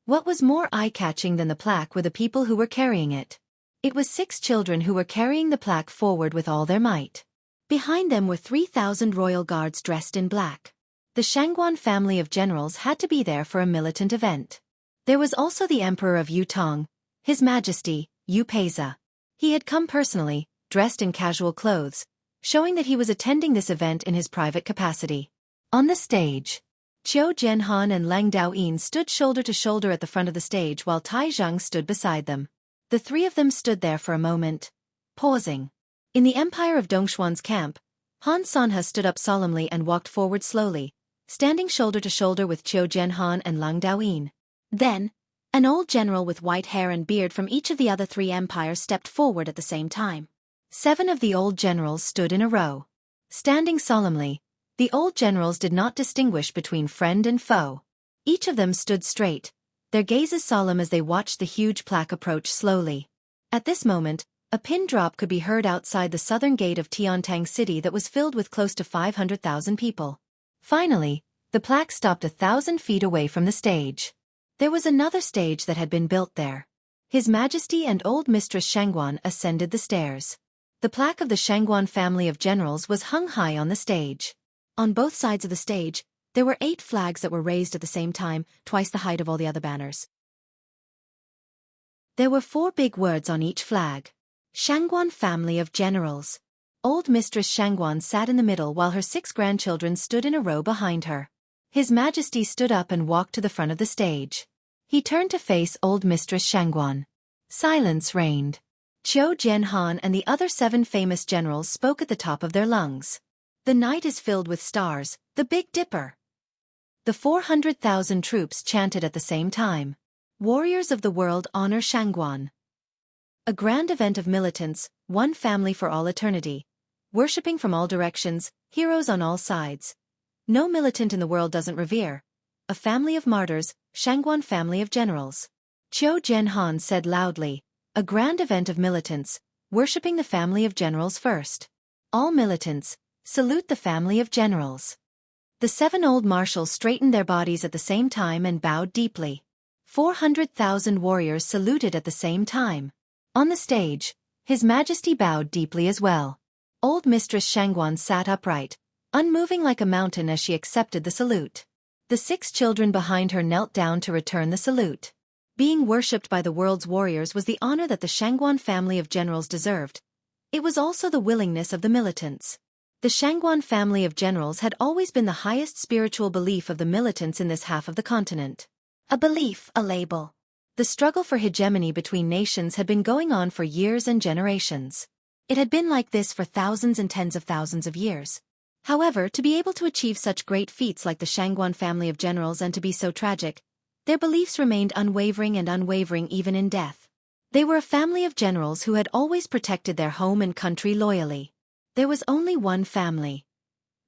What was more eye-catching than the plaque were the people who were carrying it. It was 6 children who were carrying the plaque forward with all their might. Behind them were 3,000 royal guards dressed in black. The Shangguan family of generals had to be there for a militant event. There was also the Emperor of Yutong, His Majesty, Yu Peiza. He had come personally, dressed in casual clothes, showing that he was attending this event in his private capacity. On the stage, Qiu Jianhan and Lang Daoyin stood shoulder to shoulder at the front of the stage while Tai Zhang stood beside them. The 3 of them stood there for a moment, pausing. In the empire of Dongshuan's camp, Han Sanhe stood up solemnly and walked forward slowly, standing shoulder to shoulder with Qiu Jianhan and Lang Daoyin. Then, an old general with white hair and beard from each of the other 3 empires stepped forward at the same time. 7 of the old generals stood in a row. Standing solemnly, the old generals did not distinguish between friend and foe. Each of them stood straight, their gazes solemn as they watched the huge plaque approach slowly. At this moment, a pin drop could be heard outside the southern gate of Tiantang City that was filled with close to 500,000 people. Finally, the plaque stopped 1,000 feet away from the stage. There was another stage that had been built there. His Majesty and old Mistress Shangguan ascended the stairs. The plaque of the Shangguan family of generals was hung high on the stage. On both sides of the stage, there were 8 flags that were raised at the same time, twice the height of all the other banners. There were 4 big words on each flag. Shangguan family of generals. Old Mistress Shangguan sat in the middle while her 6 grandchildren stood in a row behind her. His Majesty stood up and walked to the front of the stage. He turned to face old Mistress Shangguan. Silence reigned. Qiu Jianhan and the other 7 famous generals spoke at the top of their lungs. The night is filled with stars, the Big Dipper. The 400,000 troops chanted at the same time. Warriors of the world honor Shangguan. A grand event of militants, one family for all eternity. Worshipping from all directions, heroes on all sides. No militant in the world doesn't revere. A family of martyrs, Shangguan family of generals. Qiu Jianhan said loudly, a grand event of militants, worshipping the family of generals first. All militants, salute the family of generals. The 7 old marshals straightened their bodies at the same time and bowed deeply. 400,000 warriors saluted at the same time. On the stage, His Majesty bowed deeply as well. Old Mistress Shangguan sat upright, unmoving like a mountain as she accepted the salute. The 6 children behind her knelt down to return the salute. Being worshipped by the world's warriors was the honor that the Shangguan family of generals deserved. It was also the willingness of the militants. The Shangguan family of generals had always been the highest spiritual belief of the militants in this half of the continent. A belief, a label. The struggle for hegemony between nations had been going on for years and generations. It had been like this for thousands and tens of thousands of years. However, to be able to achieve such great feats like the Shangguan family of generals and to be so tragic, their beliefs remained unwavering and unwavering even in death. They were a family of generals who had always protected their home and country loyally. There was only one family.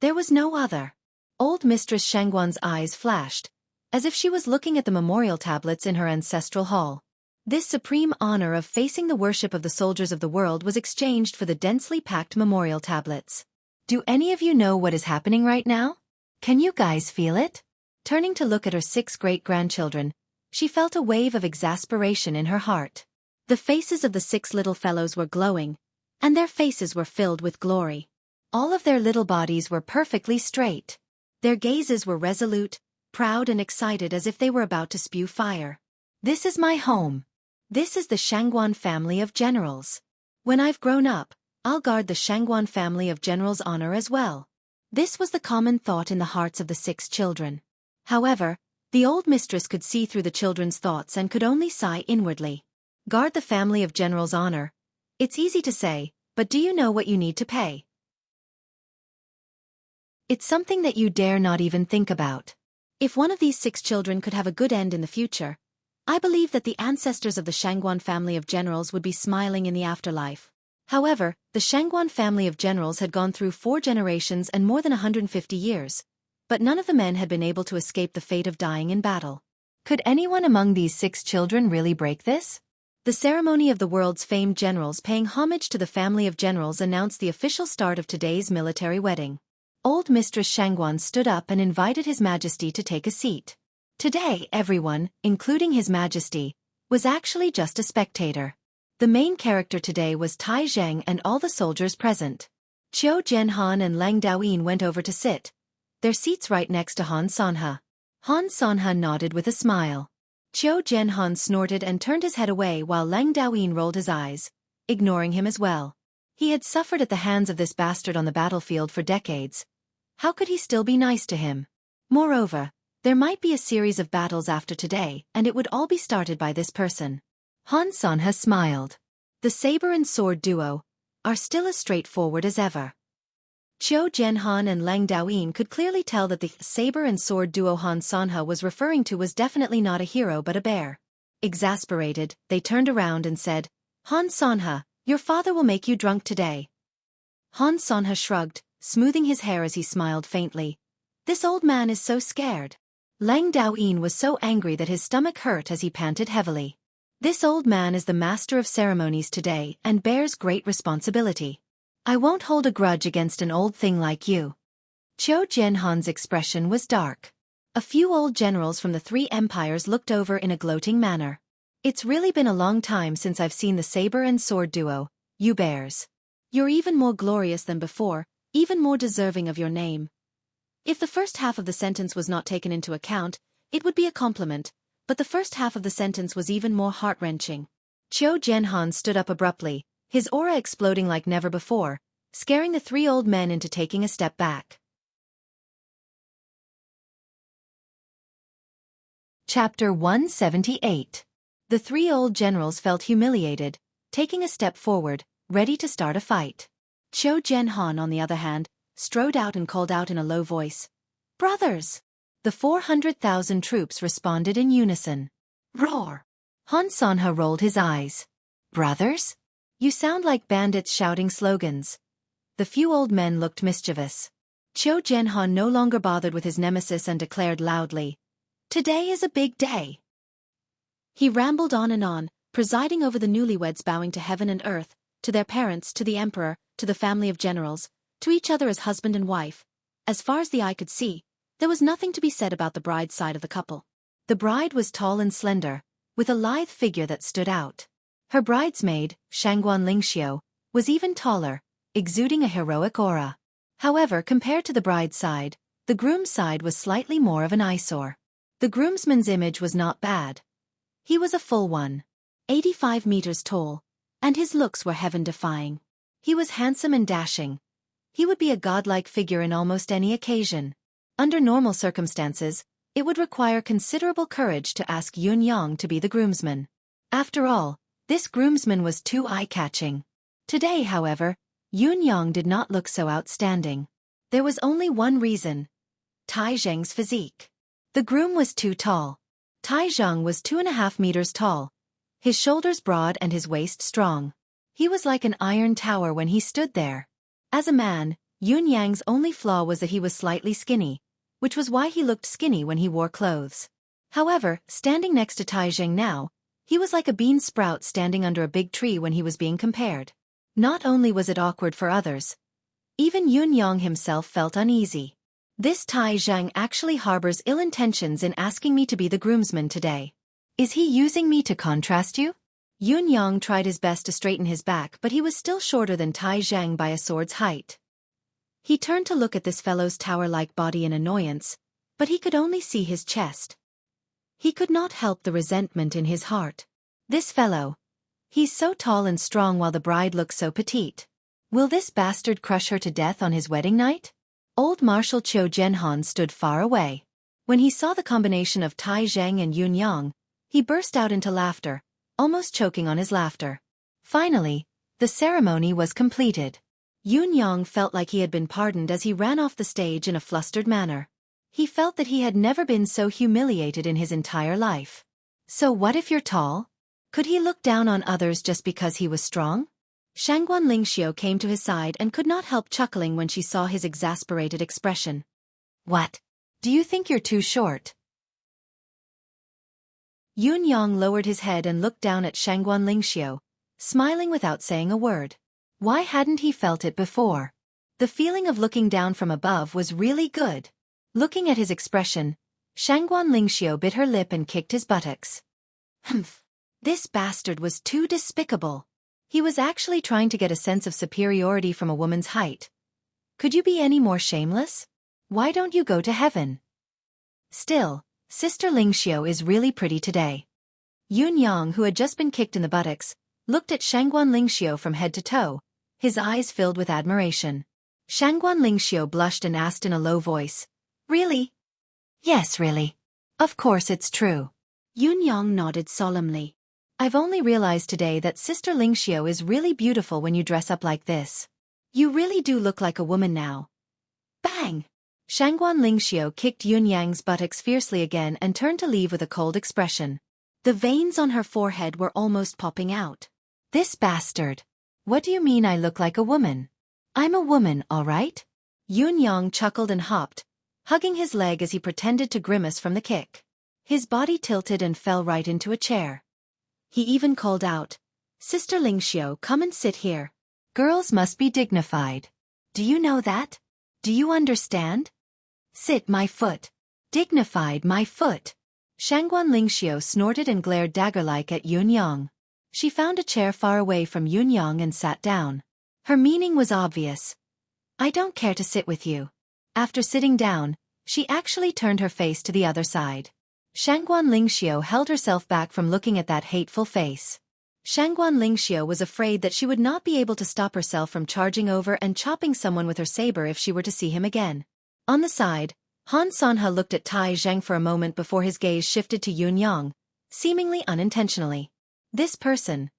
There was no other. Old Mistress Shangguan's eyes flashed, as if she was looking at the memorial tablets in her ancestral hall. This supreme honor of facing the worship of the soldiers of the world was exchanged for the densely packed memorial tablets. Do any of you know what is happening right now? Can you guys feel it? Turning to look at her 6 great-grandchildren, she felt a wave of exasperation in her heart. The faces of the 6 little fellows were glowing, and their faces were filled with glory. All of their little bodies were perfectly straight. Their gazes were resolute, proud and excited as if they were about to spew fire. This is my home. This is the Shangguan family of generals. When I've grown up, I'll guard the Shangguan family of generals' honor as well. This was the common thought in the hearts of the 6 children. However, the old mistress could see through the children's thoughts and could only sigh inwardly. Guard the family of generals' honor. It's easy to say, but do you know what you need to pay? It's something that you dare not even think about. If one of these 6 children could have a good end in the future, I believe that the ancestors of the Shangguan family of generals would be smiling in the afterlife. However, the Shangguan family of generals had gone through 4 generations and more than 150 years, but none of the men had been able to escape the fate of dying in battle. Could anyone among these 6 children really break this? The ceremony of the world's famed generals paying homage to the family of generals announced the official start of today's military wedding. Old Mistress Shangguan stood up and invited His Majesty to take a seat. Today, everyone, including His Majesty, was actually just a spectator. The main character today was Tai Zheng and all the soldiers present. Qiu Jianhan and Lang Daoyin went over to sit, their seats right next to Han Sanhe. Han Sanhe nodded with a smile. Qiu Jianhan snorted and turned his head away while Lang Daoyin rolled his eyes, ignoring him as well. He had suffered at the hands of this bastard on the battlefield for decades. How could he still be nice to him? Moreover, there might be a series of battles after today, and it would all be started by this person. Han Sanhe smiled. The saber and sword duo are still as straightforward as ever. Qiu Jianhan and Lang Daoyin could clearly tell that the saber and sword duo Han Sanhe was referring to was definitely not a hero but a bear. Exasperated, they turned around and said, Han Sanhe, your father will make you drunk today. Han Sanhe shrugged, smoothing his hair as he smiled faintly. This old man is so scared. Lang Daoyin was so angry that his stomach hurt as he panted heavily. This old man is the master of ceremonies today and bears great responsibility. I won't hold a grudge against an old thing like you. Qiu Jianhan's expression was dark. A few old generals from the 3 empires looked over in a gloating manner. It's really been a long time since I've seen the saber and sword duo, you bears. You're even more glorious than before, even more deserving of your name. If the first half of the sentence was not taken into account, it would be a compliment, but the first half of the sentence was even more heart-wrenching. Qiu Jianhan stood up abruptly, his aura exploding like never before, scaring the 3 old men into taking a step back. Chapter 178. The 3 old generals felt humiliated, taking a step forward, ready to start a fight. Qiu Jianhan, on the other hand, strode out and called out in a low voice, "Brothers!" The 400,000 troops responded in unison. Roar! Han Sanhe rolled his eyes. Brothers? You sound like bandits shouting slogans. The few old men looked mischievous. Qiu Jianhan no longer bothered with his nemesis and declared loudly, "Today is a big day." He rambled on and on, presiding over the newlyweds, bowing to heaven and earth, to their parents, to the emperor, to the family of generals, to each other as husband and wife. As far as the eye could see, there was nothing to be said about the bride's side of the couple. The bride was tall and slender, with a lithe figure that stood out. Her bridesmaid, Shangguan Lingxiu, was even taller, exuding a heroic aura. However, compared to the bride's side, the groom's side was slightly more of an eyesore. The groomsman's image was not bad. He was a full one, 85 meters tall, and his looks were heaven-defying. He was handsome and dashing. He would be a godlike figure in almost any occasion. Under normal circumstances, it would require considerable courage to ask Yun Yang to be the groomsman. After all, this groomsman was too eye-catching. Today, however, Yun Yang did not look so outstanding. There was only one reason: Tai Zheng's physique. The groom was too tall. Tai Zheng was 2.5 meters tall, his shoulders broad and his waist strong. He was like an iron tower when he stood there. As a man, Yun Yang's only flaw was that he was slightly skinny, which was why he looked skinny when he wore clothes. However, standing next to Tai Zheng now, he was like a bean sprout standing under a big tree when he was being compared. Not only was it awkward for others, even Yun Yang himself felt uneasy. This Tai Zheng actually harbors ill intentions in asking me to be the groomsman today. Is he using me to contrast you? Yun Yang tried his best to straighten his back, but he was still shorter than Tai Zheng by a sword's height. He turned to look at this fellow's tower-like body in annoyance, but he could only see his chest. He could not help the resentment in his heart. This fellow. He's so tall and strong while the bride looks so petite. Will this bastard crush her to death on his wedding night? Old Marshal Qiu Jianhan stood far away. When he saw the combination of Tai Zheng and Yun Yang, he burst out into laughter, almost choking on his laughter. Finally, the ceremony was completed. Yun Yang felt like he had been pardoned as he ran off the stage in a flustered manner. He felt that he had never been so humiliated in his entire life. So what if you're tall? Could he look down on others just because he was strong? Shangguan Lingxiu came to his side and could not help chuckling when she saw his exasperated expression. What? Do you think you're too short? Yun Yang lowered his head and looked down at Shangguan Lingxiu, smiling without saying a word. Why hadn't he felt it before? The feeling of looking down from above was really good. Looking at his expression, Shangguan Lingxiu bit her lip and kicked his buttocks. Humph. This bastard was too despicable. He was actually trying to get a sense of superiority from a woman's height. Could you be any more shameless? Why don't you go to heaven? Still, Sister Lingxiu is really pretty today. Yun Yang, who had just been kicked in the buttocks, looked at Shangguan Lingxiu from head to toe, his eyes filled with admiration. Shangguan Lingxiu blushed and asked in a low voice, Really? Yes, really. Of course it's true. Yun Yang nodded solemnly. I've only realized today that Sister Lingxiu is really beautiful when you dress up like this. You really do look like a woman now. Bang! Shangguan Lingxiu kicked Yun Yang's buttocks fiercely again and turned to leave with a cold expression. The veins on her forehead were almost popping out. This bastard. What do you mean I look like a woman? I'm a woman, all right? Yun Yang chuckled and hopped, hugging his leg as he pretended to grimace from the kick. His body tilted and fell right into a chair. He even called out, Sister Lingxiu, come and sit here. Girls must be dignified. Do you know that? Do you understand? Sit my foot. Dignified my foot. Shangguan Lingxiu snorted and glared dagger-like at Yun Yang. She found a chair far away from Yun Yang and sat down. Her meaning was obvious. I don't care to sit with you. After sitting down, she actually turned her face to the other side. Shangguan Lingxiu held herself back from looking at that hateful face. Shangguan Lingxiu was afraid that she would not be able to stop herself from charging over and chopping someone with her saber if she were to see him again. On the side, Han Sanhe looked at Tai Zheng for a moment before his gaze shifted to Yun Yang, seemingly unintentionally. This person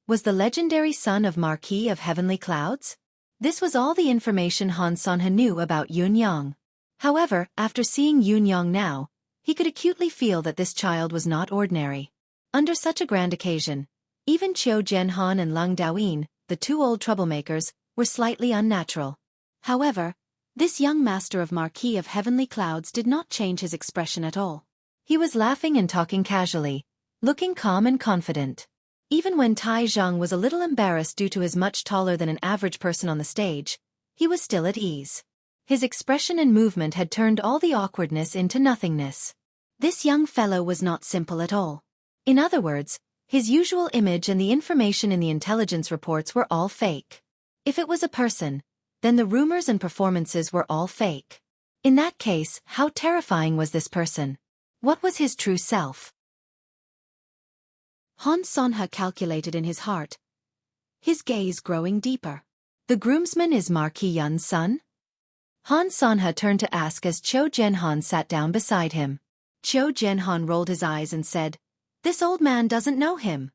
was the legendary son of Marquis of Heavenly Clouds? This was all the information Han Sanhe knew about Yun Yang. However, after seeing Yun Yang now, he could acutely feel that this child was not ordinary. Under such a grand occasion, even Qiu Jianhan and Leng Daoyin, the two old troublemakers, were slightly unnatural. However, this young master of Marquis of Heavenly Clouds did not change his expression at all. He was laughing and talking casually, looking calm and confident. Even when Tai Zhang was a little embarrassed due to his much taller than an average person on the stage, he was still at ease. His expression and movement had turned all the awkwardness into nothingness. This young fellow was not simple at all. In other words, his usual image and the information in the intelligence reports were all fake. If it was a person, then the rumors and performances were all fake. In that case, how terrifying was this person? What was his true self? Han Sanhe calculated in his heart, his gaze growing deeper. The groomsman is Marquis Yun's son? Han Sanhe turned to ask as Qiu Jianhan sat down beside him. Qiu Jianhan rolled his eyes and said, This old man doesn't know him.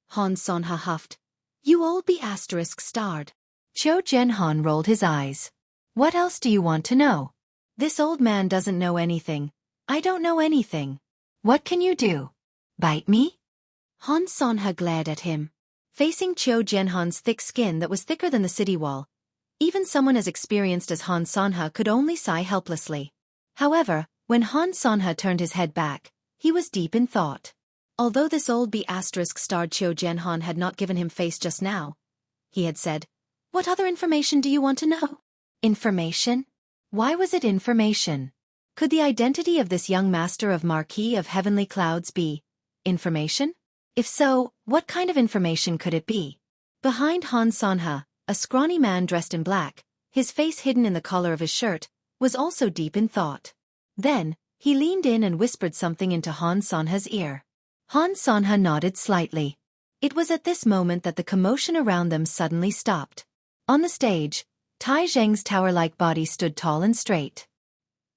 Han Sanhe huffed, You old *****. Qiu Jianhan rolled his eyes. What else do you want to know? This old man doesn't know anything. I don't know anything. What can you do? Bite me? Han Sanhe glared at him. Facing Qiu Jianhan's thick skin that was thicker than the city wall, even someone as experienced as Han Sanhe could only sigh helplessly. However, when Han Sanhe turned his head back, he was deep in thought. Although this old *****starred Qiu Jianhan had not given him face just now, he had said, What other information do you want to know? Information? Why was it information? Could the identity of this young master of Marquis of Heavenly Clouds be information? If so, what kind of information could it be? Behind Han Sanhe, a scrawny man dressed in black, his face hidden in the collar of his shirt, was also deep in thought. Then, he leaned in and whispered something into Han Sanhe's ear. Han Sanhe nodded slightly. It was at this moment that the commotion around them suddenly stopped. On the stage, Tai Zheng's tower-like body stood tall and straight.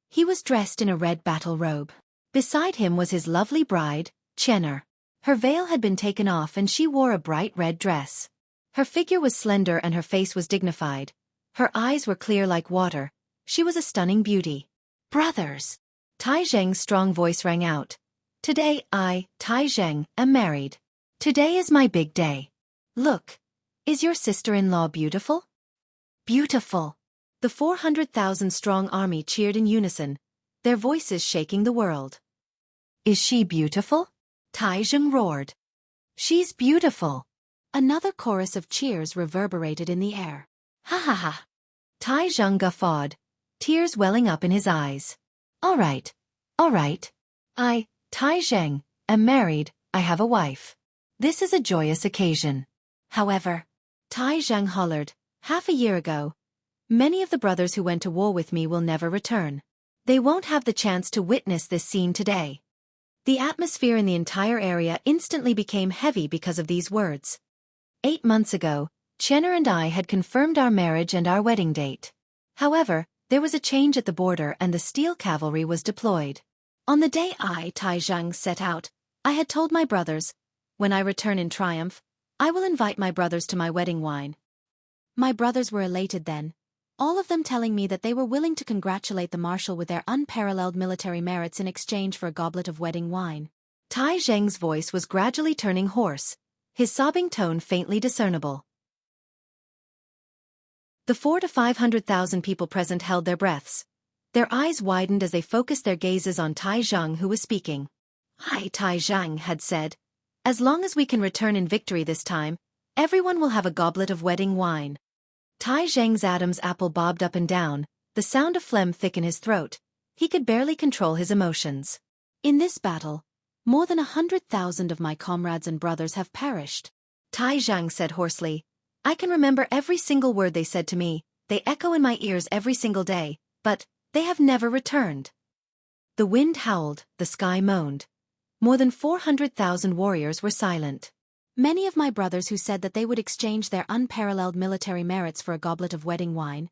He was dressed in a red battle robe. Beside him was his lovely bride, Qian'er. Her veil had been taken off and she wore a bright red dress. Her figure was slender and her face was dignified. Her eyes were clear like water. She was a stunning beauty. Brothers! Tai Zheng's strong voice rang out. Today I, Tai Zheng, am married. Today is my big day. Look, is your sister-in-law beautiful? Beautiful! The 400,000-strong army cheered in unison, their voices shaking the world. Is she beautiful? Tai Zheng roared. She's beautiful. Another chorus of cheers reverberated in the air. Ha ha ha. Tai Zheng guffawed, tears welling up in his eyes. All right. I, Tai Zheng, am married, I have a wife. This is a joyous occasion. However, Tai Zheng hollered, half a year ago, many of the brothers who went to war with me will never return. They won't have the chance to witness this scene today. The atmosphere in the entire area instantly became heavy because of these words. 8 months ago, Qian'er and I had confirmed our marriage and our wedding date. However, there was a change at the border and the steel cavalry was deployed. On the day I, Tai Zheng, set out, I had told my brothers, when I return in triumph, I will invite my brothers to my wedding wine. My brothers were elated then, all of them telling me that they were willing to congratulate the marshal with their unparalleled military merits in exchange for a goblet of wedding wine. Tai Zheng's voice was gradually turning hoarse, his sobbing tone faintly discernible. The 400,000 to 500,000 people present held their breaths. Their eyes widened as they focused their gazes on Tai Zheng, who was speaking. I, Tai Zheng, had said, as long as we can return in victory this time, everyone will have a goblet of wedding wine. Tai Zheng's Adam's apple bobbed up and down, the sound of phlegm thick in his throat. He could barely control his emotions. In this battle, more than 100,000 of my comrades and brothers have perished. Tai Zheng said hoarsely. I can remember every single word they said to me, they echo in my ears every single day, but they have never returned. The wind howled, the sky moaned. More than 400,000 warriors were silent. Many of my brothers who said that they would exchange their unparalleled military merits for a goblet of wedding wine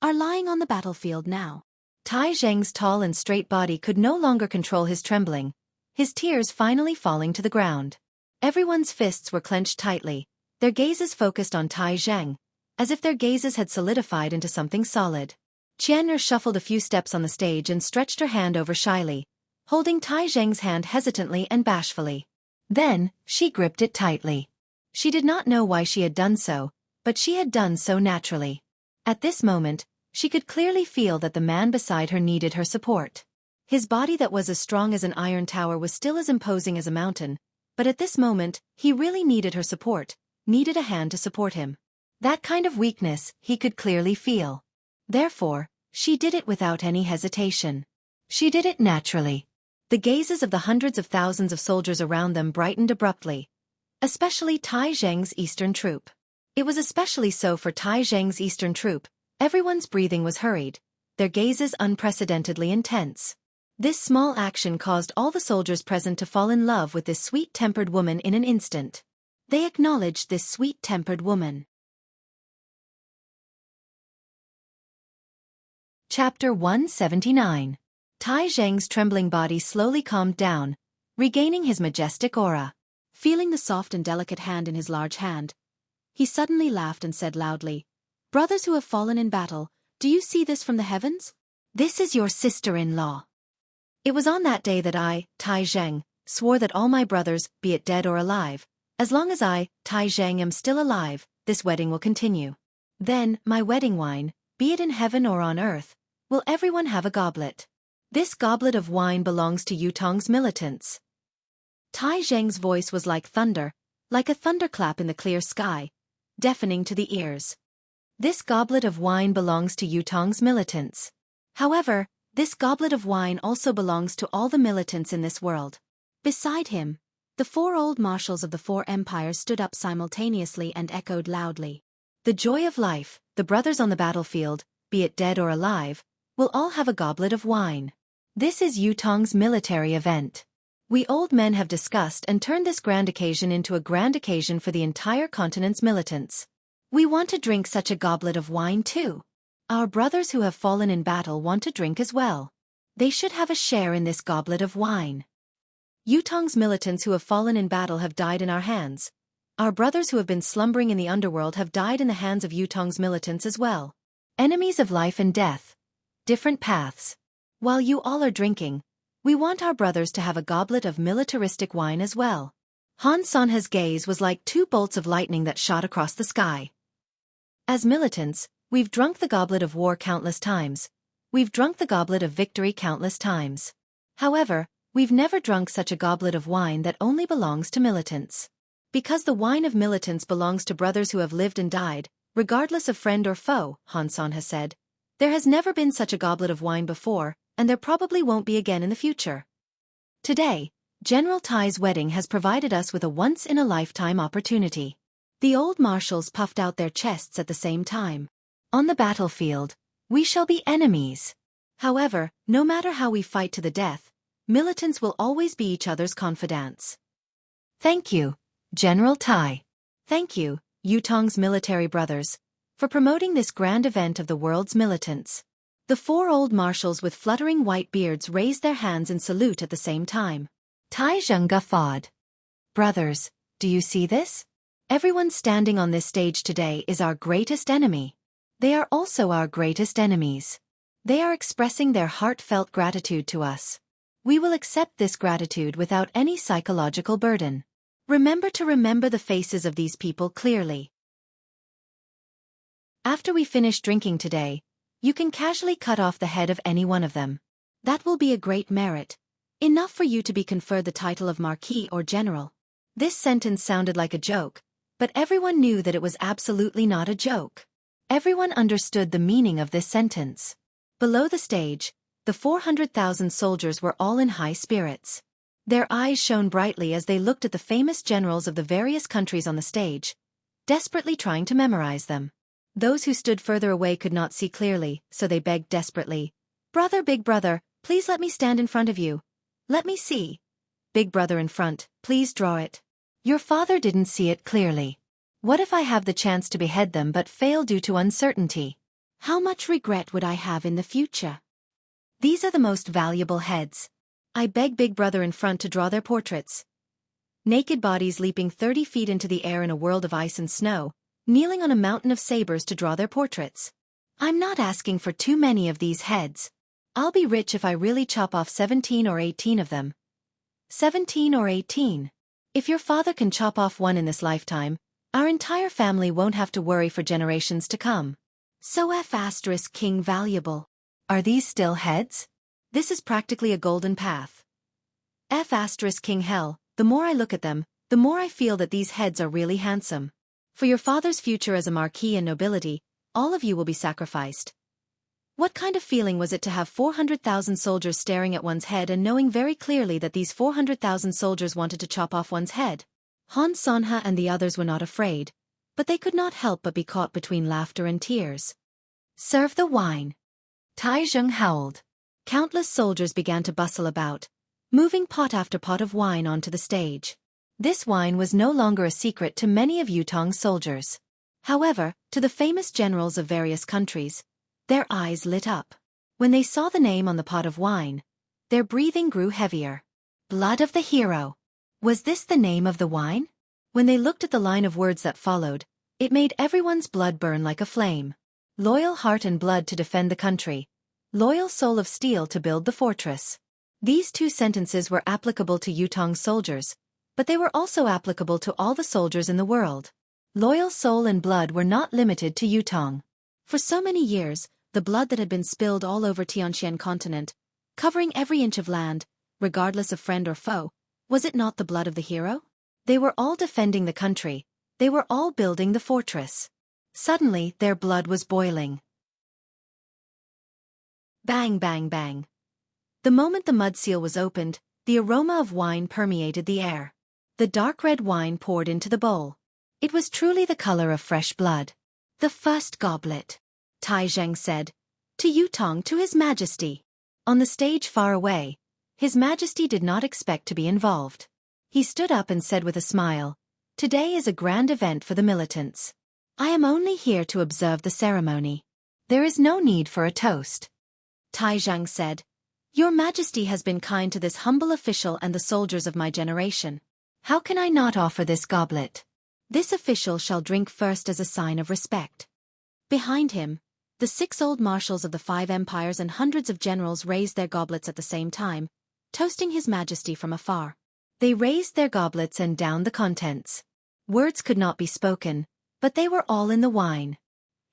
are lying on the battlefield now. Tai Zheng's tall and straight body could no longer control his trembling, his tears finally falling to the ground. Everyone's fists were clenched tightly, their gazes focused on Tai Zheng, as if their gazes had solidified into something solid. Qian'er shuffled a few steps on the stage and stretched her hand over shyly, holding Tai Zheng's hand hesitantly and bashfully. Then, she gripped it tightly. She did not know why she had done so, but she had done so naturally. At this moment, she could clearly feel that the man beside her needed her support. His body that was as strong as an iron tower was still as imposing as a mountain, but at this moment, he really needed her support, needed a hand to support him. That kind of weakness, he could clearly feel. Therefore, she did it without any hesitation. She did it naturally. The gazes of the hundreds of thousands of soldiers around them brightened abruptly. Especially Tai Zheng's eastern troop. It was especially so for Tai Zheng's eastern troop. Everyone's breathing was hurried, their gazes unprecedentedly intense. This small action caused all the soldiers present to fall in love with this sweet-tempered woman in an instant. They acknowledged this sweet-tempered woman. Chapter 179. Tai Zheng's trembling body slowly calmed down, regaining his majestic aura. Feeling the soft and delicate hand in his large hand, he suddenly laughed and said loudly, "Brothers who have fallen in battle, do you see this from the heavens? This is your sister-in-law." It was on that day that I, Tai Zheng, swore that all my brothers, be it dead or alive, as long as I, Tai Zheng, am still alive, this wedding will continue. Then, my wedding wine, be it in heaven or on earth, will everyone have a goblet. This goblet of wine belongs to Yutong's militants. Tai Zheng's voice was like thunder, like a thunderclap in the clear sky, deafening to the ears. This goblet of wine belongs to Yutong's militants. However, this goblet of wine also belongs to all the militants in this world. Beside him, the 4 old marshals of the 4 empires stood up simultaneously and echoed loudly. The joy of life, the brothers on the battlefield, be it dead or alive, will all have a goblet of wine. This is Yutong's military event. We old men have discussed and turned this grand occasion into a grand occasion for the entire continent's militants. We want to drink such a goblet of wine too. Our brothers who have fallen in battle want to drink as well. They should have a share in this goblet of wine. Yutong's militants who have fallen in battle have died in our hands. Our brothers who have been slumbering in the underworld have died in the hands of Yutong's militants as well. Enemies of life and death. Different paths. While you all are drinking, we want our brothers to have a goblet of militaristic wine as well. Han Sanha's gaze was like two bolts of lightning that shot across the sky. As militants, we've drunk the goblet of war countless times. We've drunk the goblet of victory countless times. However, we've never drunk such a goblet of wine that only belongs to militants. Because the wine of militants belongs to brothers who have lived and died, regardless of friend or foe, Han Sanha said. There has never been such a goblet of wine before, and there probably won't be again in the future. Today, General Tai's wedding has provided us with a once-in-a-lifetime opportunity. The old marshals puffed out their chests at the same time. On the battlefield, we shall be enemies. However, no matter how we fight to the death, militants will always be each other's confidants. Thank you, General Tai. Thank you, Yutong's military brothers, for promoting this grand event of the world's militants. The four old marshals with fluttering white beards raised their hands in salute at the same time. Tai Zheng guffawed. Brothers, do you see this? Everyone standing on this stage today is our greatest enemy. They are also our greatest enemies. They are expressing their heartfelt gratitude to us. We will accept this gratitude without any psychological burden. Remember to remember the faces of these people clearly. After we finish drinking today, you can casually cut off the head of any one of them. That will be a great merit. Enough for you to be conferred the title of Marquis or General. This sentence sounded like a joke, but everyone knew that it was absolutely not a joke. Everyone understood the meaning of this sentence. Below the stage, the 400,000 soldiers were all in high spirits. Their eyes shone brightly as they looked at the famous generals of the various countries on the stage, desperately trying to memorize them. Those who stood further away could not see clearly, so they begged desperately, "Brother, big brother, please let me stand in front of you. Let me see. Big brother in front, please draw it." Your father didn't see it clearly. What if I have the chance to behead them but fail due to uncertainty? How much regret would I have in the future? These are the most valuable heads. I beg big brother in front to draw their portraits. Naked bodies leaping 30 feet into the air in a world of ice and snow, kneeling on a mountain of sabers to draw their portraits. I'm not asking for too many of these heads. I'll be rich if I really chop off 17 or 18 of them. 17 or 18. If your father can chop off one in this lifetime, our entire family won't have to worry for generations to come. So F** King valuable. Are these still heads? This is practically a golden path. F** King hell, the more I look at them, the more I feel that these heads are really handsome. For your father's future as a marquis and nobility, all of you will be sacrificed. What kind of feeling was it to have 400,000 soldiers staring at one's head and knowing very clearly that these 400,000 soldiers wanted to chop off one's head? Han Sanha and the others were not afraid, but they could not help but be caught between laughter and tears. Serve the wine. Tai Zheng howled. Countless soldiers began to bustle about, moving pot after pot of wine onto the stage. This wine was no longer a secret to many of Yutong's soldiers. However, to the famous generals of various countries, their eyes lit up. When they saw the name on the pot of wine, their breathing grew heavier. Blood of the hero. Was this the name of the wine? When they looked at the line of words that followed, it made everyone's blood burn like a flame. Loyal heart and blood to defend the country. Loyal soul of steel to build the fortress. These two sentences were applicable to Yutong's soldiers, but they were also applicable to all the soldiers in the world. Loyal soul and blood were not limited to Yutong. For so many years, the blood that had been spilled all over Tianxian continent, covering every inch of land, regardless of friend or foe, was it not the blood of the hero? They were all defending the country. They were all building the fortress. Suddenly, their blood was boiling. Bang, bang, bang. The moment the mud seal was opened, the aroma of wine permeated the air. The dark red wine poured into the bowl. It was truly the color of fresh blood. The first goblet, Tai Zheng said, to Yutong, to His Majesty. On the stage far away, His Majesty did not expect to be involved. He stood up and said with a smile, "Today is a grand event for the militants. I am only here to observe the ceremony. There is no need for a toast. Tai Zhang said. Your Majesty has been kind to this humble official and the soldiers of my generation. How can I not offer this goblet? This official shall drink first as a sign of respect. Behind him, the 6 old marshals of the 5 empires and hundreds of generals raised their goblets at the same time, toasting His Majesty from afar. They raised their goblets and downed the contents. Words could not be spoken, but they were all in the wine.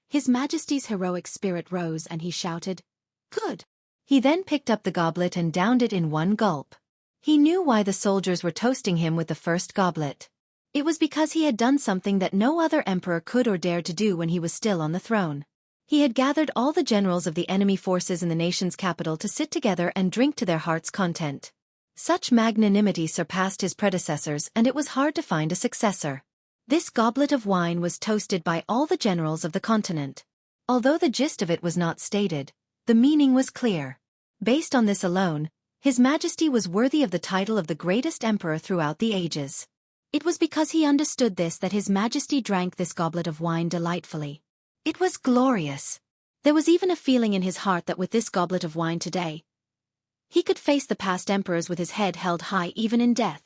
His Majesty's heroic spirit rose and he shouted, Good! He then picked up the goblet and downed it in one gulp. He knew why the soldiers were toasting him with the first goblet. It was because he had done something that no other emperor could or dared to do when he was still on the throne. He had gathered all the generals of the enemy forces in the nation's capital to sit together and drink to their heart's content. Such magnanimity surpassed his predecessors, and it was hard to find a successor. This goblet of wine was toasted by all the generals of the continent. Although the gist of it was not stated, the meaning was clear. Based on this alone, His Majesty was worthy of the title of the greatest emperor throughout the ages. It was because he understood this that His Majesty drank this goblet of wine delightfully. It was glorious. There was even a feeling in his heart that with this goblet of wine today, he could face the past emperors with his head held high even in death.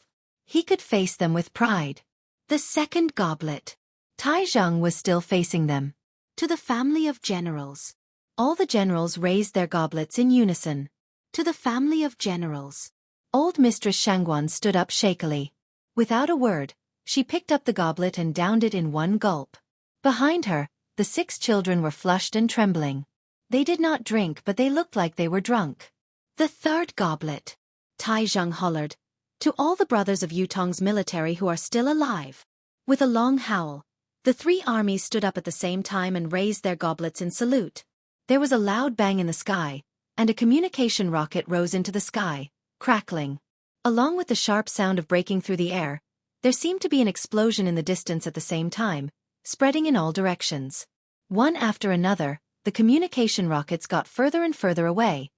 He could face them with pride. The second goblet. Tai Zhang was still facing them. To the family of generals. All the generals raised their goblets in unison. To the family of generals. Old Mistress Shangguan stood up shakily. Without a word, she picked up the goblet and downed it in one gulp. Behind her, the 6 children were flushed and trembling. They did not drink, but they looked like they were drunk. The third goblet. Tai Zhang hollered. To all the brothers of Yutong's military who are still alive. With a long howl, the 3 armies stood up at the same time and raised their goblets in salute. There was a loud bang in the sky, and a communication rocket rose into the sky, crackling. Along with the sharp sound of breaking through the air, there seemed to be an explosion in the distance at the same time, spreading in all directions. One after another, the communication rockets got further and further away,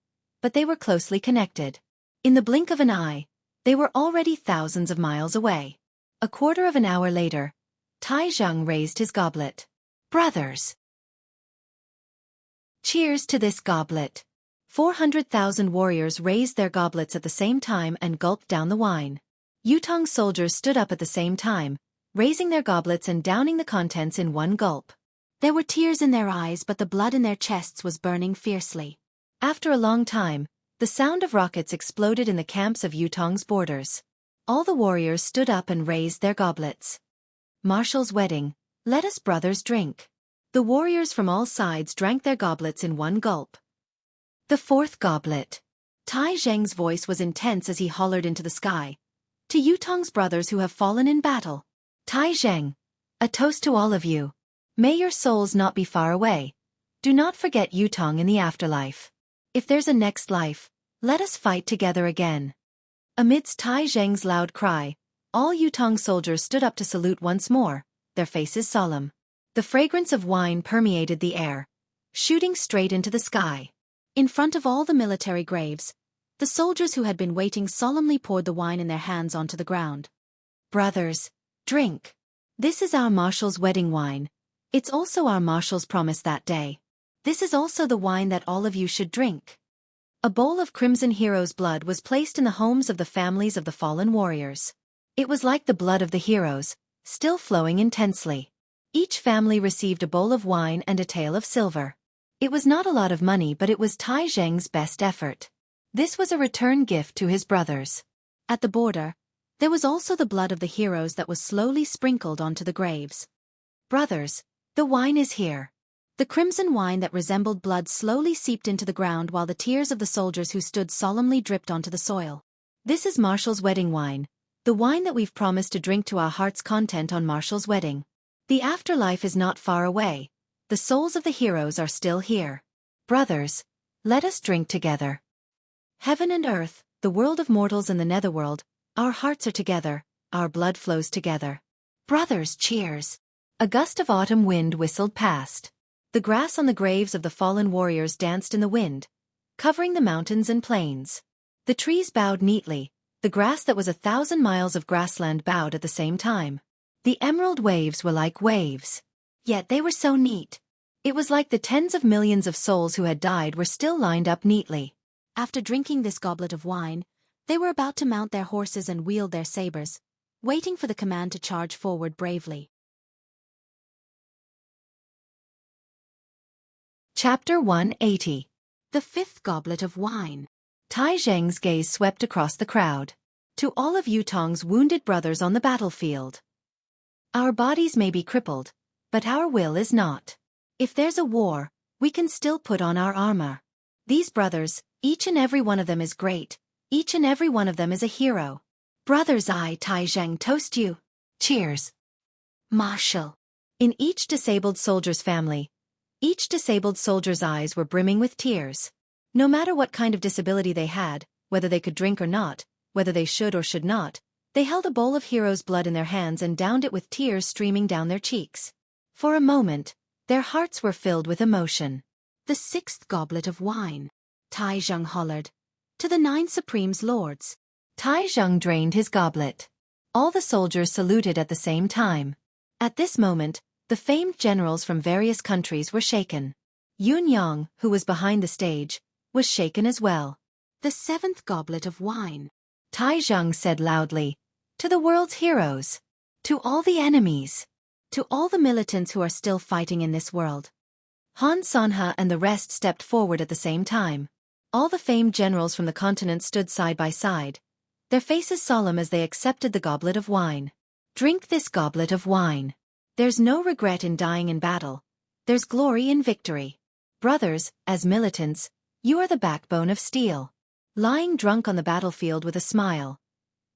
but they were closely connected. In the blink of an eye, they were already thousands of miles away. A quarter of an hour later, Tai Zhang raised his goblet. Brothers! Cheers to this goblet! 400,000 warriors raised their goblets at the same time and gulped down the wine. Yutong's soldiers stood up at the same time, raising their goblets and downing the contents in one gulp. There were tears in their eyes, but the blood in their chests was burning fiercely. After a long time, the sound of rockets exploded in the camps of Yutong's borders. All the warriors stood up and raised their goblets. Marshal's wedding, let us brothers drink. The warriors from all sides drank their goblets in one gulp. The fourth goblet. Tai Zhang's voice was intense as he hollered into the sky. To Yutong's brothers who have fallen in battle. Tai Zhang, a toast to all of you. May your souls not be far away. Do not forget Yutong in the afterlife. If there's a next life, let us fight together again. Amidst Tai Zhang's loud cry, all Yutong soldiers stood up to salute once more, their faces solemn. The fragrance of wine permeated the air, shooting straight into the sky. In front of all the military graves, the soldiers who had been waiting solemnly poured the wine in their hands onto the ground. Brothers, drink. This is our marshal's wedding wine. It's also our marshal's promise that day. This is also the wine that all of you should drink. A bowl of crimson heroes' blood was placed in the homes of the families of the fallen warriors. It was like the blood of the heroes, still flowing intensely. Each family received a bowl of wine and a tael of silver. It was not a lot of money, but it was Tai Zhang's best effort. This was a return gift to his brothers. At the border, there was also the blood of the heroes that was slowly sprinkled onto the graves. Brothers, the wine is here. The crimson wine that resembled blood slowly seeped into the ground while the tears of the soldiers who stood solemnly dripped onto the soil. This is Marshal's wedding wine, the wine that we've promised to drink to our heart's content on Marshal's wedding. The afterlife is not far away. The souls of the heroes are still here. Brothers, let us drink together. Heaven and earth, the world of mortals and the netherworld, our hearts are together, our blood flows together. Brothers, cheers! A gust of autumn wind whistled past. The grass on the graves of the fallen warriors danced in the wind, covering the mountains and plains. The trees bowed neatly, the grass that was 1,000 miles of grassland bowed at the same time. The emerald waves were like waves. Yet they were so neat. It was like the tens of millions of souls who had died were still lined up neatly. After drinking this goblet of wine, they were about to mount their horses and wield their sabers, waiting for the command to charge forward bravely. Chapter 180. The Fifth Goblet of Wine. Tai Zheng's gaze swept across the crowd. To all of Yutong's wounded brothers on the battlefield. Our bodies may be crippled, but our will is not. If there's a war, we can still put on our armor. These brothers, each and every one of them is great. Each and every one of them is a hero. Brothers, I, Tai Zheng, toast you. Cheers. Marshal. In each disabled soldier's family, each disabled soldier's eyes were brimming with tears. No matter what kind of disability they had, whether they could drink or not, whether they should or should not, they held a bowl of hero's blood in their hands and downed it with tears streaming down their cheeks. For a moment, their hearts were filled with emotion. The Sixth Goblet of Wine. Tai Zheng hollered. To the 9 Supreme's lords. Tai Zheng drained his goblet. All the soldiers saluted at the same time. At this moment, the famed generals from various countries were shaken. Yun Yang, who was behind the stage, was shaken as well. The Seventh Goblet of Wine. Tai Zheng said loudly, to the world's heroes, to all the enemies, to all the militants who are still fighting in this world. Han Sanhe and the rest stepped forward at the same time. All the famed generals from the continent stood side by side, their faces solemn as they accepted the goblet of wine. Drink this goblet of wine. There's no regret in dying in battle. There's glory in victory. Brothers, as militants, you are the backbone of steel. Lying drunk on the battlefield with a smile.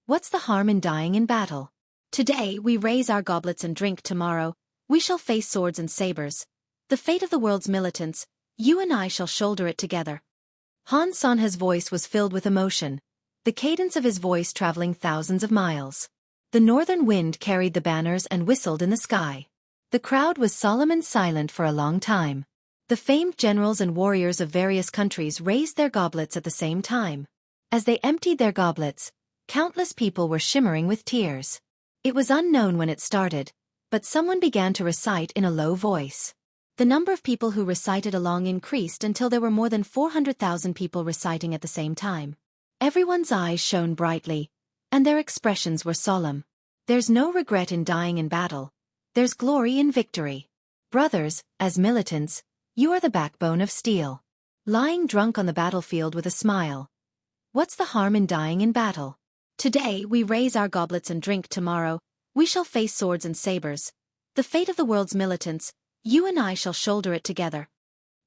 What's the harm in dying in battle? Today we raise our goblets and drink. Tomorrow we shall face swords and sabers. The fate of the world's militants, you and I shall shoulder it together. Han Sanhe's voice was filled with emotion, the cadence of his voice traveling thousands of miles. The northern wind carried the banners and whistled in the sky. The crowd was solemn and silent for a long time. The famed generals and warriors of various countries raised their goblets at the same time. As they emptied their goblets, countless people were shimmering with tears. It was unknown when it started, but someone began to recite in a low voice. The number of people who recited along increased until there were more than 400,000 people reciting at the same time. Everyone's eyes shone brightly, and their expressions were solemn. There's no regret in dying in battle. There's glory in victory. Brothers, as militants, you are the backbone of steel. Lying drunk on the battlefield with a smile. What's the harm in dying in battle? Today we raise our goblets and drink. Tomorrow we shall face swords and sabers. The fate of the world's militants, you and I shall shoulder it together.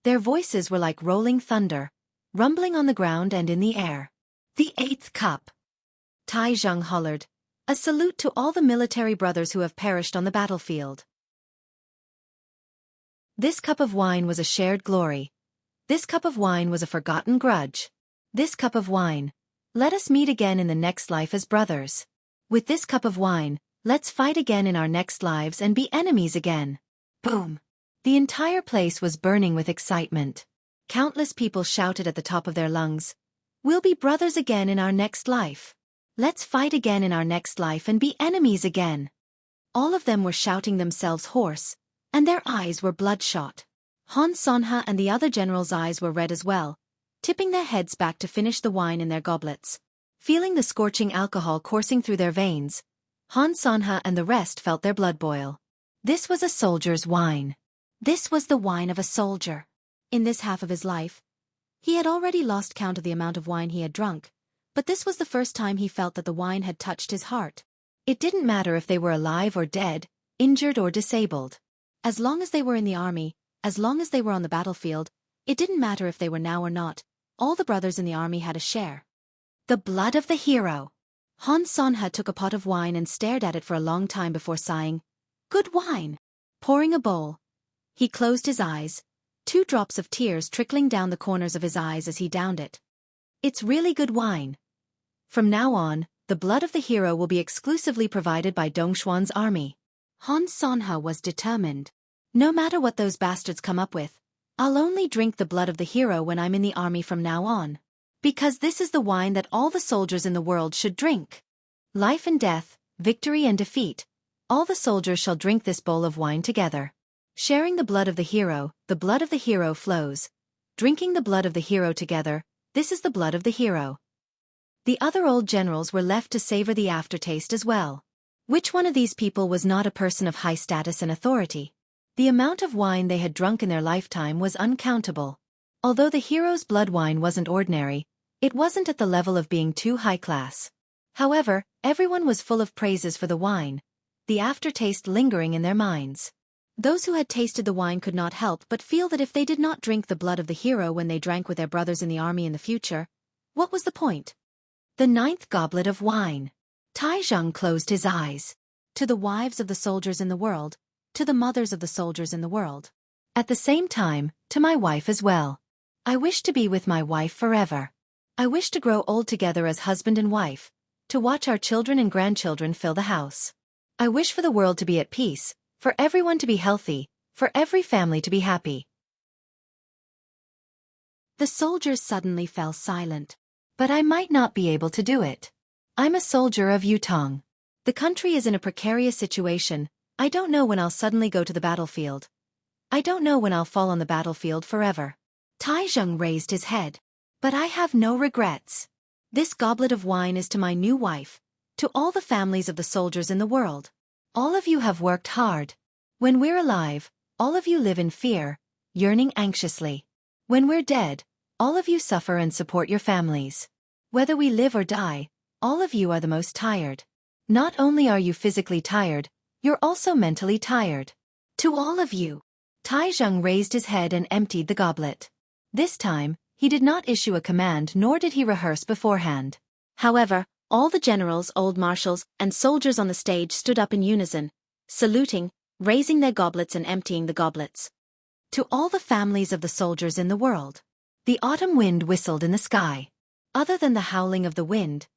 Their voices were like rolling thunder, rumbling on the ground and in the air. The Eighth Cup. Tai Zheng hollered, a salute to all the military brothers who have perished on the battlefield. This cup of wine was a shared glory. This cup of wine was a forgotten grudge. This cup of wine, let us meet again in the next life as brothers. With this cup of wine, let's fight again in our next lives and be enemies again. Boom! The entire place was burning with excitement. Countless people shouted at the top of their lungs, we'll be brothers again in our next life. Let's fight again in our next life and be enemies again. All of them were shouting themselves hoarse, and their eyes were bloodshot. Han Sanhe and the other generals' eyes were red as well, tipping their heads back to finish the wine in their goblets. Feeling the scorching alcohol coursing through their veins, Han Sanhe and the rest felt their blood boil. This was a soldier's wine. This was the wine of a soldier. In this half of his life, he had already lost count of the amount of wine he had drunk, but this was the first time he felt that the wine had touched his heart. It didn't matter if they were alive or dead, injured or disabled. As long as they were in the army, as long as they were on the battlefield, it didn't matter if they were now or not, all the brothers in the army had a share. The blood of the hero. Han Sanhe took a pot of wine and stared at it for a long time before sighing, good wine. Pouring a bowl, he closed his eyes, 2 drops of tears trickling down the corners of his eyes as he downed it. It's really good wine. From now on, the blood of the hero will be exclusively provided by Dongxuan's army. Han Sanhe was determined. No matter what those bastards come up with, I'll only drink the blood of the hero when I'm in the army from now on. Because this is the wine that all the soldiers in the world should drink. Life and death, victory and defeat, all the soldiers shall drink this bowl of wine together. Sharing the blood of the blood of the hero flows. Drinking the blood of the hero together, this is the blood of the hero. The other old generals were left to savor the aftertaste as well. Which one of these people was not a person of high status and authority? The amount of wine they had drunk in their lifetime was uncountable. Although the hero's blood wine wasn't ordinary, it wasn't at the level of being too high class. However, everyone was full of praises for the wine, the aftertaste lingering in their minds. Those who had tasted the wine could not help but feel that if they did not drink the blood of the hero when they drank with their brothers in the army in the future, what was the point? The 9th goblet of wine. Tai Zheng closed his eyes. To the wives of the soldiers in the world, to the mothers of the soldiers in the world. At the same time, to my wife as well. I wish to be with my wife forever. I wish to grow old together as husband and wife, to watch our children and grandchildren fill the house. I wish for the world to be at peace, for everyone to be healthy, for every family to be happy. The soldiers suddenly fell silent. But I might not be able to do it. I'm a soldier of Yutong. The country is in a precarious situation. I don't know when I'll suddenly go to the battlefield. I don't know when I'll fall on the battlefield forever. Tai Zheng raised his head. But I have no regrets. This goblet of wine is to my new wife, to all the families of the soldiers in the world. All of you have worked hard. When we're alive, all of you live in fear, yearning anxiously. When we're dead, all of you suffer and support your families. Whether we live or die, all of you are the most tired. Not only are you physically tired, you're also mentally tired. To all of you. Tai Zheng raised his head and emptied the goblet. This time, he did not issue a command nor did he rehearse beforehand. However, all the generals, old marshals, and soldiers on the stage stood up in unison, saluting, raising their goblets and emptying the goblets. To all the families of the soldiers in the world. The autumn wind whistled in the sky. Other than the howling of the wind,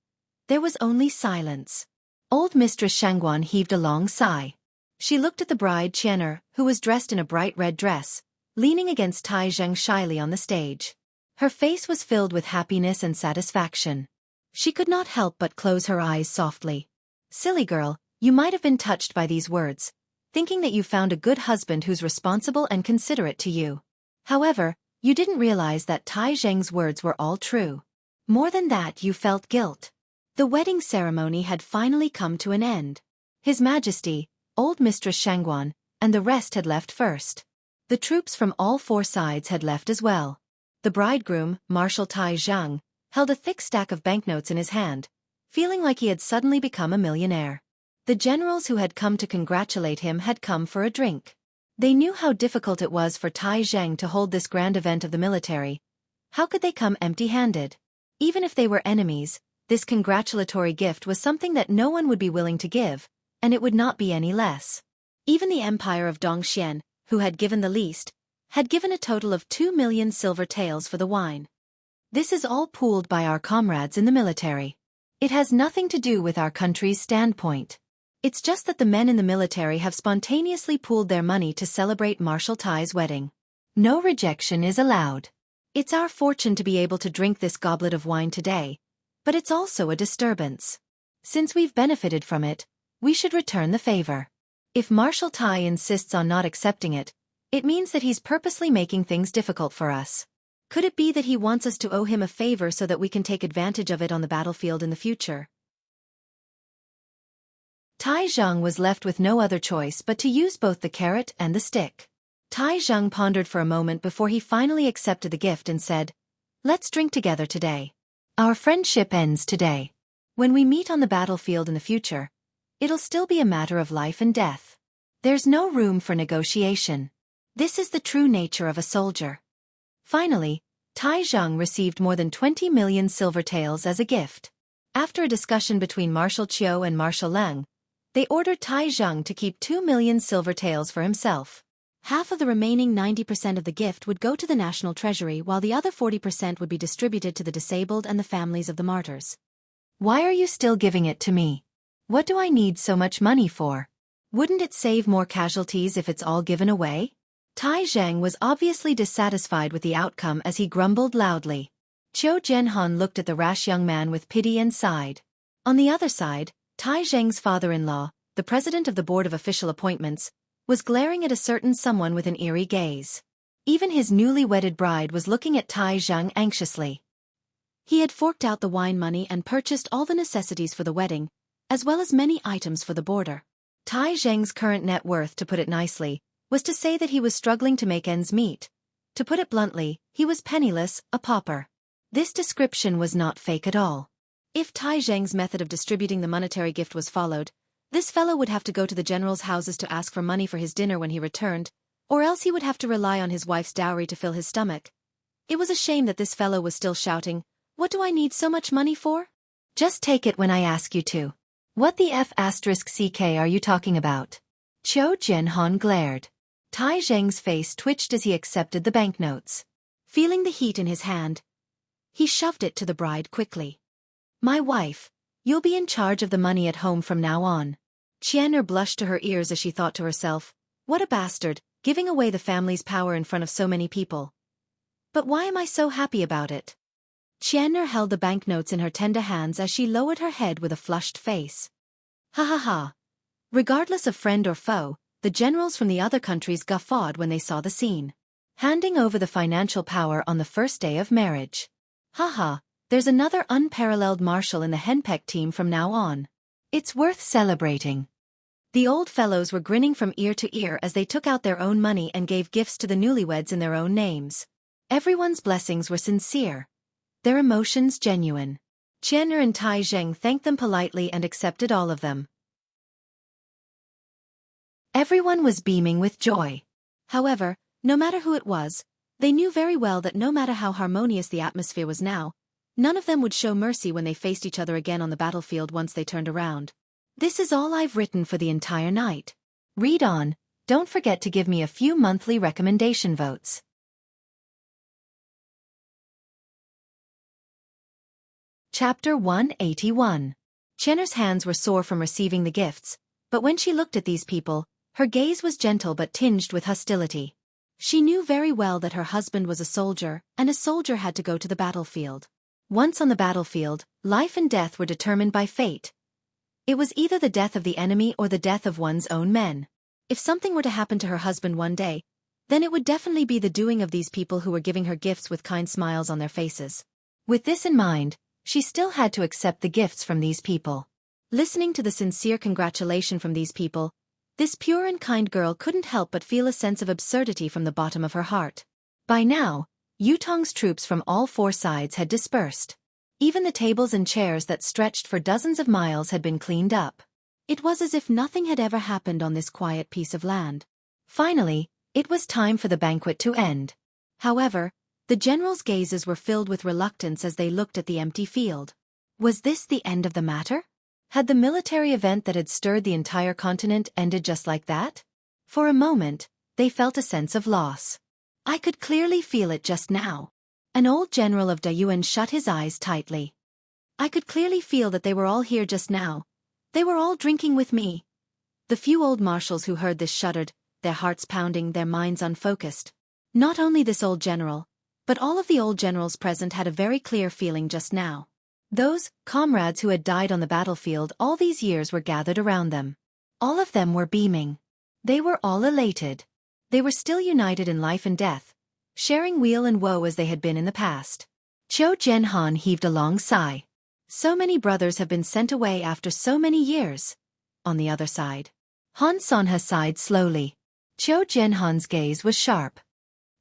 there was only silence. Old Mistress Shangguan heaved a long sigh. She looked at the bride Qianer, who was dressed in a bright red dress, leaning against Tai Zheng shyly on the stage. Her face was filled with happiness and satisfaction. She could not help but close her eyes softly. Silly girl, you might have been touched by these words, thinking that you found a good husband who's responsible and considerate to you. However, you didn't realize that Tai Zheng's words were all true. More than that, you felt guilt. The wedding ceremony had finally come to an end. His Majesty, old Mistress Shangguan, and the rest had left first. The troops from all 4 sides had left as well. The bridegroom, Marshal Tai Zheng, held a thick stack of banknotes in his hand, feeling like he had suddenly become a millionaire. The generals who had come to congratulate him had come for a drink. They knew how difficult it was for Tai Zheng to hold this grand event of the military. How could they come empty-handed? Even if they were enemies, this congratulatory gift was something that no one would be willing to give, and it would not be any less. Even the empire of Dongxian, who had given the least, had given a total of 2 million silver taels for the wine. This is all pooled by our comrades in the military. It has nothing to do with our country's standpoint. It's just that the men in the military have spontaneously pooled their money to celebrate Marshal Tai's wedding. No rejection is allowed. It's our fortune to be able to drink this goblet of wine today, but it's also a disturbance. Since we've benefited from it, we should return the favor. If Marshal Tai insists on not accepting it, it means that he's purposely making things difficult for us. Could it be that he wants us to owe him a favor so that we can take advantage of it on the battlefield in the future? Tai Zheng was left with no other choice but to use both the carrot and the stick. Tai Zheng pondered for a moment before he finally accepted the gift and said, "Let's drink together today. Our friendship ends today. When we meet on the battlefield in the future, it'll still be a matter of life and death. There's no room for negotiation. This is the true nature of a soldier." Finally, Tai Zheng received more than 20 million silver taels as a gift. After a discussion between Marshal Qiu and Marshal Leng, they ordered Tai Zheng to keep 2 million silver taels for himself. Half of the remaining 90% of the gift would go to the national treasury while the other 40% would be distributed to the disabled and the families of the martyrs. Why are you still giving it to me? What do I need so much money for? Wouldn't it save more casualties if it's all given away? Tai Zheng was obviously dissatisfied with the outcome as he grumbled loudly. Qiu Jianhan looked at the rash young man with pity and sighed. On the other side, Tai Zheng's father-in-law, the president of the Board of Official Appointments, was glaring at a certain someone with an eerie gaze. Even his newly wedded bride was looking at Tai Zhang anxiously. He had forked out the wine money and purchased all the necessities for the wedding, as well as many items for the border. Tai Zhang's current net worth, to put it nicely, was to say that he was struggling to make ends meet. To put it bluntly, he was penniless, a pauper. This description was not fake at all. If Tai Zhang's method of distributing the monetary gift was followed, this fellow would have to go to the general's houses to ask for money for his dinner when he returned, or else he would have to rely on his wife's dowry to fill his stomach. It was a shame that this fellow was still shouting, "What do I need so much money for?" Just take it when I ask you to. What the F***ck are you talking about? Qiu Jianhan glared. Tai Zhang's face twitched as he accepted the banknotes. Feeling the heat in his hand, he shoved it to the bride quickly. My wife, you'll be in charge of the money at home from now on. Qian'er blushed to her ears as she thought to herself, what a bastard, giving away the family's power in front of so many people. But why am I so happy about it? Qian'er held the banknotes in her tender hands as she lowered her head with a flushed face. Ha ha ha. Regardless of friend or foe, the generals from the other countries guffawed when they saw the scene. Handing over the financial power on the first day of marriage. Haha, there's another unparalleled marshal in the henpeck team from now on. It's worth celebrating. The old fellows were grinning from ear to ear as they took out their own money and gave gifts to the newlyweds in their own names. Everyone's blessings were sincere. Their emotions genuine. Qian'er and Tai Zhang thanked them politely and accepted all of them. Everyone was beaming with joy. However, no matter who it was, they knew very well that no matter how harmonious the atmosphere was now, none of them would show mercy when they faced each other again on the battlefield once they turned around. This is all I've written for the entire night. Read on, don't forget to give me a few monthly recommendation votes. Chapter 181. Qian'er's hands were sore from receiving the gifts, but when she looked at these people, her gaze was gentle but tinged with hostility. She knew very well that her husband was a soldier, and a soldier had to go to the battlefield. Once on the battlefield, life and death were determined by fate. It was either the death of the enemy or the death of one's own men. If something were to happen to her husband one day, then it would definitely be the doing of these people who were giving her gifts with kind smiles on their faces. With this in mind, she still had to accept the gifts from these people. Listening to the sincere congratulation from these people, this pure and kind girl couldn't help but feel a sense of absurdity from the bottom of her heart. By now, Yutong's troops from all four sides had dispersed. Even the tables and chairs that stretched for dozens of miles had been cleaned up. It was as if nothing had ever happened on this quiet piece of land. Finally, it was time for the banquet to end. However, the generals' gazes were filled with reluctance as they looked at the empty field. Was this the end of the matter? Had the military event that had stirred the entire continent ended just like that? For a moment, they felt a sense of loss. I could clearly feel it just now. An old general of Dayuan shut his eyes tightly. I could clearly feel that they were all here just now. They were all drinking with me. The few old marshals who heard this shuddered, their hearts pounding, their minds unfocused. Not only this old general, but all of the old generals present had a very clear feeling just now. Those comrades who had died on the battlefield all these years were gathered around them. All of them were beaming. They were all elated. They were still united in life and death, sharing weal and woe as they had been in the past. Qiu Jianhan heaved a long sigh. So many brothers have been sent away after so many years. On the other side, Han Sanhe sighed slowly. Qiu Jianhan's gaze was sharp.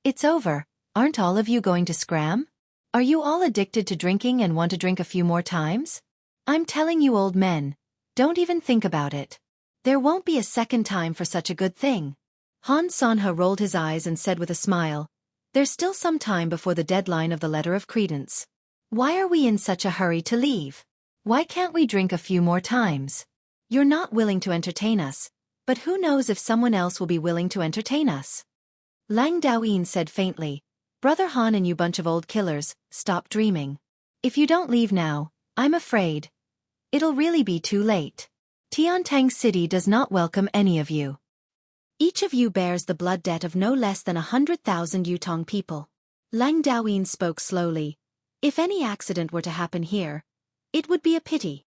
It's over, aren't all of you going to scram? Are you all addicted to drinking and want to drink a few more times? I'm telling you old men, don't even think about it. There won't be a second time for such a good thing. Han Sanhe rolled his eyes and said with a smile, there's still some time before the deadline of the letter of credence. Why are we in such a hurry to leave? Why can't we drink a few more times? You're not willing to entertain us, but who knows if someone else will be willing to entertain us? Lang Daoyin said faintly, Brother Han and you bunch of old killers, stop dreaming. If you don't leave now, I'm afraid it'll really be too late. Tiantang City does not welcome any of you. Each of you bears the blood debt of no less than 100,000 Yutong people. Lang Daoyin spoke slowly. If any accident were to happen here, it would be a pity.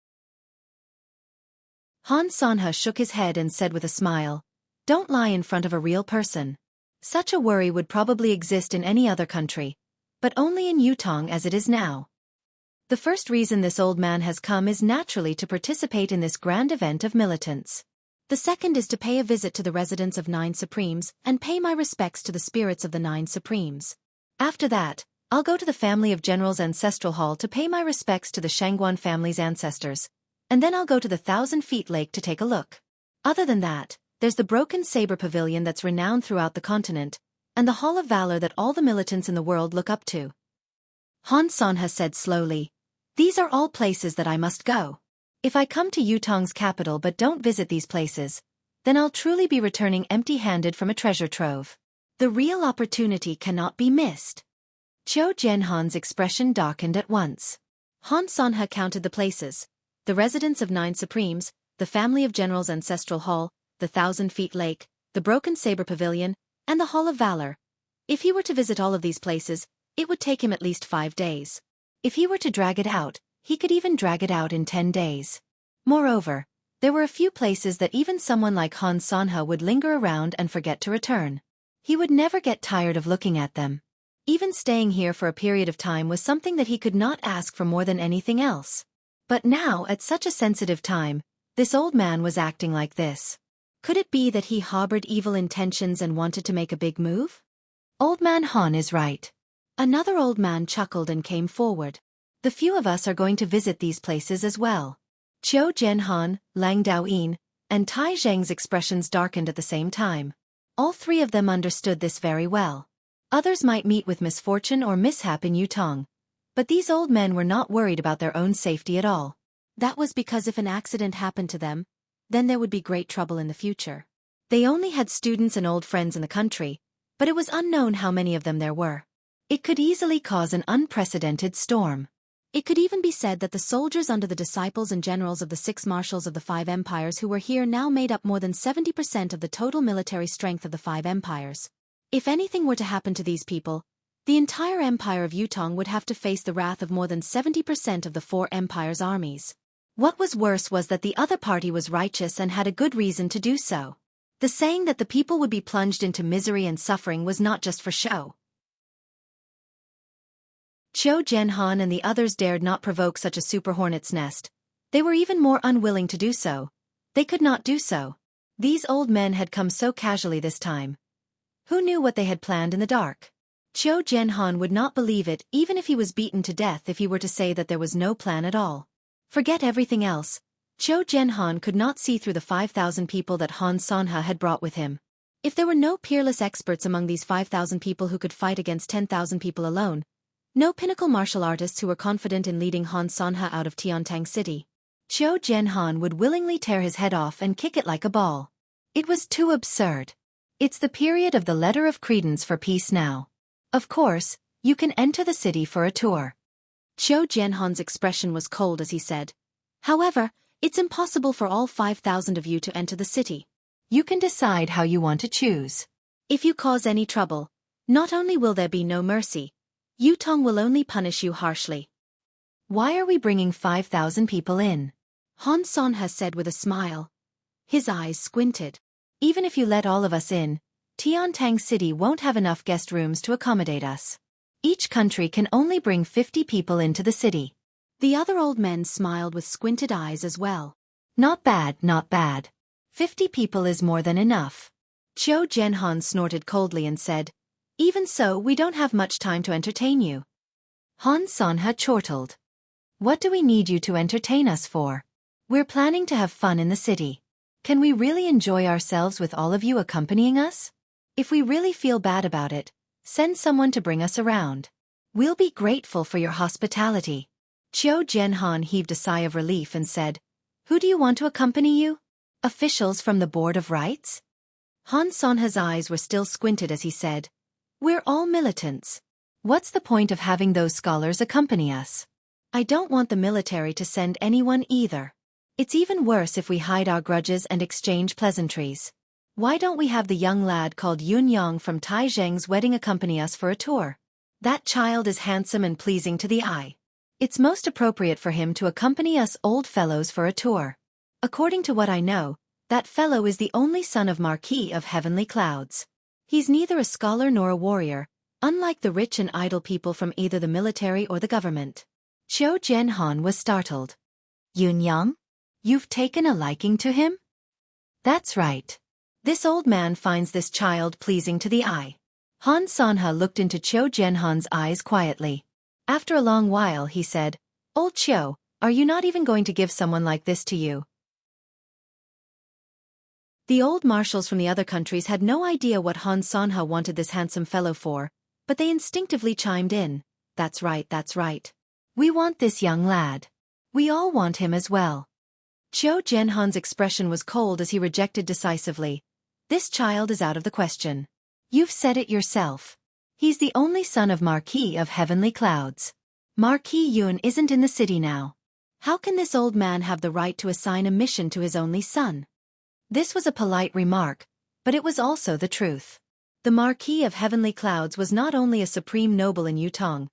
Han Sanhe shook his head and said with a smile, Don't lie in front of a real person. Such a worry would probably exist in any other country, but only in Yutong as it is now. The first reason this old man has come is naturally to participate in this grand event of militants. The second is to pay a visit to the residence of 9 Supremes and pay my respects to the spirits of the 9 Supremes. After that, I'll go to the family of General's ancestral hall to pay my respects to the Shangguan family's ancestors, and then I'll go to the 1,000 Feet Lake to take a look. Other than that, there's the Broken Saber Pavilion that's renowned throughout the continent, and the Hall of Valor that all the militants in the world look up to. Han San has said slowly, these are all places that I must go. If I come to Yutong's capital but don't visit these places, then I'll truly be returning empty-handed from a treasure trove. The real opportunity cannot be missed. Qiu Jianhan's expression darkened at once. Han San had counted the places: the residence of 9 Supremes, the family of General's ancestral hall, the 1,000 Feet Lake, the Broken Saber Pavilion, and the Hall of Valor. If he were to visit all of these places, it would take him at least 5 days. If he were to drag it out, he could even drag it out in 10 days. Moreover, there were a few places that even someone like Han Sanha would linger around and forget to return. He would never get tired of looking at them. Even staying here for a period of time was something that he could not ask for more than anything else. But now, at such a sensitive time, this old man was acting like this. Could it be that he harbored evil intentions and wanted to make a big move? Old man Han is right. Another old man chuckled and came forward. The few of us are going to visit these places as well. Qiu Jianhan, Lang Daoyin, and Tai Zheng's expressions darkened at the same time. All three of them understood this very well. Others might meet with misfortune or mishap in Yutong, but these old men were not worried about their own safety at all. That was because if an accident happened to them, then there would be great trouble in the future. They only had students and old friends in the country, but it was unknown how many of them there were. It could easily cause an unprecedented storm. It could even be said that the soldiers under the disciples and generals of the 6 marshals of the 5 empires who were here now made up more than 70% of the total military strength of the 5 empires. If anything were to happen to these people, the entire empire of Yutong would have to face the wrath of more than 70% of the 4 empires' armies. What was worse was that the other party was righteous and had a good reason to do so. The saying that the people would be plunged into misery and suffering was not just for show. Qiu Jianhan and the others dared not provoke such a super hornet's nest. They were even more unwilling to do so. They could not do so. These old men had come so casually this time. Who knew what they had planned in the dark? Qiu Jianhan would not believe it even if he was beaten to death if he were to say that there was no plan at all. Forget everything else. Qiu Jianhan could not see through the 5,000 people that Han Sanha had brought with him. If there were no peerless experts among these 5,000 people who could fight against 10,000 people alone, no pinnacle martial artists who were confident in leading Han Sanha out of Tiantang City, Qiu Jianhan would willingly tear his head off and kick it like a ball. It was too absurd. It's the period of the letter of credence for peace now. Of course, you can enter the city for a tour. Qiu Jianhan's expression was cold as he said, however, it's impossible for all 5,000 of you to enter the city. You can decide how you want to choose. If you cause any trouble, not only will there be no mercy, Yutong will only punish you harshly. Why are we bringing 5,000 people in? Han San has said with a smile. His eyes squinted. Even if you let all of us in, Tiantang City won't have enough guest rooms to accommodate us. Each country can only bring 50 people into the city. The other old men smiled with squinted eyes as well. Not bad, not bad. 50 people is more than enough. Qiu Jianhan snorted coldly and said, even so, we don't have much time to entertain you. Han Sanha chortled. What do we need you to entertain us for? We're planning to have fun in the city. Can we really enjoy ourselves with all of you accompanying us? If we really feel bad about it, send someone to bring us around. We'll be grateful for your hospitality. Qiu Jianhan heaved a sigh of relief and said, who do you want to accompany you? Officials from the Board of Rights? Han Sanha's eyes were still squinted as he said, we're all militants. What's the point of having those scholars accompany us? I don't want the military to send anyone either. It's even worse if we hide our grudges and exchange pleasantries. Why don't we have the young lad called Yun Yang from Tai Zheng's wedding accompany us for a tour? That child is handsome and pleasing to the eye. It's most appropriate for him to accompany us old fellows for a tour. According to what I know, That fellow is the only son of Marquis of Heavenly Clouds. He's neither a scholar nor a warrior, unlike the rich and idle people from either the military or the government. Qiu Jianhan was startled. Yunyang? You've taken a liking to him? That's right. This old man finds this child pleasing to the eye. Han Sanhe looked into Qiu Jianhan's eyes quietly. After a long while he said, Old Qiu, are you not even going to give someone like this to you? The old marshals from the other countries had no idea what Han Sanhe wanted this handsome fellow for, but they instinctively chimed in. That's right, that's right. We want this young lad. We all want him as well. Qiu Jianhan's expression was cold as he rejected decisively. This child is out of the question. You've said it yourself. He's the only son of Marquis of Heavenly Clouds. Marquis Yun isn't in the city now. How can this old man have the right to assign a mission to his only son? This was a polite remark, but it was also the truth. The Marquis of Heavenly Clouds was not only a supreme noble in Yutong,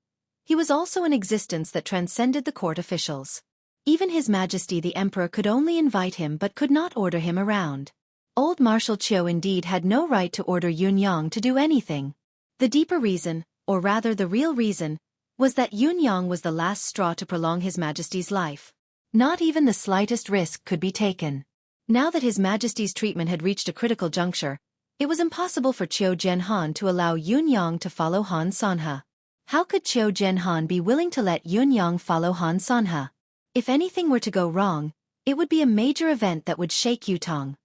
he was also an existence that transcended the court officials. Even His Majesty the Emperor could only invite him but could not order him around. Old Marshal Qiu indeed had no right to order Yunyang to do anything. The deeper reason, or rather the real reason, was that Yunyang was the last straw to prolong His Majesty's life. Not even the slightest risk could be taken. Now that His Majesty's treatment had reached a critical juncture, it was impossible for Qiu Jianhan to allow Yunyang to follow Han Sanhe. How could Qiu Jianhan be willing to let Yunyang follow Han Sanhe? If anything were to go wrong, it would be a major event that would shake Yutong.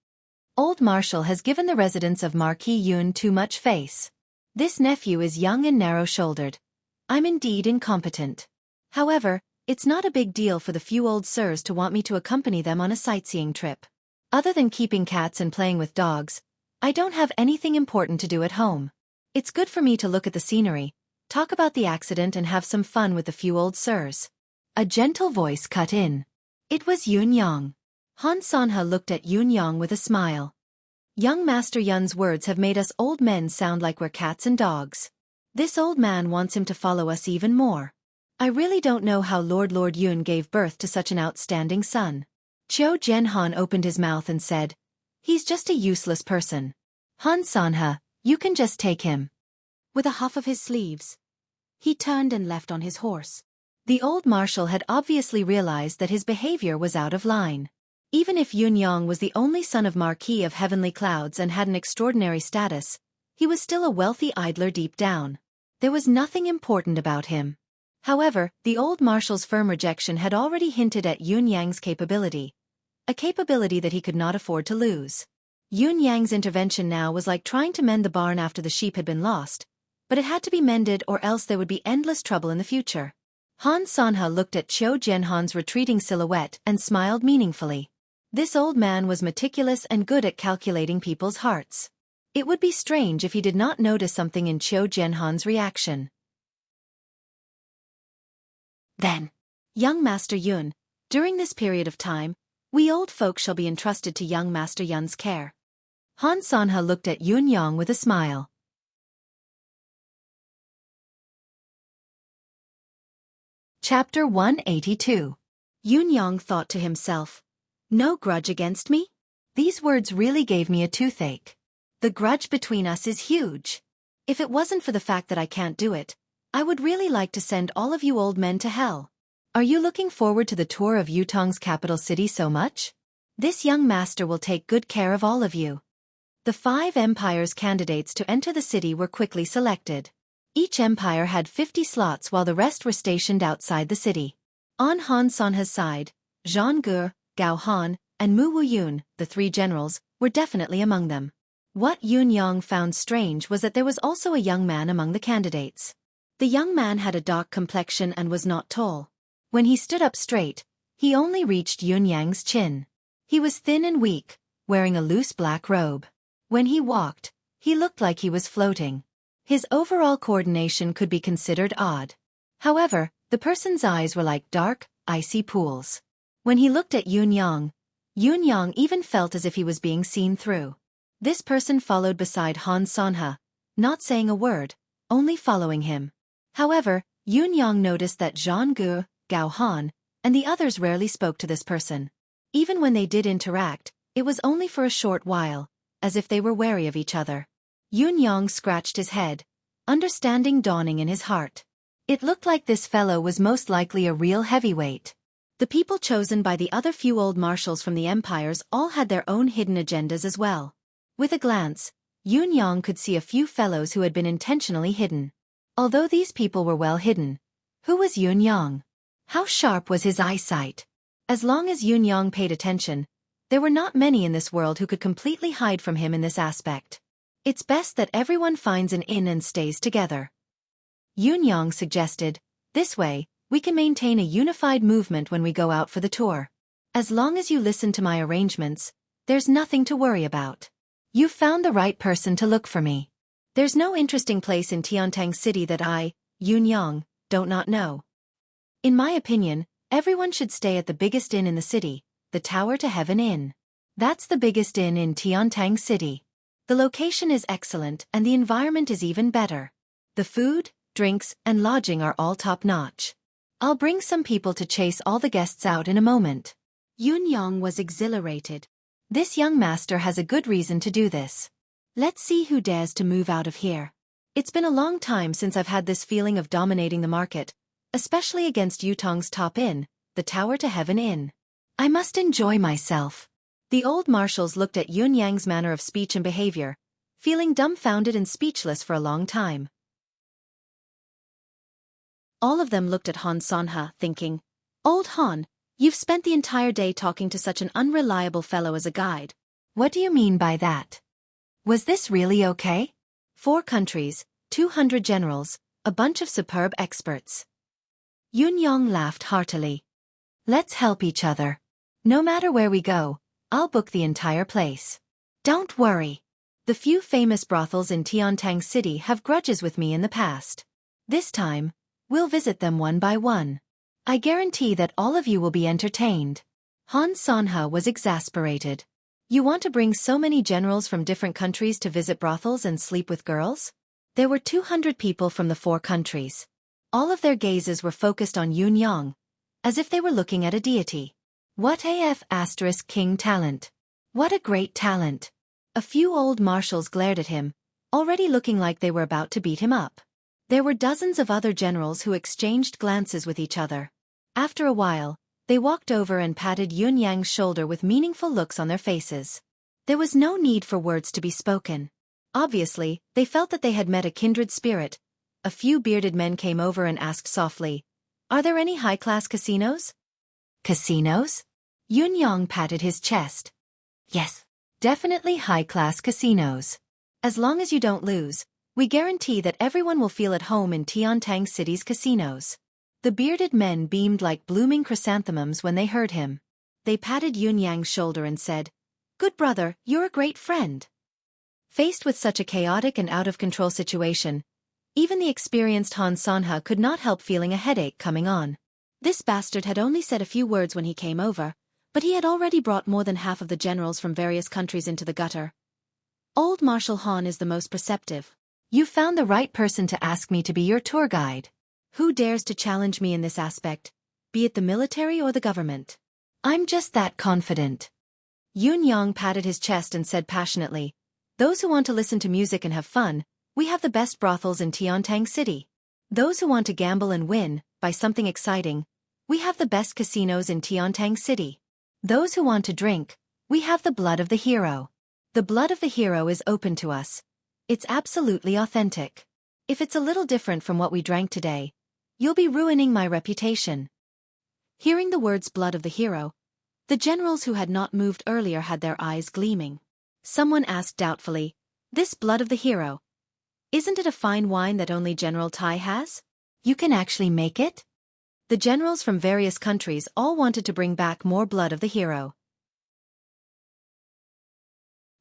Old Marshal has given the residents of Marquis Yun too much face. This nephew is young and narrow-shouldered. I'm indeed incompetent. However, it's not a big deal for the few old sirs to want me to accompany them on a sightseeing trip. Other than keeping cats and playing with dogs, I don't have anything important to do at home. It's good for me to look at the scenery, talk about the accident and have some fun with the few old sirs. A gentle voice cut in. It was Yunyang. Han Sanhe looked at Yunyang with a smile. Young Master Yun's words have made us old men sound like we're cats and dogs. This old man wants him to follow us even more. I really don't know how Lord Yun gave birth to such an outstanding son. Qiu Jianhan opened his mouth and said, He's just a useless person. Han Sanhe, you can just take him. With a huff of his sleeves, he turned and left on his horse. The old marshal had obviously realized that his behavior was out of line. Even if Yunyang was the only son of Marquis of Heavenly Clouds and had an extraordinary status, he was still a wealthy idler deep down. There was nothing important about him. However, the old marshal's firm rejection had already hinted at Yunyang's capability. A capability that he could not afford to lose. Yunyang's intervention now was like trying to mend the barn after the sheep had been lost, but it had to be mended or else there would be endless trouble in the future. Han Sanhe looked at Qiu Jianhan's retreating silhouette and smiled meaningfully. This old man was meticulous and good at calculating people's hearts. It would be strange if he did not notice something in Qiu Jianhan's reaction. Then, young Master Yun, during this period of time, we old folk shall be entrusted to young Master Yun's care. Han Sanhe looked at Yunyang with a smile. Chapter 182. Yunyang thought to himself, No grudge against me? These words really gave me a toothache. The grudge between us is huge. If it wasn't for the fact that I can't do it, I would really like to send all of you old men to hell. Are you looking forward to the tour of Yutong's capital city so much? This young master will take good care of all of you. The 5 empires candidates to enter the city were quickly selected. Each empire had 50 slots while the rest were stationed outside the city. On Han Sanhe's side, Zhang Ge, Gao Han, and Mu Wuyun, the 3 generals, were definitely among them. What Yunyang found strange was that there was also a young man among the candidates. The young man had a dark complexion and was not tall. When he stood up straight, he only reached Yunyang's chin. He was thin and weak, wearing a loose black robe. When he walked, he looked like he was floating. His overall coordination could be considered odd. However, the person's eyes were like dark, icy pools. When he looked at Yunyang even felt as if he was being seen through. This person followed beside Han Sanhe, not saying a word, only following him. However, Yunyang noticed that Zhang Ge, Gao Han, and the others rarely spoke to this person. Even when they did interact, It was only for a short while, as if they were wary of each other. Yun Yang scratched his head, understanding dawning in his heart. It looked like this fellow was most likely a real heavyweight. The people chosen by the other few old marshals from the empires all had their own hidden agendas as well. With a glance, Yun Yang could see a few fellows who had been intentionally hidden. Although these people were well hidden, who was Yun Yang? How sharp was his eyesight? As long as Yun Yang paid attention, there were not many in this world who could completely hide from him in this aspect. It's best that everyone finds an inn and stays together. Yun Yang suggested, this way, we can maintain a unified movement when we go out for the tour. As long as you listen to my arrangements, there's nothing to worry about. You've found the right person to look for me. There's no interesting place in Tiantang City that I, Yun Yang, don't not know. In my opinion, everyone should stay at the biggest inn in the city, the Tower to Heaven Inn. That's the biggest inn in Tiantang City. The location is excellent and the environment is even better. The food, drinks, and lodging are all top-notch. I'll bring some people to chase all the guests out in a moment. Yun Yang was exhilarated. This young master has a good reason to do this. Let's see who dares to move out of here. It's been a long time since I've had this feeling of dominating the market, especially against Yutong's top inn, the Tower to Heaven Inn. I must enjoy myself. The old marshals looked at Yun Yang's manner of speech and behavior, feeling dumbfounded and speechless for a long time. All of them looked at Han Sanha, thinking, Old Han, you've spent the entire day talking to such an unreliable fellow as a guide. What do you mean by that? Was this really okay? 4 countries, 200 generals, a bunch of superb experts. Yun Yang laughed heartily. Let's help each other. No matter where we go, I'll book the entire place. Don't worry. The few famous brothels in Tiantang City have grudges with me in the past. This time, we'll visit them one by one. I guarantee that all of you will be entertained. Han Sanha was exasperated. You want to bring so many generals from different countries to visit brothels and sleep with girls? There were 200 people from the 4 countries. All of their gazes were focused on Yun Yang, as if they were looking at a deity. What **king talent. What a great talent. A few old marshals glared at him, already looking like they were about to beat him up. There were dozens of other generals who exchanged glances with each other. After a while, they walked over and patted Yun Yang's shoulder with meaningful looks on their faces. There was no need for words to be spoken. Obviously, they felt that they had met a kindred spirit. A few bearded men came over and asked softly, Are there any high-class casinos? Casinos? Yun Yang patted his chest. Yes, definitely high-class casinos. As long as you don't lose, we guarantee that everyone will feel at home in Tiantang City's casinos. The bearded men beamed like blooming chrysanthemums when they heard him. They patted Yun Yang's shoulder and said, Good brother, you're a great friend. Faced with such a chaotic and out-of-control situation, even the experienced Han Sanha could not help feeling a headache coming on. This bastard had only said a few words when he came over, but he had already brought more than half of the generals from various countries into the gutter. Old Marshal Han is the most perceptive. You found the right person to ask me to be your tour guide. Who dares to challenge me in this aspect, be it the military or the government? I'm just that confident. Yun Yang patted his chest and said passionately, Those who want to listen to music and have fun, we have the best brothels in Tiantang City. Those who want to gamble and win, by something exciting, we have the best casinos in Tiantang City. Those who want to drink, we have the blood of the hero. The blood of the hero is open to us. It's absolutely authentic. If it's a little different from what we drank today, you'll be ruining my reputation. Hearing the words blood of the hero, the generals who had not moved earlier had their eyes gleaming. Someone asked doubtfully, This blood of the hero, isn't it a fine wine that only General Tai has? You can actually make it? The generals from various countries all wanted to bring back more blood of the hero.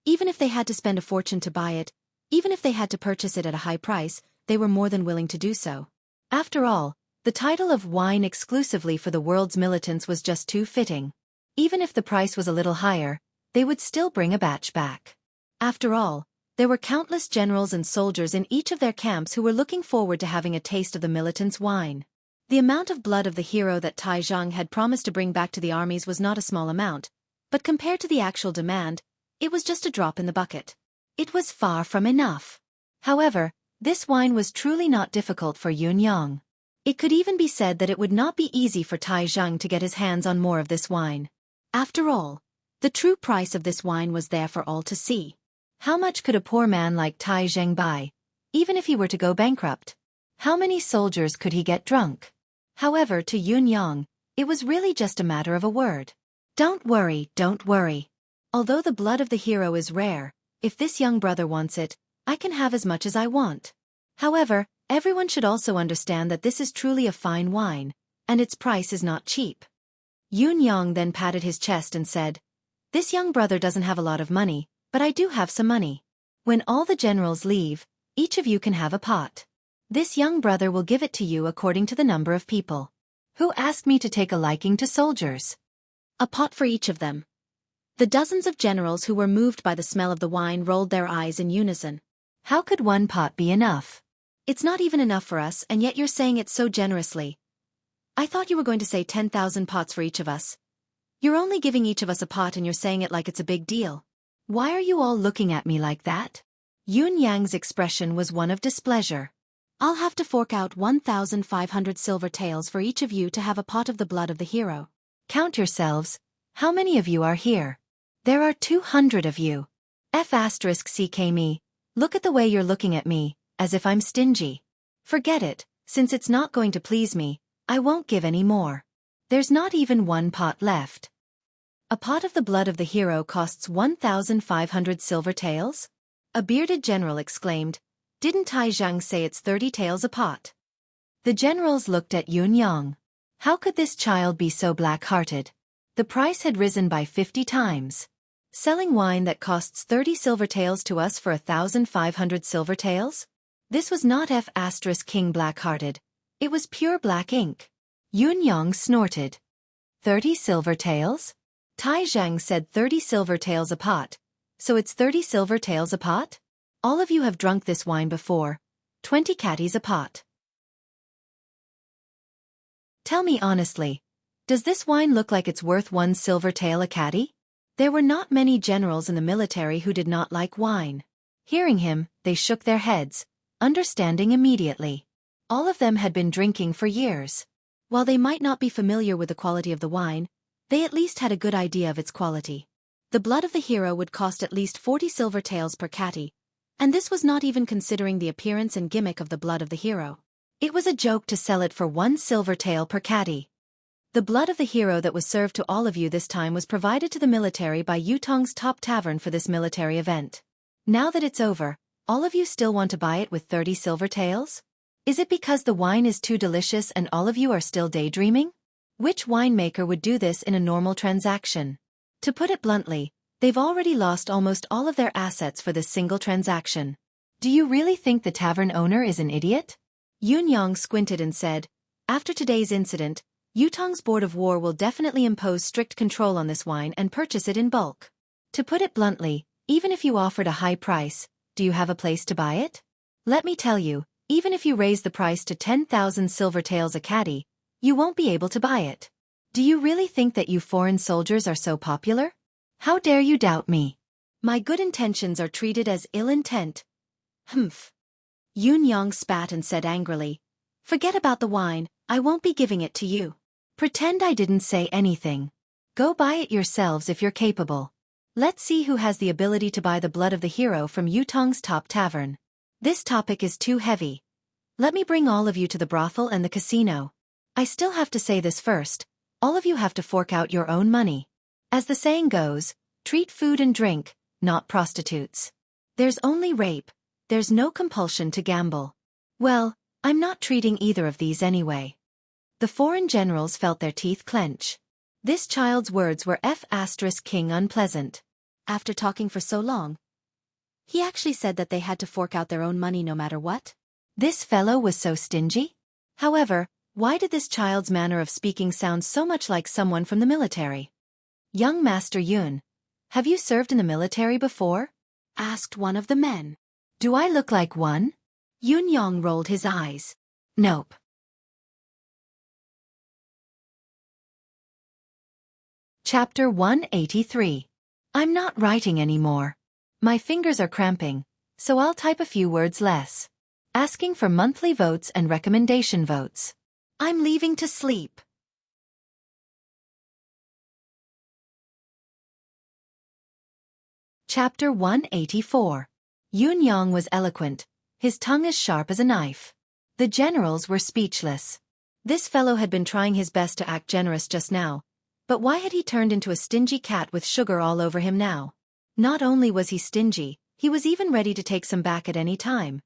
Even if they had to spend a fortune to buy it, even if they had to purchase it at a high price, they were more than willing to do so. After all, the title of wine exclusively for the world's militants was just too fitting. Even if the price was a little higher, they would still bring a batch back. After all, there were countless generals and soldiers in each of their camps who were looking forward to having a taste of the militants' wine. The amount of blood of the hero that Tai Zhang had promised to bring back to the armies was not a small amount, But compared to the actual demand, it was just a drop in the bucket. It was far from enough. However, this wine was truly not difficult for Yun Yang. It could even be said that it would not be easy for Tai Zhang to get his hands on more of this wine. After all, the true price of this wine was there for all to see. How much could a poor man like Tai Zhang buy, even if he were to go bankrupt? How many soldiers could he get drunk? However, to Yun Yang, it was really just a matter of a word. Don't worry, don't worry. Although the blood of the hero is rare, if this young brother wants it, I can have as much as I want. However, everyone should also understand that this is truly a fine wine, and its price is not cheap. Yun Yang then patted his chest and said, "This young brother doesn't have a lot of money, but I do have some money. When all the generals leave, each of you can have a pot. This young brother will give it to you according to the number of people. Who asked me to take a liking to soldiers?" A pot for each of them. The dozens of generals who were moved by the smell of the wine rolled their eyes in unison. How could one pot be enough? It's not even enough for us, and yet you're saying it so generously. I thought you were going to say 10,000 pots for each of us. You're only giving each of us a pot and you're saying it like it's a big deal. Why are you all looking at me like that? Yun Yang's expression was one of displeasure. I'll have to fork out 1,500 silver taels for each of you to have a pot of the blood of the hero. Count yourselves. How many of you are here? There are 200 of you. F***CK me. Look at the way you're looking at me, as if I'm stingy. Forget it, since it's not going to please me, I won't give any more. There's not even one pot left. A pot of the blood of the hero costs 1,500 silver taels? A bearded general exclaimed. Didn't Tai Zhang say it's 30 taels a pot? The generals looked at Yun Yang. How could this child be so black-hearted? The price had risen by 50 times. Selling wine that costs 30 silver taels to us for 1,500 silver taels? This was not F***king black-hearted. It was pure black ink. Yun Yang snorted. 30 silver taels? Tai Zhang said 30 silver taels a pot. So it's 30 silver taels a pot? All of you have drunk this wine before. 20 catties a pot. Tell me honestly, does this wine look like it's worth 1 silver tael a catty? There were not many generals in the military who did not like wine. Hearing him, they shook their heads, understanding immediately. All of them had been drinking for years. While they might not be familiar with the quality of the wine, they at least had a good idea of its quality. The blood of the hero would cost at least 40 silver taels per catty, and this was not even considering the appearance and gimmick of the blood of the hero. It was a joke to sell it for 1 silver tael per catty. The blood of the hero that was served to all of you this time was provided to the military by Yutong's top tavern for this military event. Now that it's over, all of you still want to buy it with 30 silver taels? Is it because the wine is too delicious and all of you are still daydreaming? Which winemaker would do this in a normal transaction? To put it bluntly, they've already lost almost all of their assets for this single transaction. Do you really think the tavern owner is an idiot? Yun Yang squinted and said, after today's incident, Yutong's Board of War will definitely impose strict control on this wine and purchase it in bulk. To put it bluntly, even if you offered a high price, do you have a place to buy it? Let me tell you, even if you raise the price to 10,000 silver taels a catty, you won't be able to buy it. Do you really think that you foreign soldiers are so popular? How dare you doubt me? My good intentions are treated as ill intent. Humph. Yun Yang spat and said angrily, forget about the wine, I won't be giving it to you. Pretend I didn't say anything. Go buy it yourselves if you're capable. Let's see who has the ability to buy the blood of the hero from Yutong's top tavern. This topic is too heavy. Let me bring all of you to the brothel and the casino. I still have to say this first, all of you have to fork out your own money. As the saying goes, treat food and drink, not prostitutes. There's only rape, there's no compulsion to gamble. Well, I'm not treating either of these anyway. The foreign generals felt their teeth clench. This child's words were F***king unpleasant. After talking for so long, he actually said that they had to fork out their own money no matter what? This fellow was so stingy? However, why did this child's manner of speaking sound so much like someone from the military? Young Master Yun, have you served in the military before? Asked one of the men. Do I look like one? Yun Yang rolled his eyes. Nope. Chapter 183. I'm not writing anymore. My fingers are cramping, so I'll type a few words less. Asking for monthly votes and recommendation votes. I'm leaving to sleep. Chapter 184. Yun Yang was eloquent, his tongue as sharp as a knife. The generals were speechless. This fellow had been trying his best to act generous just now, but why had he turned into a stingy cat with sugar all over him now? Not only was he stingy, he was even ready to take some back at any time.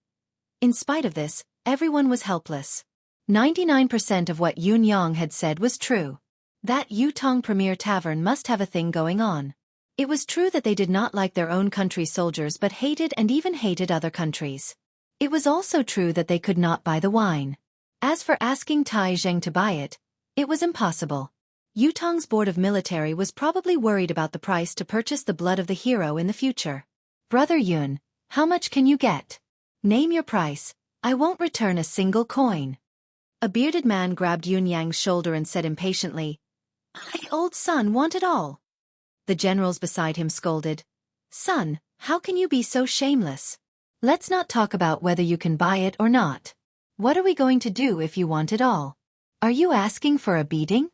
In spite of this, everyone was helpless. 99% of what Yun Yang had said was true. That Yutong Premier Tavern must have a thing going on. It was true that they did not like their own country's soldiers but hated and even hated other countries. It was also true that they could not buy the wine. As for asking Tai Zheng to buy it, it was impossible. Yutong's board of military was probably worried about the price to purchase the blood of the hero in the future. Brother Yun, how much can you get? Name your price, I won't return a single coin. A bearded man grabbed Yun Yang's shoulder and said impatiently, "My old son want it all." The generals beside him scolded, "Son, how can you be so shameless? Let's not talk about whether you can buy it or not. What are we going to do if you want it all? Are you asking for a beating?"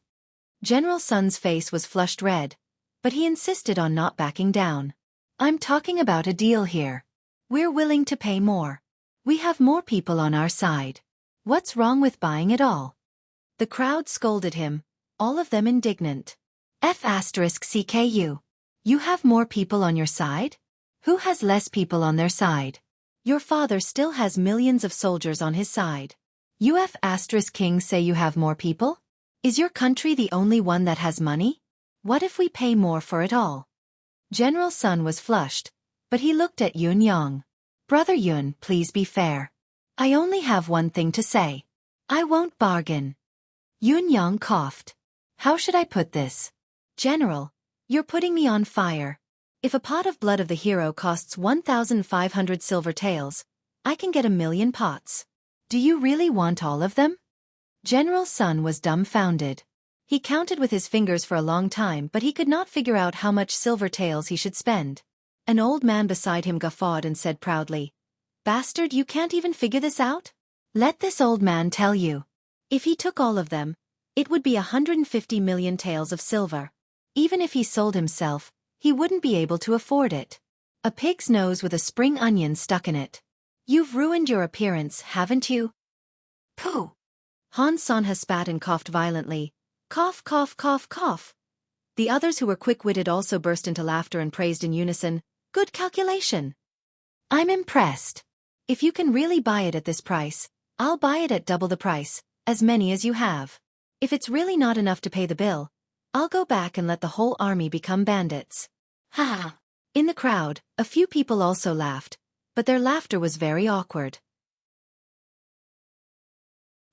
General Sun's face was flushed red, but he insisted on not backing down. "I'm talking about a deal here. We're willing to pay more. We have more people on our side. What's wrong with buying it all?" The crowd scolded him, all of them indignant. F***CKU. You have more people on your side? Who has less people on their side? Your father still has millions of soldiers on his side. You F***King say you have more people? Is your country the only one that has money? What if we pay more for it all? General Sun was flushed, but he looked at Yun Yang. "Brother Yun, please be fair. I only have one thing to say. I won't bargain." Yun Yang coughed. "How should I put this? General, you're putting me on fire. If a pot of blood of the hero costs 1,500 silver taels, I can get 1,000,000 pots. Do you really want all of them?" General Sun was dumbfounded. He counted with his fingers for a long time but he could not figure out how much silver taels he should spend. An old man beside him guffawed and said proudly, "Bastard, you can't even figure this out? Let this old man tell you. If he took all of them, it would be 150 million taels of silver. Even if he sold himself, he wouldn't be able to afford it. A pig's nose with a spring onion stuck in it. You've ruined your appearance, haven't you?" Pooh! Han Sanha spat and coughed violently. Cough, cough, cough, cough. The others who were quick-witted also burst into laughter and praised in unison, "Good calculation. I'm impressed. If you can really buy it at this price, I'll buy it at double the price, as many as you have. If it's really not enough to pay the bill, I'll go back and let the whole army become bandits." Ha ha! In the crowd, a few people also laughed, but their laughter was very awkward.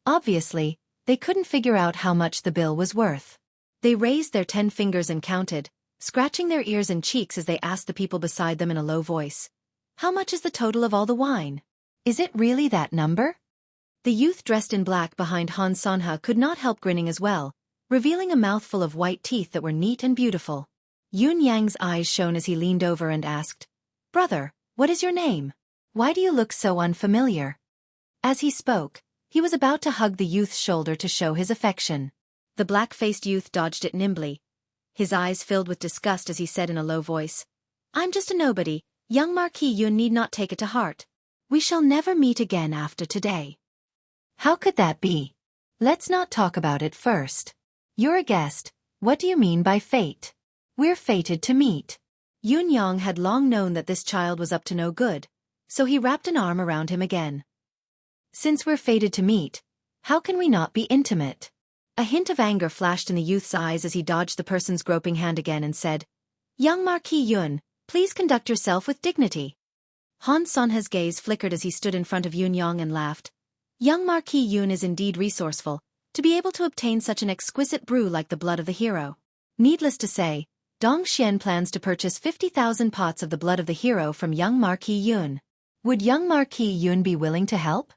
Obviously, they couldn't figure out how much the bill was worth. They raised their 10 fingers and counted, scratching their ears and cheeks as they asked the people beside them in a low voice, "How much is the total of all the wine? Is it really that number?" The youth dressed in black behind Han Sanha could not help grinning as well, revealing a mouthful of white teeth that were neat and beautiful. Yun Yang's eyes shone as he leaned over and asked, "Brother, what is your name? Why do you look so unfamiliar?" As he spoke, he was about to hug the youth's shoulder to show his affection. The black-faced youth dodged it nimbly. His eyes filled with disgust as he said in a low voice, "I'm just a nobody. Young Marquis Yun need not take it to heart. We shall never meet again after today." "How could that be? Let's not talk about it first. You're a guest, what do you mean by fate? We're fated to meet." Yun Yang had long known that this child was up to no good, so he wrapped an arm around him again. "Since we're fated to meet, how can we not be intimate?" A hint of anger flashed in the youth's eyes as he dodged the person's groping hand again and said, "Young Marquis Yun, please conduct yourself with dignity." Han Sanha's gaze flickered as he stood in front of Yun Yang and laughed. Young Marquis Yun is indeed resourceful, to be able to obtain such an exquisite brew like the blood of the hero. Needless to say, Dong Xian plans to purchase 50,000 pots of the blood of the hero from young Marquis Yun. Would young Marquis Yun be willing to help?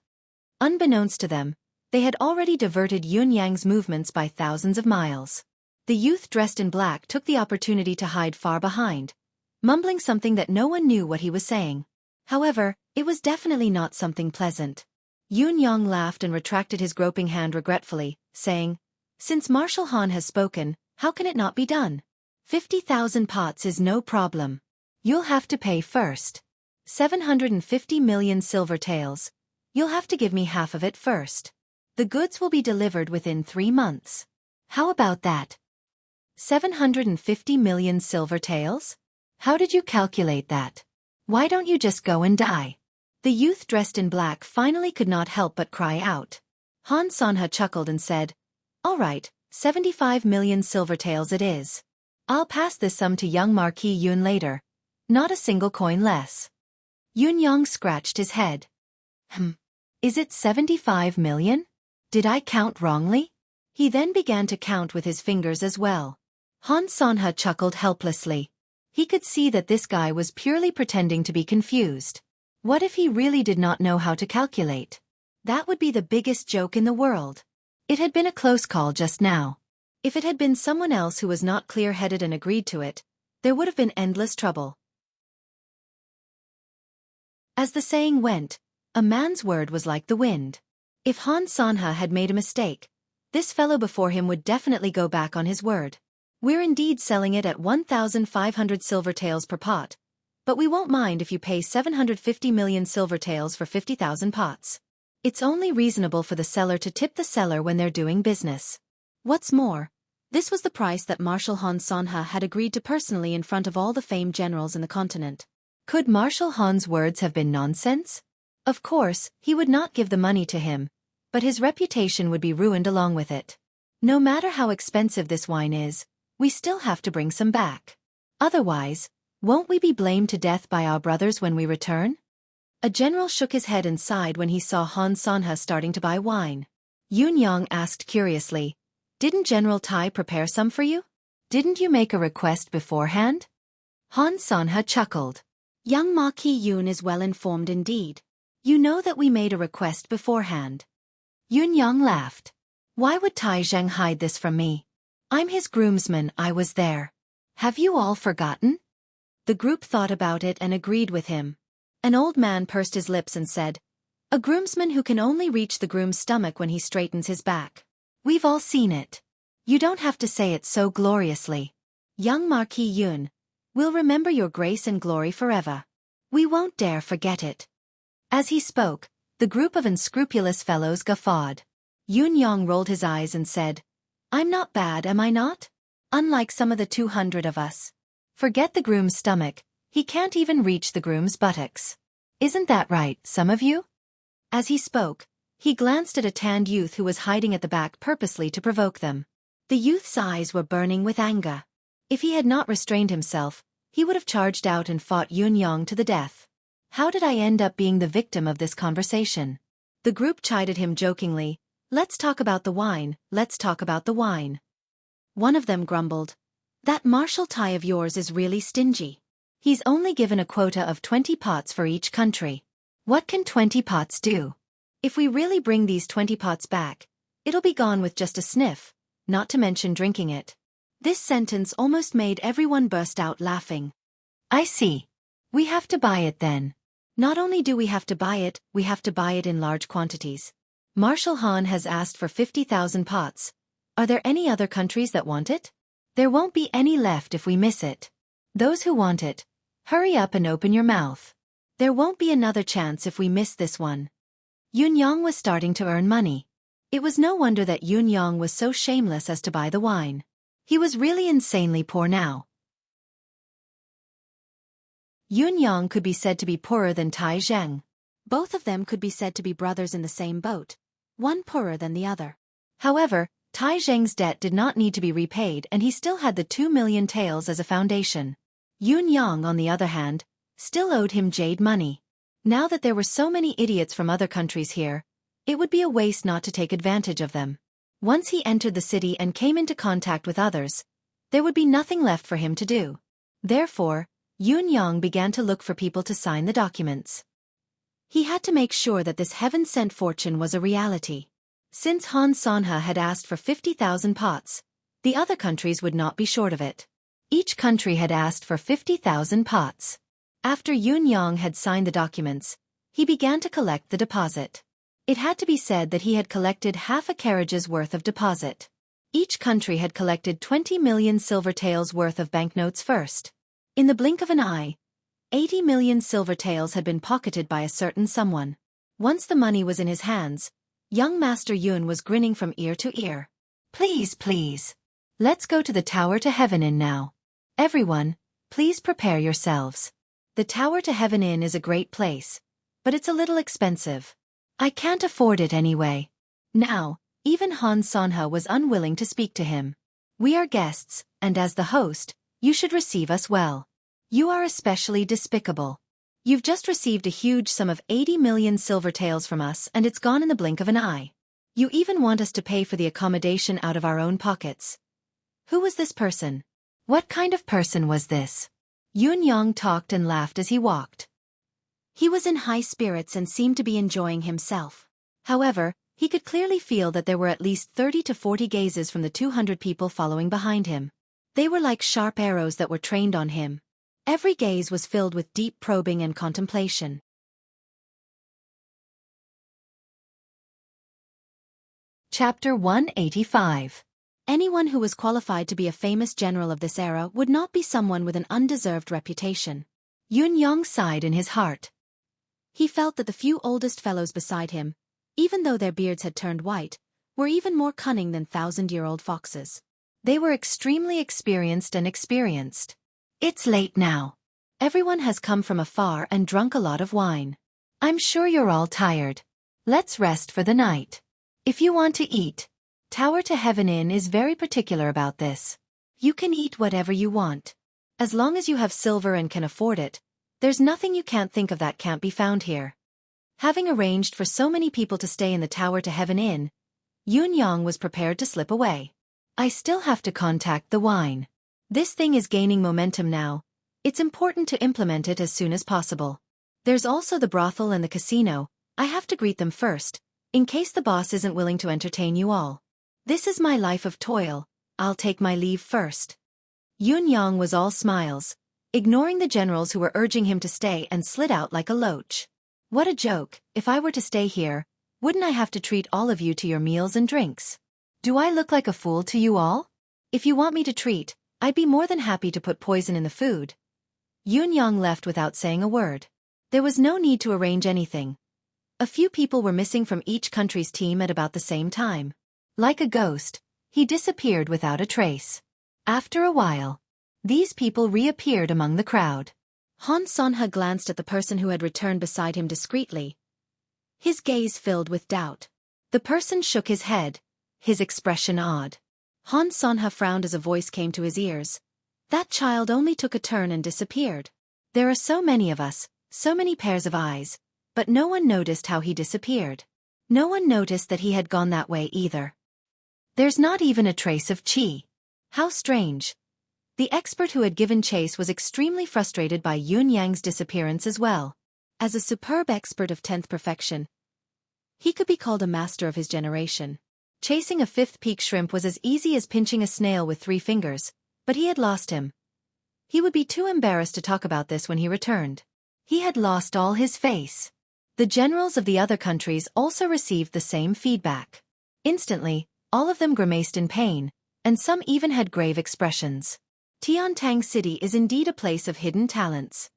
Unbeknownst to them, they had already diverted Yun Yang's movements by thousands of miles. The youth dressed in black took the opportunity to hide far behind, mumbling something that no one knew what he was saying. However, it was definitely not something pleasant. Yun Yang laughed and retracted his groping hand regretfully, saying, "Since Marshal Han has spoken, how can it not be done? 50,000 pots is no problem. You'll have to pay first. 750 million silver taels. You'll have to give me half of it first. The goods will be delivered within 3 months. How about that? 750 million silver taels? How did you calculate that? Why don't you just go and die?" The youth dressed in black finally could not help but cry out. Han Sanha chuckled and said, "All right, 75 million silver taels it is. I'll pass this sum to young Marquis Yun later. Not a single coin less." Yun Yang scratched his head. Is it 75 million? Did I count wrongly?" He then began to count with his fingers as well. Han Sanha chuckled helplessly. He could see that this guy was purely pretending to be confused. What if he really did not know how to calculate? That would be the biggest joke in the world. It had been a close call just now. If it had been someone else who was not clear-headed and agreed to it, there would have been endless trouble. As the saying went, a man's word was like the wind. If Han Sanha had made a mistake, this fellow before him would definitely go back on his word. "We're indeed selling it at 1,500 silver taels per pot, but we won't mind if you pay 750 million silver taels for 50,000 pots. It's only reasonable for the seller to tip the seller when they're doing business." What's more, this was the price that Marshal Han Sanha had agreed to personally in front of all the famed generals in the continent. Could Marshal Han's words have been nonsense? Of course, he would not give the money to him, but his reputation would be ruined along with it. No matter how expensive this wine is, we still have to bring some back. Otherwise, won't we be blamed to death by our brothers when we return? A general shook his head and sighed when he saw Han Sanha starting to buy wine. Yun Yang asked curiously, "Didn't General Tai prepare some for you? Didn't you make a request beforehand?" Han Sanha chuckled. "Young Marquis Yun is well informed indeed. You know that we made a request beforehand." Yun Yang laughed. "Why would Tai Zheng hide this from me? I'm his groomsman, I was there. Have you all forgotten?" The group thought about it and agreed with him. An old man pursed his lips and said, "A groomsman who can only reach the groom's stomach when he straightens his back. We've all seen it. You don't have to say it so gloriously. Young Marquis Yun, we'll remember your grace and glory forever. We won't dare forget it." As he spoke, the group of unscrupulous fellows guffawed. Yun Yang rolled his eyes and said, "I'm not bad, am I not? Unlike some of the 200 of us. Forget the groom's stomach, he can't even reach the groom's buttocks. Isn't that right, some of you?" As he spoke, he glanced at a tanned youth who was hiding at the back purposely to provoke them. The youth's eyes were burning with anger. If he had not restrained himself, he would have charged out and fought Yun Yang to the death. How did I end up being the victim of this conversation? The group chided him jokingly, "Let's talk about the wine, let's talk about the wine." One of them grumbled, "That Marshal Tai of yours is really stingy. He's only given a quota of 20 pots for each country. What can 20 pots do? If we really bring these 20 pots back, it'll be gone with just a sniff, not to mention drinking it." This sentence almost made everyone burst out laughing. "I see. We have to buy it then. Not only do we have to buy it, we have to buy it in large quantities. Marshal Han has asked for 50,000 pots. Are there any other countries that want it? There won't be any left if we miss it. Those who want it, hurry up and open your mouth. There won't be another chance if we miss this one." Yun Yang was starting to earn money. It was no wonder that Yun Yang was so shameless as to buy the wine. He was really insanely poor now. Yun Yang could be said to be poorer than Tai Zheng. Both of them could be said to be brothers in the same boat, one poorer than the other. However, Tai Zheng's debt did not need to be repaid and he still had the 2 million taels as a foundation. Yun Yang, on the other hand, still owed him jade money. Now that there were so many idiots from other countries here, it would be a waste not to take advantage of them. Once he entered the city and came into contact with others, there would be nothing left for him to do. Therefore, Yun Yang began to look for people to sign the documents. He had to make sure that this heaven-sent fortune was a reality. Since Han Sanha had asked for 50,000 pots, The other countries would not be short of it. Each country had asked for 50,000 pots. After Yun Yang had signed the documents, he began to collect the deposit. It had to be said that he had collected half a carriage's worth of deposit. Each country had collected 20 million silver taels worth of banknotes first. In the blink of an eye, 80 million silver taels had been pocketed by a certain someone. Once the money was in his hands, young Master Yun was grinning from ear to ear. Please, please. Let's go to the Tower to Heaven Inn now. Everyone, please prepare yourselves. The Tower to Heaven Inn is a great place, but it's a little expensive. I can't afford it anyway. Now, even Han Sonha was unwilling to speak to him. We are guests, and as the host, you should receive us well. You are especially despicable. You've just received a huge sum of 80 million silver taels from us and it's gone in the blink of an eye. You even want us to pay for the accommodation out of our own pockets. Who was this person? What kind of person was this? Yun Yang talked and laughed as he walked. He was in high spirits and seemed to be enjoying himself. However, he could clearly feel that there were at least 30 to 40 gazes from the 200 people following behind him. They were like sharp arrows that were trained on him. Every gaze was filled with deep probing and contemplation. Chapter 185. Anyone who was qualified to be a famous general of this era would not be someone with an undeserved reputation. Yun Yang sighed in his heart. He felt that the few oldest fellows beside him, even though their beards had turned white, were even more cunning than thousand-year-old foxes. They were extremely experienced. It's late now. Everyone has come from afar and drunk a lot of wine. I'm sure you're all tired. Let's rest for the night. If you want to eat, Tower to Heaven Inn is very particular about this. You can eat whatever you want. As long as you have silver and can afford it, there's nothing you can't think of that can't be found here. Having arranged for so many people to stay in the Tower to Heaven Inn, Yun Yang was prepared to slip away. I still have to contact the wine. This thing is gaining momentum now. It's important to implement it as soon as possible. There's also the brothel and the casino. I have to greet them first, in case the boss isn't willing to entertain you all. This is my life of toil. I'll take my leave first. Yun Yang was all smiles, ignoring the generals who were urging him to stay, and slid out like a loach. What a joke. If I were to stay here, wouldn't I have to treat all of you to your meals and drinks? Do I look like a fool to you all? If you want me to treat, I'd be more than happy to put poison in the food. Yun Yang left without saying a word. There was no need to arrange anything. A few people were missing from each country's team at about the same time. Like a ghost, he disappeared without a trace. After a while, these people reappeared among the crowd. Han Sonha glanced at the person who had returned beside him discreetly. His gaze filled with doubt. The person shook his head, his expression odd. Han Sonha frowned as a voice came to his ears. That child only took a turn and disappeared. There are so many of us, so many pairs of eyes, but no one noticed how he disappeared. No one noticed that he had gone that way either. There's not even a trace of qi. How strange. The expert who had given chase was extremely frustrated by Yun Yang's disappearance as well. As a superb expert of 10th perfection, he could be called a master of his generation. Chasing a fifth peak shrimp was as easy as pinching a snail with 3 fingers, but he had lost him. He would be too embarrassed to talk about this when he returned. He had lost all his face. The generals of the other countries also received the same feedback. Instantly, all of them grimaced in pain, and some even had grave expressions. Tiantang City is indeed a place of hidden talents.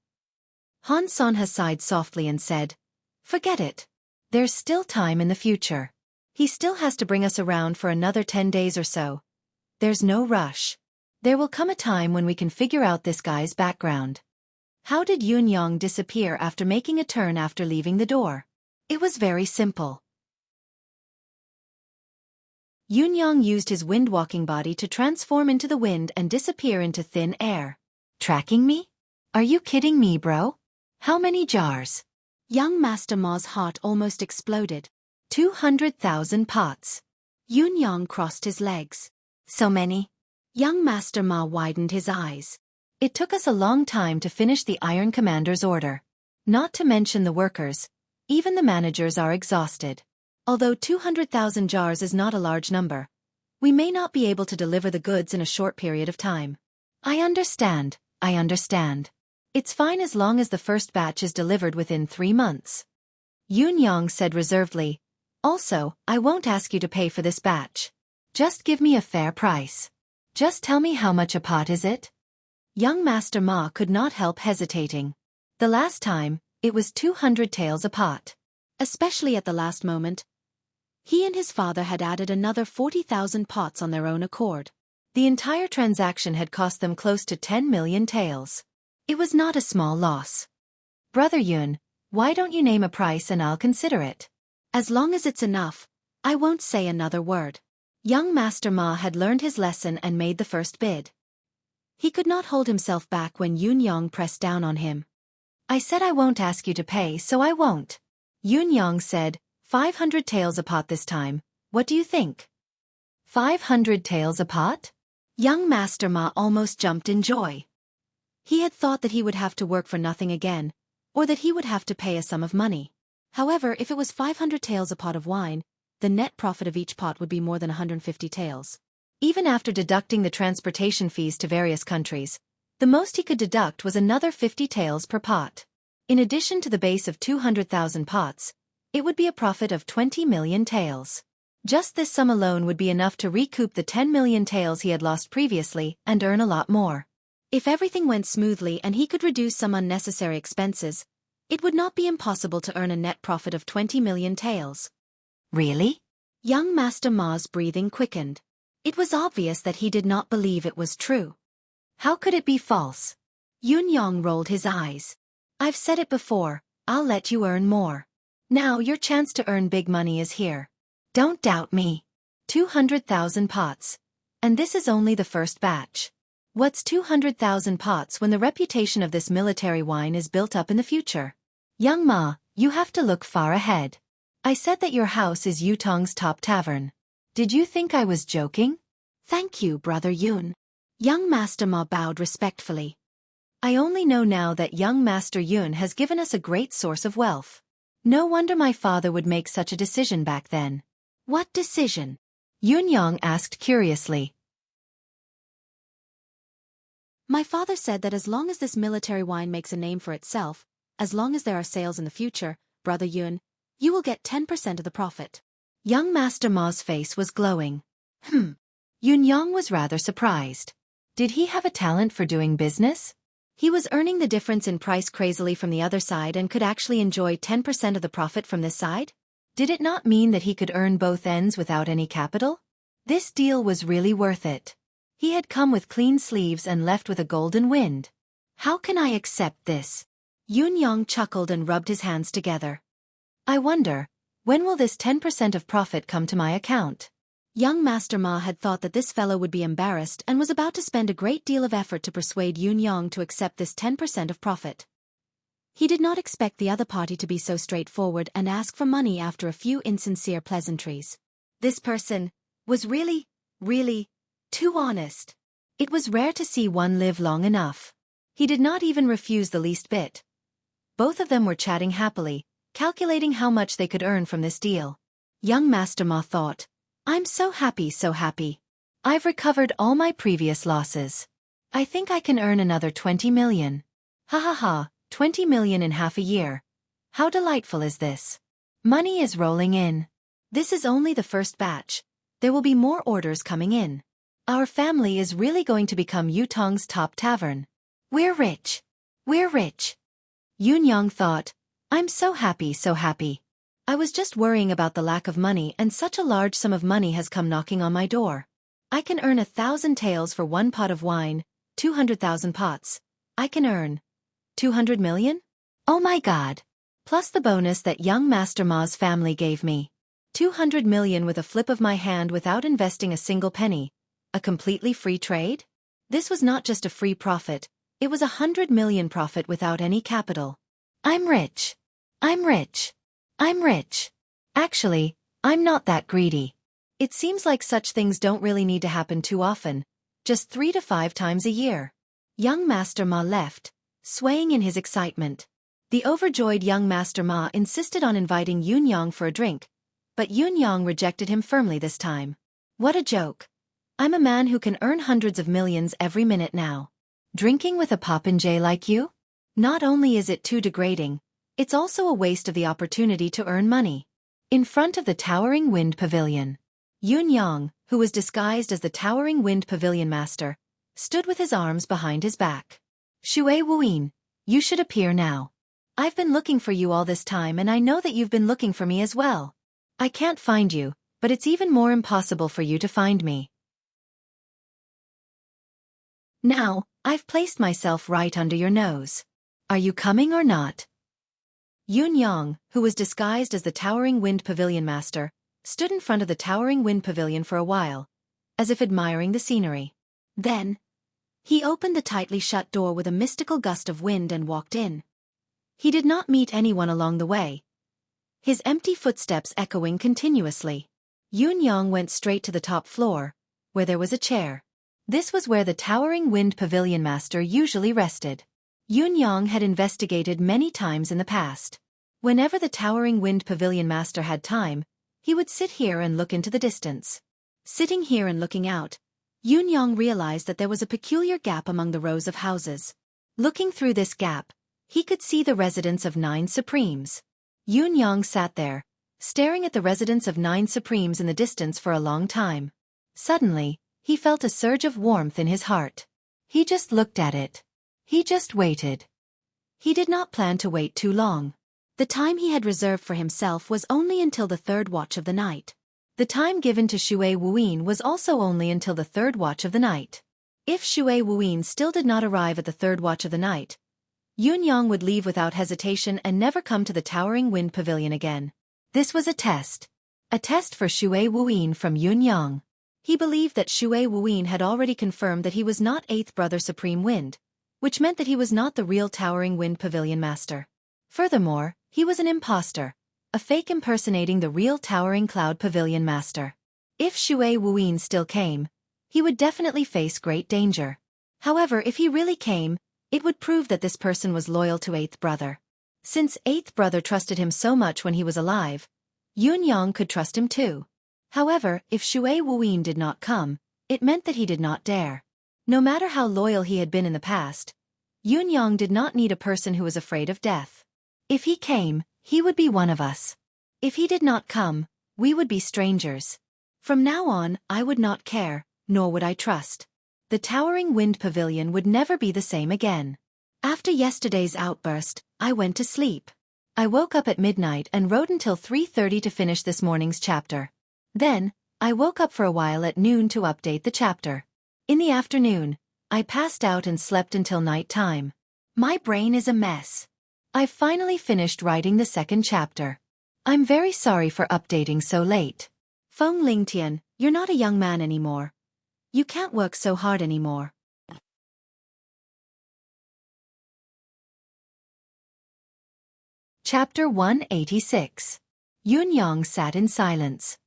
Han Sonha sighed softly and said, "Forget it. There's still time in the future. He still has to bring us around for another 10 days or so. There's no rush. There will come a time when we can figure out this guy's background." How did Yun Yang disappear after making a turn after leaving the door? It was very simple. Yun Yang used his wind-walking body to transform into the wind and disappear into thin air. Tracking me? Are you kidding me, bro? How many jars? Young Master Ma's heart almost exploded. 200,000 pots. Yun Yang crossed his legs. So many? Young Master Ma widened his eyes. It took us a long time to finish the Iron Commander's order. Not to mention the workers. Even the managers are exhausted. Although 200,000 jars is not a large number, We may not be able to deliver the goods in a short period of time. I understand. It's fine as long as the first batch is delivered within 3 months. Yun Yang said reservedly. Also, I won't ask you to pay for this batch. Just give me a fair price. Just tell me how much a pot is it? Young Master Ma could not help hesitating. The last time, it was 200 taels a pot. Especially at the last moment, he and his father had added another 40,000 pots on their own accord. The entire transaction had cost them close to 10 million taels. It was not a small loss. Brother Yun, why don't you name a price and I'll consider it? As long as it's enough, I won't say another word. Young Master Ma had learned his lesson and made the first bid. He could not hold himself back when Yun Yang pressed down on him. I said I won't ask you to pay, so I won't. Yun Yang said, 500 taels a pot this time. What do you think? 500 taels a pot? Young Master Ma almost jumped in joy. He had thought that he would have to work for nothing again, or that he would have to pay a sum of money. However, if it was 500 taels a pot of wine, the net profit of each pot would be more than 150 taels. Even after deducting the transportation fees to various countries, the most he could deduct was another 50 taels per pot. In addition to the base of 200,000 pots, it would be a profit of 20 million taels. Just this sum alone would be enough to recoup the 10 million taels he had lost previously and earn a lot more. If everything went smoothly and he could reduce some unnecessary expenses, it would not be impossible to earn a net profit of 20 million taels. Really? Young Master Ma's breathing quickened. It was obvious that he did not believe it was true. How could it be false? Yun Yang rolled his eyes. I've said it before, I'll let you earn more. Now your chance to earn big money is here. Don't doubt me. 200,000 pots. And this is only the first batch. What's 200,000 pots when the reputation of this military wine is built up in the future? Young Ma, you have to look far ahead. I said that your house is Yutong's top tavern. Did you think I was joking? Thank you, Brother Yun. Young Master Ma bowed respectfully. I only know now that young Master Yun has given us a great source of wealth. No wonder my father would make such a decision back then. What decision? Yun Yang asked curiously. My father said that as long as this military wine makes a name for itself, as long as there are sales in the future, Brother Yun, you will get 10% of the profit. Young Master Ma's face was glowing. Yun Yang was rather surprised. Did he have a talent for doing business? He was earning the difference in price crazily from the other side and could actually enjoy 10% of the profit from this side? Did it not mean that he could earn both ends without any capital? This deal was really worth it. He had come with clean sleeves and left with a golden wind. How can I accept this? Yun Yang chuckled and rubbed his hands together. I wonder, when will this 10% of profit come to my account? Young Master Ma had thought that this fellow would be embarrassed and was about to spend a great deal of effort to persuade Yun Yang to accept this 10% of profit. He did not expect the other party to be so straightforward and ask for money after a few insincere pleasantries. This person was really too honest. It was rare to see one live long enough. He did not even refuse the least bit. Both of them were chatting happily, calculating how much they could earn from this deal. Young Master Ma thought, I'm so happy. I've recovered all my previous losses. I think I can earn another 20 million. Ha ha ha, 20 million in half a year. How delightful is this? Money is rolling in. This is only the first batch. There will be more orders coming in. Our family is really going to become Yutong's top tavern. We're rich. Yun Yang thought, I'm so happy. I was just worrying about the lack of money and such a large sum of money has come knocking on my door. I can earn 1,000 taels for one pot of wine, 200,000 pots. I can earn 200 million? Oh my God! Plus the bonus that young Master Ma's family gave me. 200 million with a flip of my hand without investing a single penny. A completely free trade? This was not just a free profit, it was 100 million profit without any capital. I'm rich. Actually, I'm not that greedy. It seems like such things don't really need to happen too often, just 3 to 5 times a year. Young Master Ma left, swaying in his excitement. The overjoyed young Master Ma insisted on inviting Yun Yang for a drink, but Yun Yang rejected him firmly this time. What a joke, I'm a man who can earn hundreds of millions every minute now. Drinking with a popinjay like you? Not only is it too degrading, it's also a waste of the opportunity to earn money. In front of the Towering Wind Pavilion, Yun Yang, who was disguised as the Towering Wind Pavilion Master, stood with his arms behind his back. Xue Wuyin, you should appear now. I've been looking for you all this time and I know that you've been looking for me as well. I can't find you, but it's even more impossible for you to find me. Now, I've placed myself right under your nose. Are you coming or not? Yun Yang, who was disguised as the Towering Wind Pavilion Master, stood in front of the Towering Wind Pavilion for a while, as if admiring the scenery. Then, he opened the tightly shut door with a mystical gust of wind and walked in. He did not meet anyone along the way, his empty footsteps echoing continuously. Yun Yang went straight to the top floor, where there was a chair. This was where the Towering Wind Pavilion Master usually rested. Yun Yang had investigated many times in the past. Whenever the Towering Wind Pavilion Master had time, he would sit here and look into the distance. Sitting here and looking out, Yun Yang realized that there was a peculiar gap among the rows of houses. Looking through this gap, he could see the residence of 9 Supremes. Yun Yang sat there, staring at the residence of 9 Supremes in the distance for a long time. Suddenly, he felt a surge of warmth in his heart. He just looked at it. He just waited. He did not plan to wait too long. The time he had reserved for himself was only until the 3rd watch of the night. The time given to Xue Wuyin was also only until the 3rd watch of the night. If Xue Wuyin still did not arrive at the 3rd watch of the night, Yun Yang would leave without hesitation and never come to the Towering Wind Pavilion again. This was a test. A test for Xue Wuyin from Yun Yang. He believed that Xue Wuyin had already confirmed that he was not 8th Brother Supreme Wind, which meant that he was not the real Towering Wind Pavilion Master. Furthermore, he was an imposter, a fake impersonating the real Towering Cloud Pavilion Master. If Xue Wuyin still came, he would definitely face great danger. However, if he really came, it would prove that this person was loyal to 8th Brother. Since 8th Brother trusted him so much when he was alive, Yun Yang could trust him too. However, if Xue Wuyin did not come, it meant that he did not dare. No matter how loyal he had been in the past, Yun Yang did not need a person who was afraid of death. If he came, he would be one of us. If he did not come, we would be strangers. From now on, I would not care, nor would I trust. The Towering Wind Pavilion would never be the same again. After yesterday's outburst, I went to sleep. I woke up at midnight and wrote until 3:30 to finish this morning's chapter. Then, I woke up for a while at noon to update the chapter. In the afternoon, I passed out and slept until night time. My brain is a mess. I've finally finished writing the 2nd chapter. I'm very sorry for updating so late. Feng Lingtian, you're not a young man anymore. You can't work so hard anymore. Chapter 186. Yun Yang sat in silence.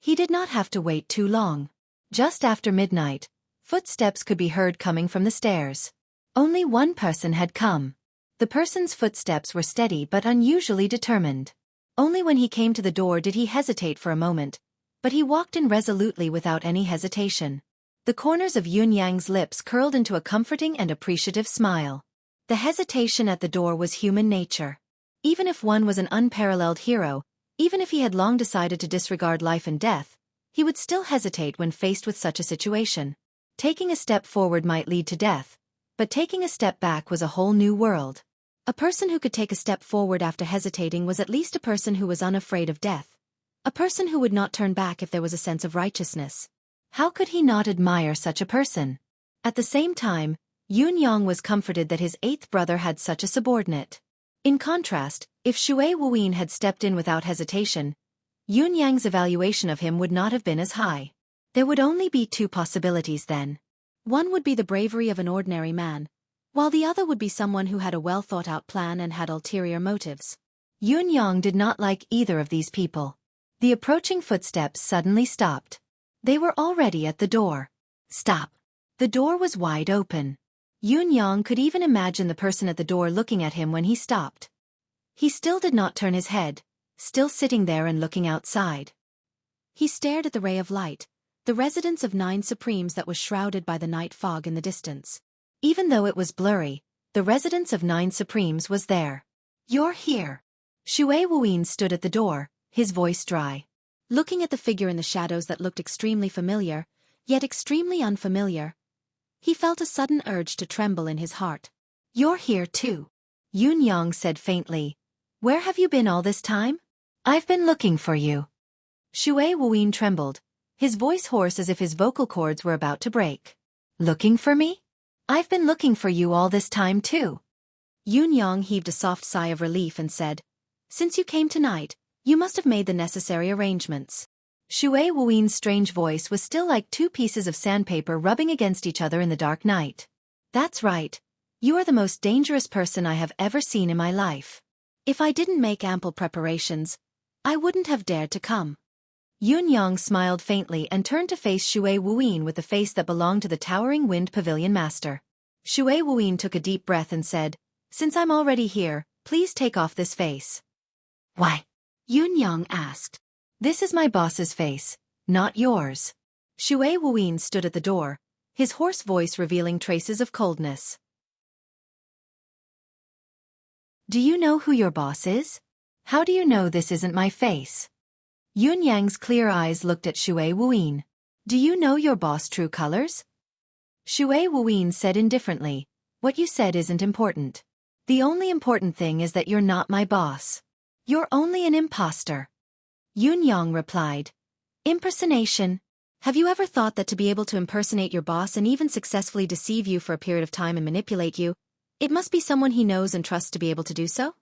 He did not have to wait too long. Just after midnight, footsteps could be heard coming from the stairs. Only one person had come. The person's footsteps were steady but unusually determined. Only when he came to the door did he hesitate for a moment, but he walked in resolutely without any hesitation. The corners of Yun Yang's lips curled into a comforting and appreciative smile. The hesitation at the door was human nature. Even if one was an unparalleled hero, even if he had long decided to disregard life and death, he would still hesitate when faced with such a situation. Taking a step forward might lead to death, but taking a step back was a whole new world. A person who could take a step forward after hesitating was at least a person who was unafraid of death. A person who would not turn back if there was a sense of righteousness. How could he not admire such a person? At the same time, Yun Yang was comforted that his 8th brother had such a subordinate. In contrast, if Xue Wuyin had stepped in without hesitation, Yun Yang's evaluation of him would not have been as high. There would only be 2 possibilities then. One would be the bravery of an ordinary man, while the other would be someone who had a well-thought-out plan and had ulterior motives. Yun Yang did not like either of these people. The approaching footsteps suddenly stopped. They were already at the door. Stop. The door was wide open. Yun Yang could even imagine the person at the door looking at him when he stopped. He still did not turn his head, still sitting there and looking outside. He stared at the ray of light, the residence of 9 Supremes that was shrouded by the night fog in the distance. Even though it was blurry, the residence of 9 Supremes was there. You're here. Xueqi stood at the door, his voice dry. Looking at the figure in the shadows that looked extremely familiar, yet extremely unfamiliar, he felt a sudden urge to tremble in his heart. You're here too. Yunyang said faintly. Where have you been all this time? I've been looking for you. Xueqi trembled, his voice hoarse as if his vocal cords were about to break. Looking for me? I've been looking for you all this time too. Yunyang heaved a soft sigh of relief and said, Since you came tonight, you must have made the necessary arrangements. Xueqi's strange voice was still like two pieces of sandpaper rubbing against each other in the dark night. That's right. You are the most dangerous person I have ever seen in my life. If I didn't make ample preparations, I wouldn't have dared to come. Yunyang smiled faintly and turned to face Xueqi with the face that belonged to the towering Wind Pavilion Master. Xueqi took a deep breath and said, Since I'm already here, please take off this face. Why? Yunyang asked. This is my boss's face, not yours. Xueqi stood at the door, his hoarse voice revealing traces of coldness. Do you know who your boss is? How do you know this isn't my face? Yunyang's clear eyes looked at Xueqi. Do you know your boss' true colors? Xueqi said indifferently, What you said isn't important. The only important thing is that you're not my boss. You're only an imposter. Yunyang replied. Impersonation. Have you ever thought that to be able to impersonate your boss and even successfully deceive you for a period of time and manipulate you, it must be someone he knows and trusts to be able to do so?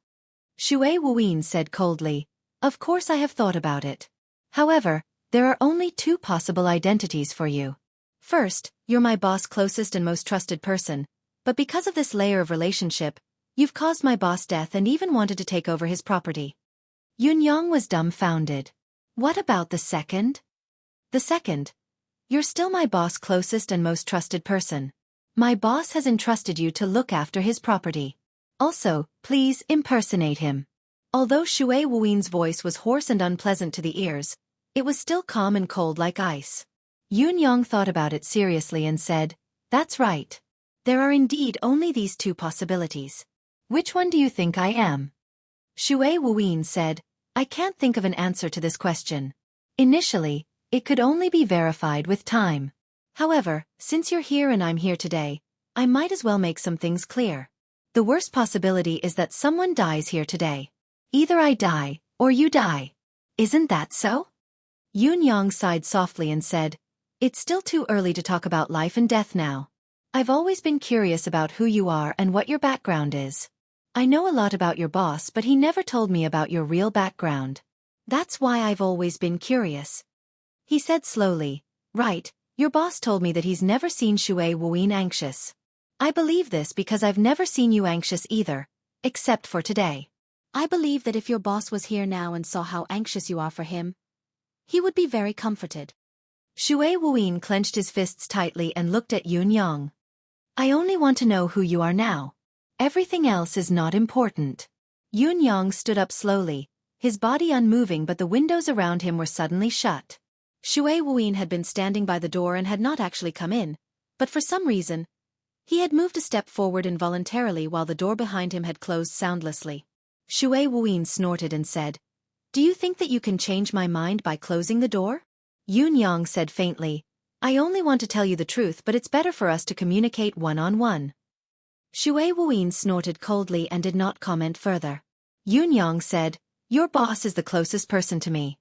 Xueqi said coldly, Of course I have thought about it. However, there are only two possible identities for you. First, you're my boss' closest and most trusted person, but because of this layer of relationship, you've caused my boss death and even wanted to take over his property. Yunyang was dumbfounded. What about the second? The second. You're still my boss' closest and most trusted person. My boss has entrusted you to look after his property. Also, please impersonate him. Although Xueqi's voice was hoarse and unpleasant to the ears, it was still calm and cold like ice. Yunyang thought about it seriously and said, That's right. There are indeed only these two possibilities. Which one do you think I am? Xueqi said, I can't think of an answer to this question. Initially, it could only be verified with time. However, since you're here and I'm here today, I might as well make some things clear. The worst possibility is that someone dies here today. Either I die, or you die. Isn't that so? Yunyang sighed softly and said, It's still too early to talk about life and death now. I've always been curious about who you are and what your background is. I know a lot about your boss, but he never told me about your real background. That's why I've always been curious. He said slowly, Right, your boss told me that he's never seen Xueqi anxious. I believe this because I've never seen you anxious either, except for today. I believe that if your boss was here now and saw how anxious you are for him, he would be very comforted. Xueqi clenched his fists tightly and looked at Yunyang. I only want to know who you are now. Everything else is not important. Yunyang stood up slowly, his body unmoving, but the windows around him were suddenly shut. Xueqi had been standing by the door and had not actually come in, but for some reason, he had moved a step forward involuntarily while the door behind him had closed soundlessly. Xueqi snorted and said, Do you think that you can change my mind by closing the door? Yunyang said faintly, I only want to tell you the truth, but it's better for us to communicate one-on-one. Xueqi snorted coldly and did not comment further. Yunyang said, Your boss is the closest person to me.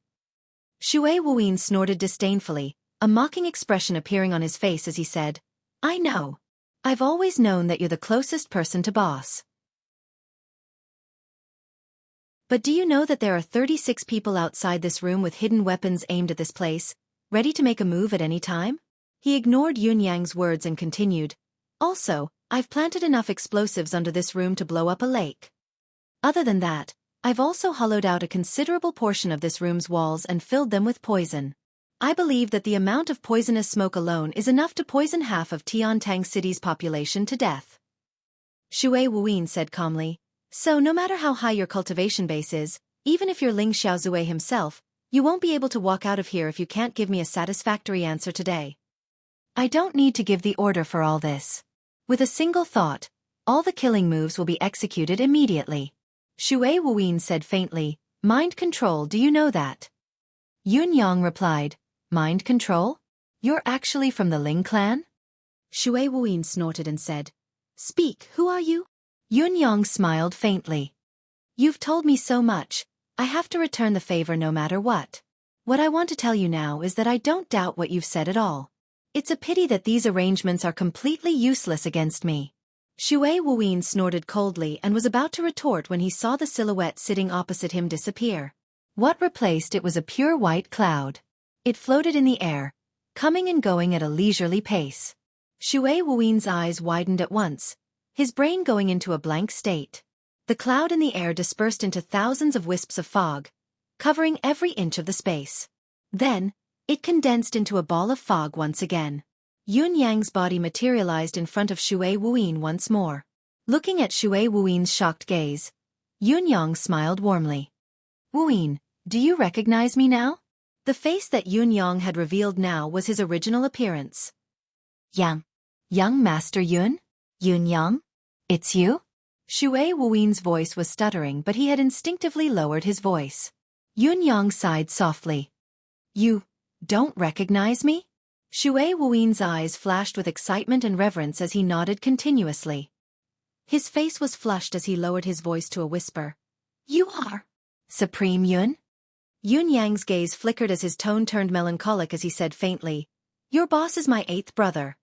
Xueqi snorted disdainfully, a mocking expression appearing on his face as he said, I know. I've always known that you're the closest person to boss. But do you know that there are 36 people outside this room with hidden weapons aimed at this place, ready to make a move at any time? He ignored Yunyang's words and continued, Also, I've planted enough explosives under this room to blow up a lake. Other than that, I've also hollowed out a considerable portion of this room's walls and filled them with poison. I believe that the amount of poisonous smoke alone is enough to poison half of Tiantang City's population to death. Xueqi said calmly, So no matter how high your cultivation base is, even if you're Ling Xiaozue himself, You won't be able to walk out of here if you can't give me a satisfactory answer today. I don't need to give the order for all this. With a single thought, all the killing moves will be executed immediately. Xue Wuyin said faintly, mind control, do you know that? Yun Yang replied, mind control? You're actually from the Ling clan? Xue Wuyin snorted and said, speak, who are you? Yun Yang smiled faintly. You've told me so much, I have to return the favor no matter what. What I want to tell you now is that I don't doubt what you've said at all. It's a pity that these arrangements are completely useless against me. Xue Wuyin snorted coldly and was about to retort when he saw the silhouette sitting opposite him disappear. What replaced it was a pure white cloud. It floated in the air, coming and going at a leisurely pace. Xue Wuyin's eyes widened at once, his brain going into a blank state. The cloud in the air dispersed into thousands of wisps of fog, covering every inch of the space. Then, it condensed into a ball of fog once again. Yun Yang's body materialized in front of Xue Wuyin once more. Looking at Xue Wuyin's shocked gaze, Yun Yang smiled warmly. Wuyin, do you recognize me now? The face that Yun Yang had revealed now was his original appearance. Young Master Yun? Yun Yang? It's you? Xue Wuyin's voice was stuttering, but he had instinctively lowered his voice. Yun Yang sighed softly. You don't recognize me? Xue Wuyin's eyes flashed with excitement and reverence as he nodded continuously. His face was flushed as he lowered his voice to a whisper. You are Supreme Yun? Yun Yang's gaze flickered as his tone turned melancholic as he said faintly, your boss is my 8th brother.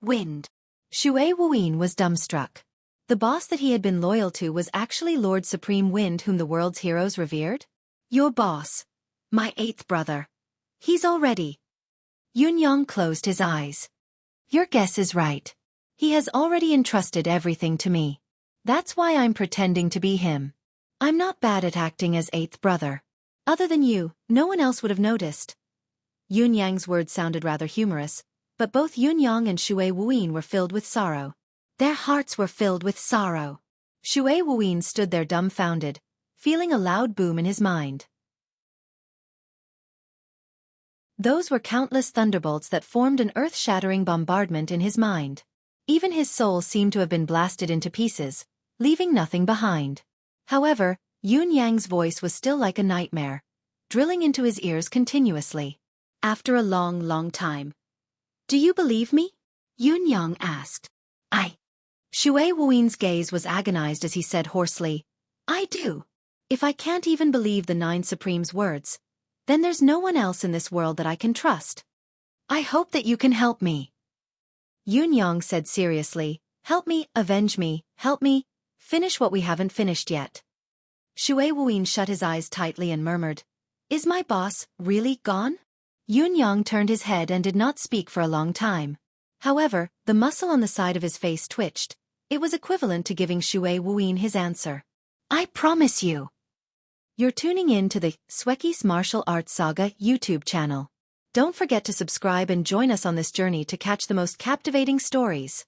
Wind. Xue Wuyin was dumbstruck. The boss that he had been loyal to was actually Lord Supreme Wind, whom the world's heroes revered? Your boss. My 8th brother. He's already. Yun Yang closed his eyes. Your guess is right. He has already entrusted everything to me. That's why I'm pretending to be him. I'm not bad at acting as 8th brother. Other than you, no one else would have noticed. Yun Yang's words sounded rather humorous, but both Yun Yang and Xue Wuyin were filled with sorrow. Their hearts were filled with sorrow. Xue Wuyin stood there dumbfounded, feeling a loud boom in his mind. Those were countless thunderbolts that formed an earth-shattering bombardment in his mind. Even his soul seemed to have been blasted into pieces, leaving nothing behind. However, Yun Yang's voice was still like a nightmare, drilling into his ears continuously. After a long time. Do you believe me? Yun Yang asked. Xue Wuyin's gaze was agonized as he said hoarsely, I do. If I can't even believe the 9 Supremes' words, then there's no one else in this world that I can trust. I hope that you can help me. Yun Yang said seriously, help me, avenge me, help me, finish what we haven't finished yet. Xue Wuyin shut his eyes tightly and murmured, is my boss really gone? Yun Yang turned his head and did not speak for a long time. However, the muscle on the side of his face twitched. It was equivalent to giving Xue Wuyin his answer. I promise you. You're tuning in to the Xueqi's Martial Arts Saga YouTube channel. Don't forget to subscribe and join us on this journey to catch the most captivating stories.